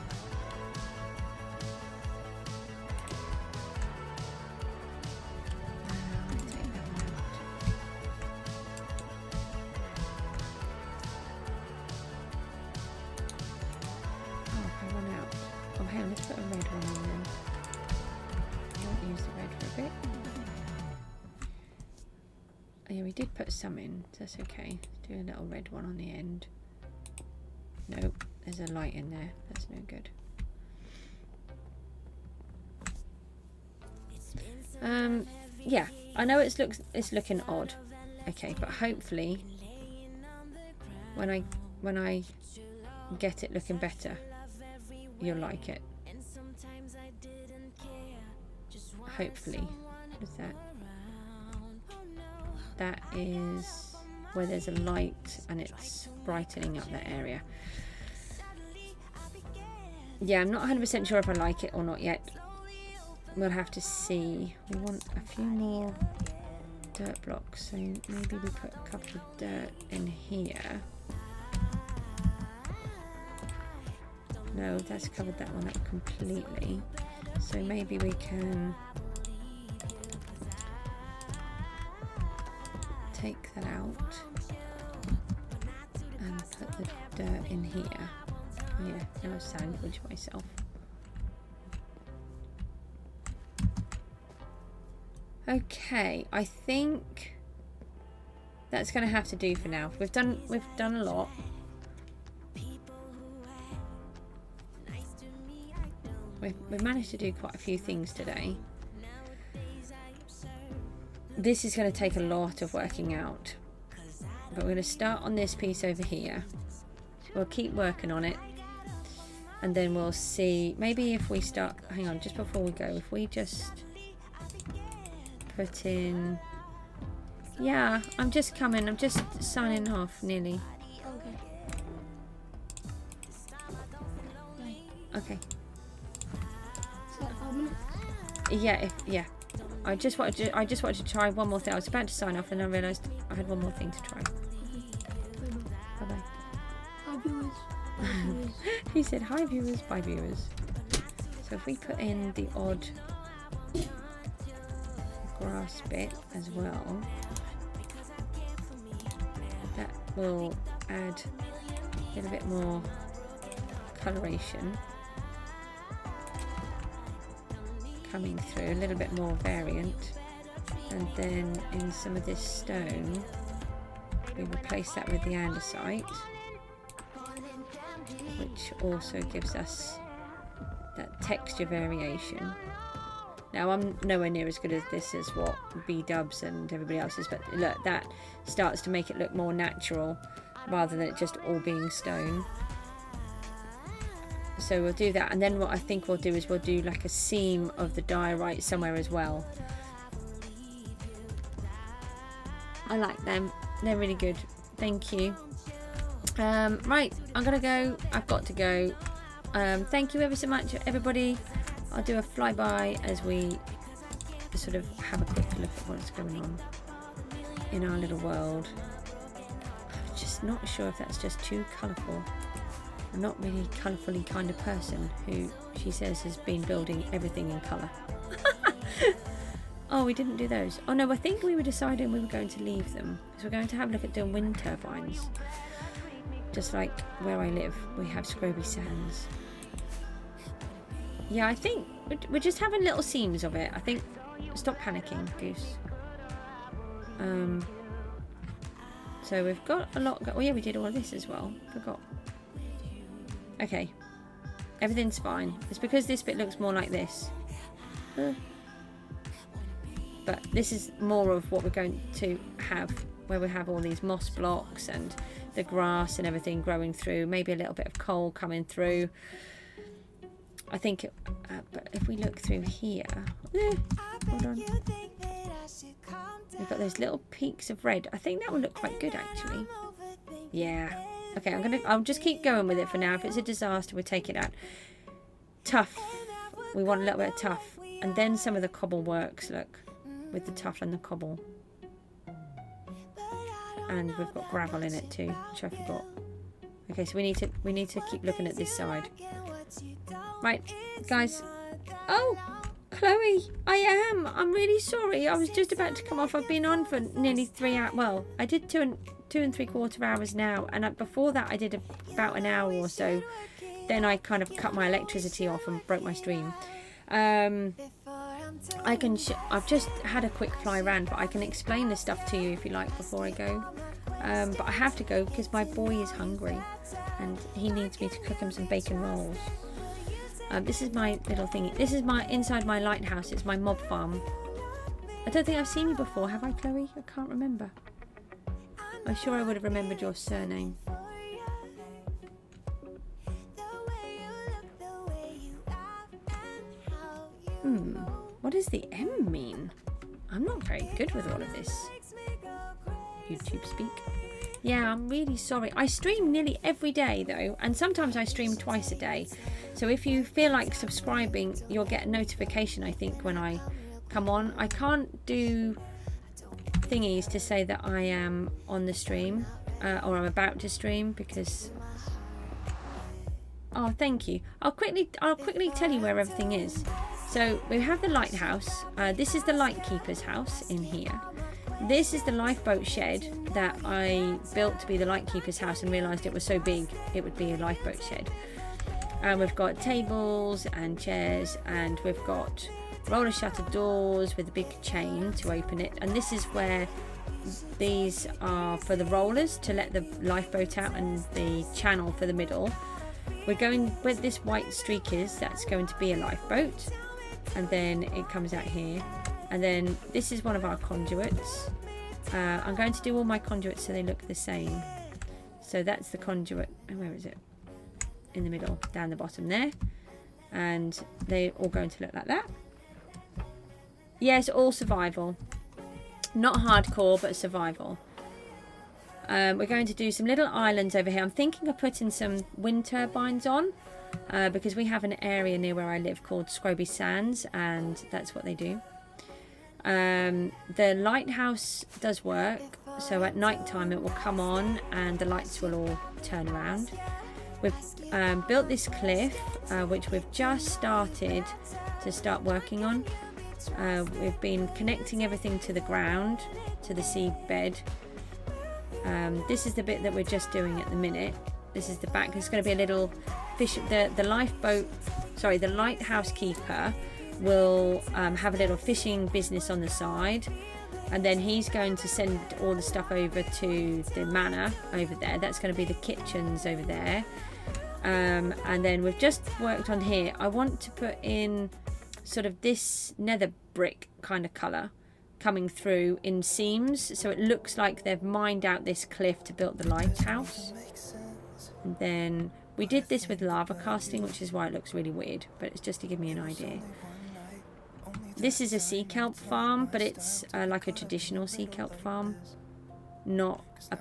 Let's put a red one in then. I won't use the red for a bit. Oh yeah, we did put some in, so that's okay. Let's do a little red one on the end. Nope, there's a light in there. That's no good. Yeah, I know it's looking odd. Okay, but hopefully when I get it looking better, you'll like it. Hopefully. What is that? That is where there's a light and it's brightening up that area. Yeah, I'm not 100% sure if I like it or not yet. We'll have to see. We want a few more dirt blocks, so maybe we put a couple of dirt in here. No, that's covered that one up completely. So maybe we can take that out and put the dirt in here. Oh yeah, now I've sandwiched myself. Okay, I think that's going to have to do for now. We've done a lot. We've managed to do quite a few things today. This is going to take a lot of working out, but we're going to start on this piece over here. We'll keep working on it, and then we'll see. Maybe if we start, hang on, just before we go, if we just put in, yeah, I'm just signing off nearly. Okay. Yeah. I just wanted to try one more thing. I was about to sign off and I realised I had one more thing to try. Bye bye. Hi viewers. He said hi viewers, bye viewers. So if we put in the odd grass bit as well, that will add a little bit more coloration coming through, a little bit more variant. And then in some of this stone, we replace that with the andesite, which also gives us that texture variation. Now, I'm nowhere near as good as this as what B-dubs and everybody else is, but look, that starts to make it look more natural rather than it just all being stone. So we'll do that, and then what I think we'll do is we'll do like a seam of the diorite somewhere as well. I like them. They're really good. Thank you. Right, I'm gonna go. I've got to go. Thank you ever so much, everybody. I'll do a flyby as we sort of have a quick look at what's going on in our little world. I'm just not sure if that's just too colourful. I'm not really colourfully kind of person who she says has been building everything in colour. Oh, we didn't do those. Oh no, I think we were deciding we were going to leave them because we're going to have a look at doing wind turbines. Just like where I live, we have Scroby Sands. Yeah, I think we're just having little seams of it. I think, stop panicking, Goose. So we've got a lot. Oh yeah, we did all of this as well. Forgot. Okay, everything's fine. It's because this bit looks more like this. But this is more of what we're going to have, where we have all these moss blocks and the grass and everything growing through. Maybe a little bit of coal coming through. I think, but if we look through here, hold on. We've got those little peaks of red. I think that will look quite good, actually. Yeah. Okay, I'll just keep going with it for now. If it's a disaster, we'll take it out. Tough. We want a little bit of tough. And then some of the cobble works, look. With the tough and the cobble. And we've got gravel in it too, which I forgot. Okay, so we need to keep looking at this side. Right, guys. Oh, Chloe, I am. I'm really sorry. I was just about to come off. I've been on for nearly 3 hours. Well, I did two and 3/4 hours now, and before that I did about an hour or so. Then I kind of cut my electricity off and broke my stream. I've just had a quick fly around, but I can explain this stuff to you if you like before I go. But I have to go because my boy is hungry and he needs me to cook him some bacon rolls. This is my little thingy. This is my inside my lighthouse. It's my mob farm. I don't think I've seen you before, have I, Chloe? I can't remember. I'm sure I would have remembered your surname. What does the M mean? I'm not very good with all of this. YouTube speak. Yeah, I'm really sorry. I stream nearly every day though, and sometimes I stream twice a day. So if you feel like subscribing, you'll get a notification, I think, when I come on. I can't do thingies to say that I am on the stream or I'm about to stream because... Oh, thank you. I'll quickly tell you where everything is. So we have the lighthouse. This is the lightkeeper's house in here. This is the lifeboat shed that I built to be the lightkeeper's house and realised it was so big it would be a lifeboat shed. And we've got tables and chairs, and we've got roller shutter doors with a big chain to open it. And this is where these are for the rollers to let the lifeboat out, and the channel for the middle. We're going where this white streak is, that's going to be a lifeboat. And then it comes out here, and then this is one of our conduits. I'm going to do all my conduits so they look the same. So that's the conduit. Where is it? In the middle, down the bottom there. And they're all going to look like that. Yes, all survival. Not hardcore, but survival. We're going to do some little islands over here. I'm thinking of putting some wind turbines on. Because we have an area near where I live called Scroby Sands, and that's what they do. The lighthouse does work, so at night time it will come on and the lights will all turn around. We've built this cliff, which we've just started to start working on. We've been connecting everything to the ground, to the seabed. This is the bit that we're just doing at the minute. This is the back. There's going to be a little fish. The lighthouse keeper will have a little fishing business on the side, and then he's going to send all the stuff over to the manor over there. That's going to be the kitchens over there. And then we've just worked on here. I want to put in sort of this nether brick kind of colour coming through in seams, so it looks like they've mined out this cliff to build the lighthouse. And then we did this with lava casting, which is why it looks really weird, but it's just to give me an idea. This is a sea kelp farm, but it's like a traditional sea kelp farm, not a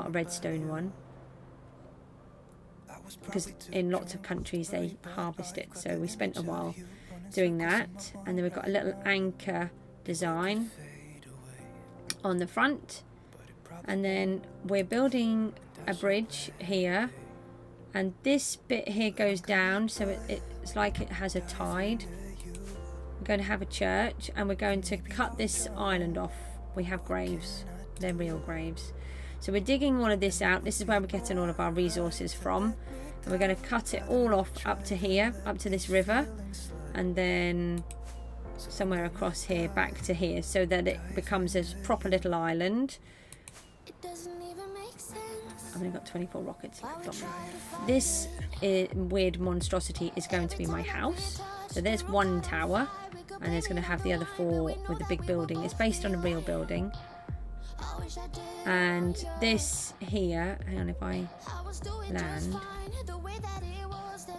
redstone one, because in lots of countries they harvest it. So we spent a while doing that, and then we've got a little anchor design on the front, and then we're building a bridge here, and this bit here goes down, so it's like it has a tide. We're going to have a church, and we're going to cut this island off. We have graves, they're real graves, so we're digging all of this out. This is where we're getting all of our resources from, and we're going to cut it all off up to here, up to this river, and then somewhere across here back to here, so that it becomes a proper little island. I've only got 24 rockets left on me. This weird monstrosity is going to be my house. So there's one tower, and it's going to have the other 4 with the big building. It's based on a real building. And this here, hang on, if I land,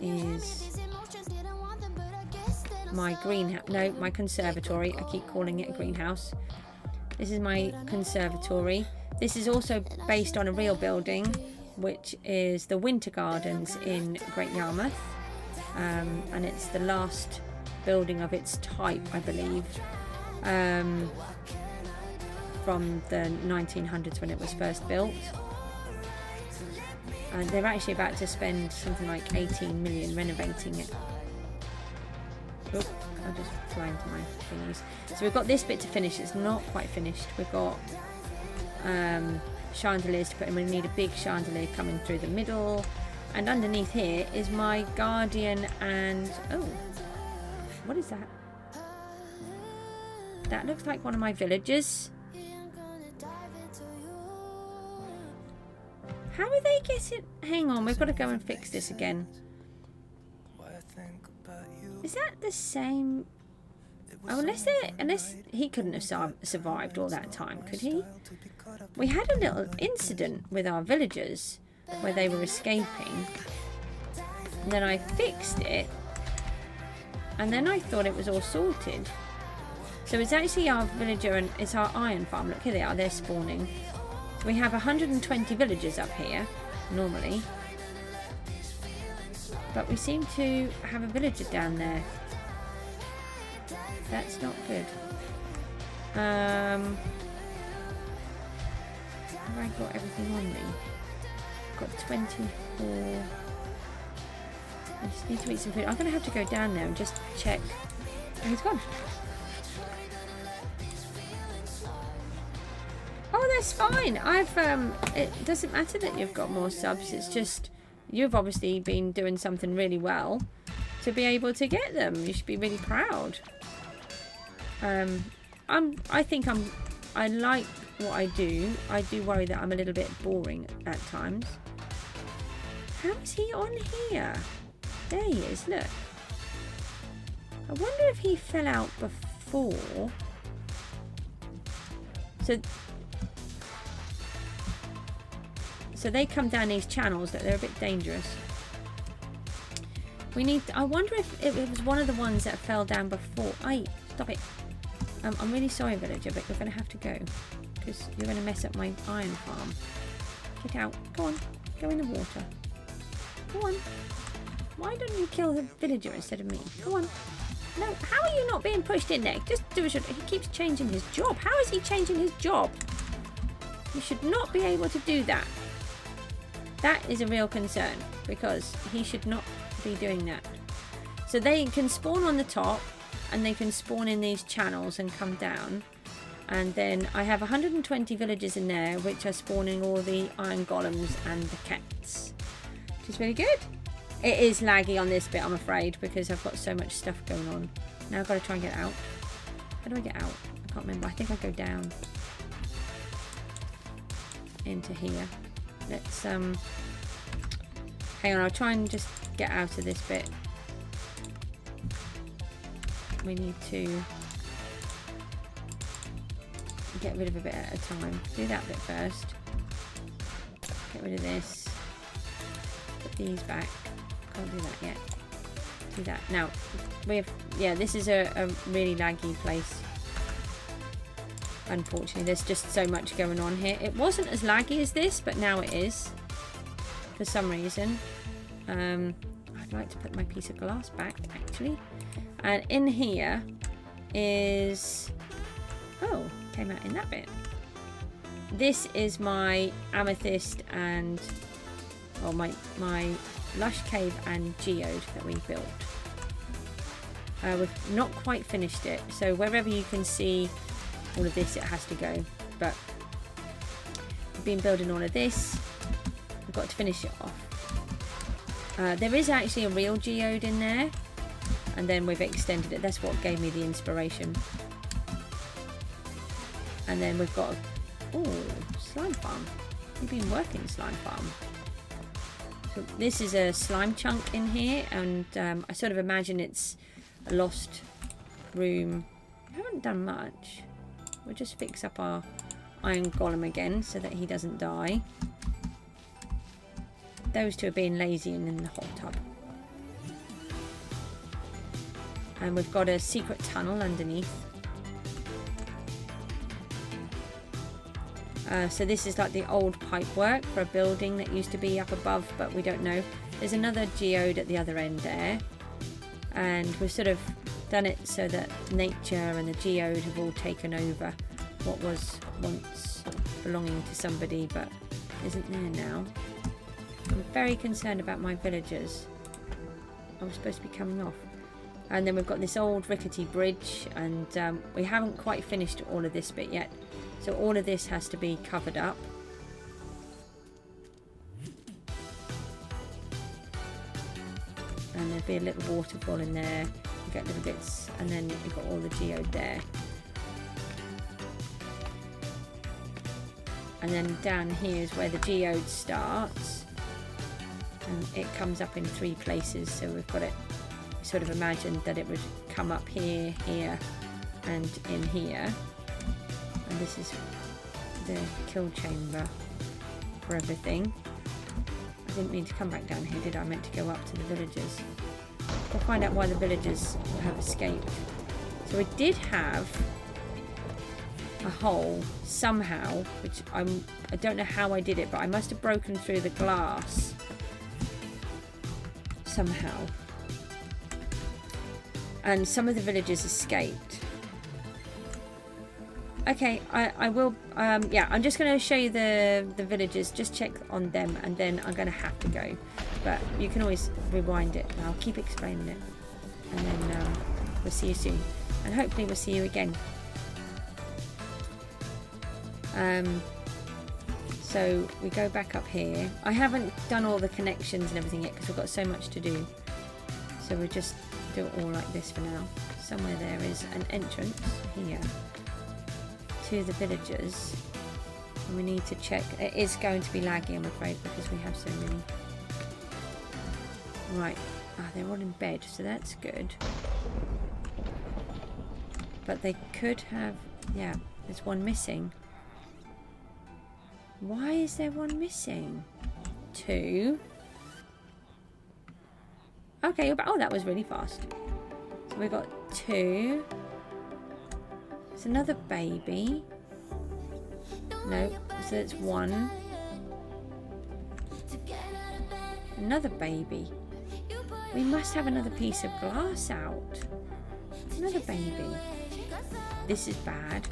is my greenhouse. No, my conservatory. I keep calling it a greenhouse. This is my conservatory. This is also based on a real building, which is the Winter Gardens in Great Yarmouth. And it's the last building of its type, I believe, from the 1900s when it was first built. And they're actually about to spend something like 18 million renovating it. Oop, I'll just fly into my thingies. So we've got this bit to finish. It's not quite finished. We've got chandeliers to put in. We need a big chandelier coming through the middle. And underneath here is my guardian and... oh, what is that? That looks like one of my villagers. How are they getting... hang on, we've got to go and fix this again. Is that the same... oh, unless he couldn't have survived all that time, could he? We had a little incident with our villagers where they were escaping, and then I fixed it, and then I thought it was all sorted. So it's actually our villager, and it's our iron farm. Look, here they are, they're spawning. So we have 120 villagers up here normally, but we seem to have a villager down there. That's not good. Have I got everything on me? Got 24. I just need to eat some food. I'm going to have to go down there and just check. Oh, he's gone. Oh, that's fine. It doesn't matter that you've got more subs. It's just you've obviously been doing something really well to be able to get them. You should be really proud. I like what I do. I do worry that I'm a little bit boring at times. How is he on here? There he is, look. I wonder if he fell out before. So they come down these channels that they're a bit dangerous. I wonder if it was one of the ones that fell down before. Stop it. I'm really sorry, villager, but you're going to have to go, because you're going to mess up my iron farm. Get out. Go on. Go in the water. Go on. Why don't you kill the villager instead of me? Go on. No, how are you not being pushed in there? Just do as he keeps changing his job. How is he changing his job? You should not be able to do that. That is a real concern, because he should not be doing that. So they can spawn on the top, and they can spawn in these channels and come down. And then I have 120 villagers in there, which are spawning all the iron golems and the cats, which is really good. It is laggy on this bit, I'm afraid, because I've got so much stuff going on. Now I've got to try and get out. How do I get out? I can't remember. I think I go down into here. Let's hang on, I'll try and just get out of this bit. We need to get rid of a bit at a time. Do that bit first. Get rid of this. Put these back. Can't do that yet. Do that. Now, yeah, this is a really laggy place. Unfortunately, there's just so much going on here. It wasn't as laggy as this, but now it is. For some reason. I'd like to put my piece of glass back, actually. And in here is... Oh, came out in that bit. This is my amethyst and... Well, my lush cave and geode that we built. We've not quite finished it. So wherever you can see all of this, it has to go. But I've been building all of this. I've got to finish it off. There is actually a real geode in there. And then we've extended it. That's what gave me the inspiration. And then we've got a slime farm. We've been working slime farm. So this is a slime chunk in here, and I sort of imagine it's a lost room. We haven't done much. We'll just fix up our iron golem again so that he doesn't die. Those two are being lazy and in the hot tub. And we've got a secret tunnel underneath. So this is like the old pipe work for a building that used to be up above, but we don't know. There's another geode at the other end there. And we've sort of done it so that nature and the geode have all taken over what was once belonging to somebody, but isn't there now. I'm very concerned about my villagers. I was supposed to be coming off. And then we've got this old rickety bridge, and we haven't quite finished all of this bit yet. So all of this has to be covered up. And there'll be a little waterfall in there. You get little bits, and then you've got all the geode there. And then down here is where the geode starts. And it comes up in 3 places, so we've got it sort of imagined that it would come up here, here, and in here. And this is the kill chamber for everything. I didn't mean to come back down here, did I? I meant to go up to the villagers. We'll find out why the villagers have escaped. So we did have a hole somehow, which I don't know how I did it, but I must have broken through the glass somehow. And some of the villagers escaped. Okay, I will, yeah, I'm just going to show you the villagers, just check on them, and then I'm going to have to go. But you can always rewind it, and I'll keep explaining it. And then we'll see you soon. And hopefully we'll see you again. So we go back up here. I haven't done all the connections and everything yet, because we've got so much to do. So we'll just do it all like this for now. Somewhere there is an entrance here to the villagers, and we need to check. It is going to be laggy, I'm afraid, because we have so many. Right, they're all in bed, so that's good. But they could have, yeah, there's one missing. Why is there one missing? 2. Okay, oh, that was really fast. So we've got 2. It's another baby. No, so it's 1. Another baby. We must have another piece of glass out. Another baby. This is bad.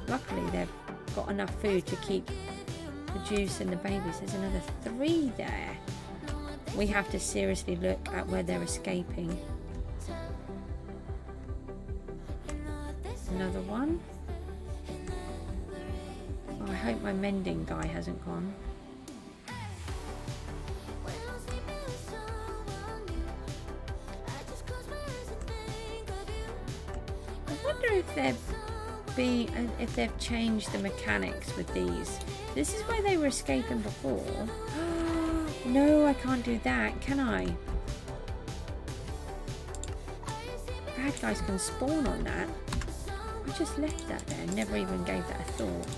Luckily they've got enough food to keep the juice and the babies. There's another 3 there. We have to seriously look at where they're escaping. Another one. Oh, I hope my mending guy hasn't gone. if they've changed the mechanics with these. This is where they were escaping before. No, I can't do that, can I? Bad guys can spawn on that. I just left that there, never even gave that a thought.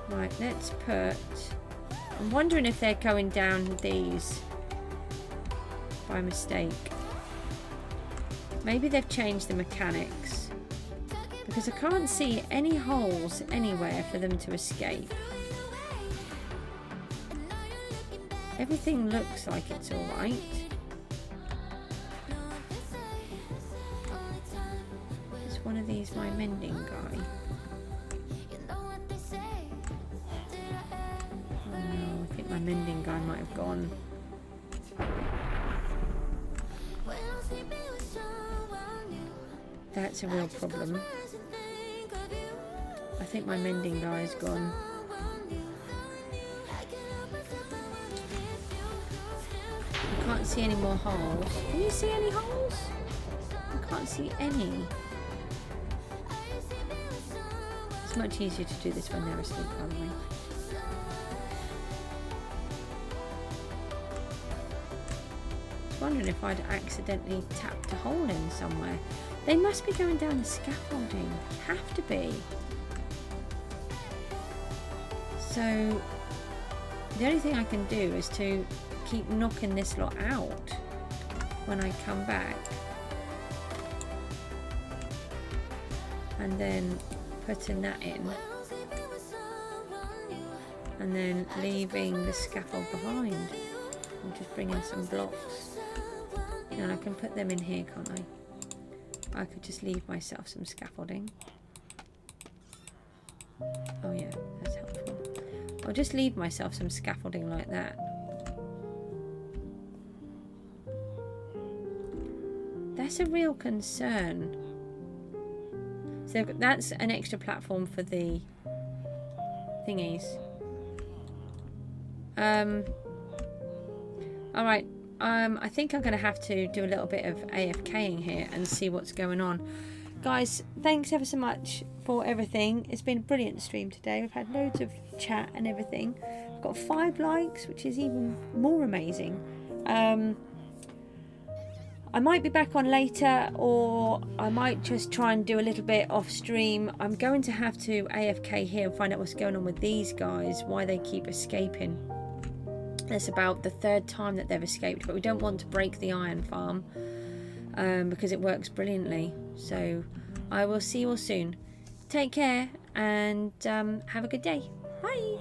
Right, let's put... I'm wondering if they're going down these by mistake. Maybe they've changed the mechanics. Because I can't see any holes anywhere for them to escape. Everything looks like it's alright. Is one of these my mending guy? Oh no, I think my mending guy might have gone. That's a real problem. I think my mending guy's gone. I can't see any more holes. Can you see any holes? I can't see any. It's much easier to do this when they're asleep, by the way. I was wondering if I'd accidentally tapped a hole in somewhere. They must be going down the scaffolding. Have to be. So the only thing I can do is to keep knocking this lot out when I come back, and then putting that in, and then leaving the scaffold behind, and just bringing some blocks, and I can put them in here, can't I? I could just leave myself some scaffolding. Oh yeah, that's helpful. I'll just leave myself some scaffolding like that. That's a real concern. So that's an extra platform for the thingies. Alright, I think I'm going to have to do a little bit of AFKing here and see what's going on. Guys, thanks ever so much for everything. It's been a brilliant stream today. We've had loads of chat and everything. I've got 5 likes, which is even more amazing. I might be back on later, or I might just try and do a little bit off stream. I'm going to have to AFK here and find out what's going on with these guys, why they keep escaping. That's about the 3rd time that they've escaped, but we don't want to break the iron farm because it works brilliantly. So I will see you all soon. Take care and have a good day. Bye.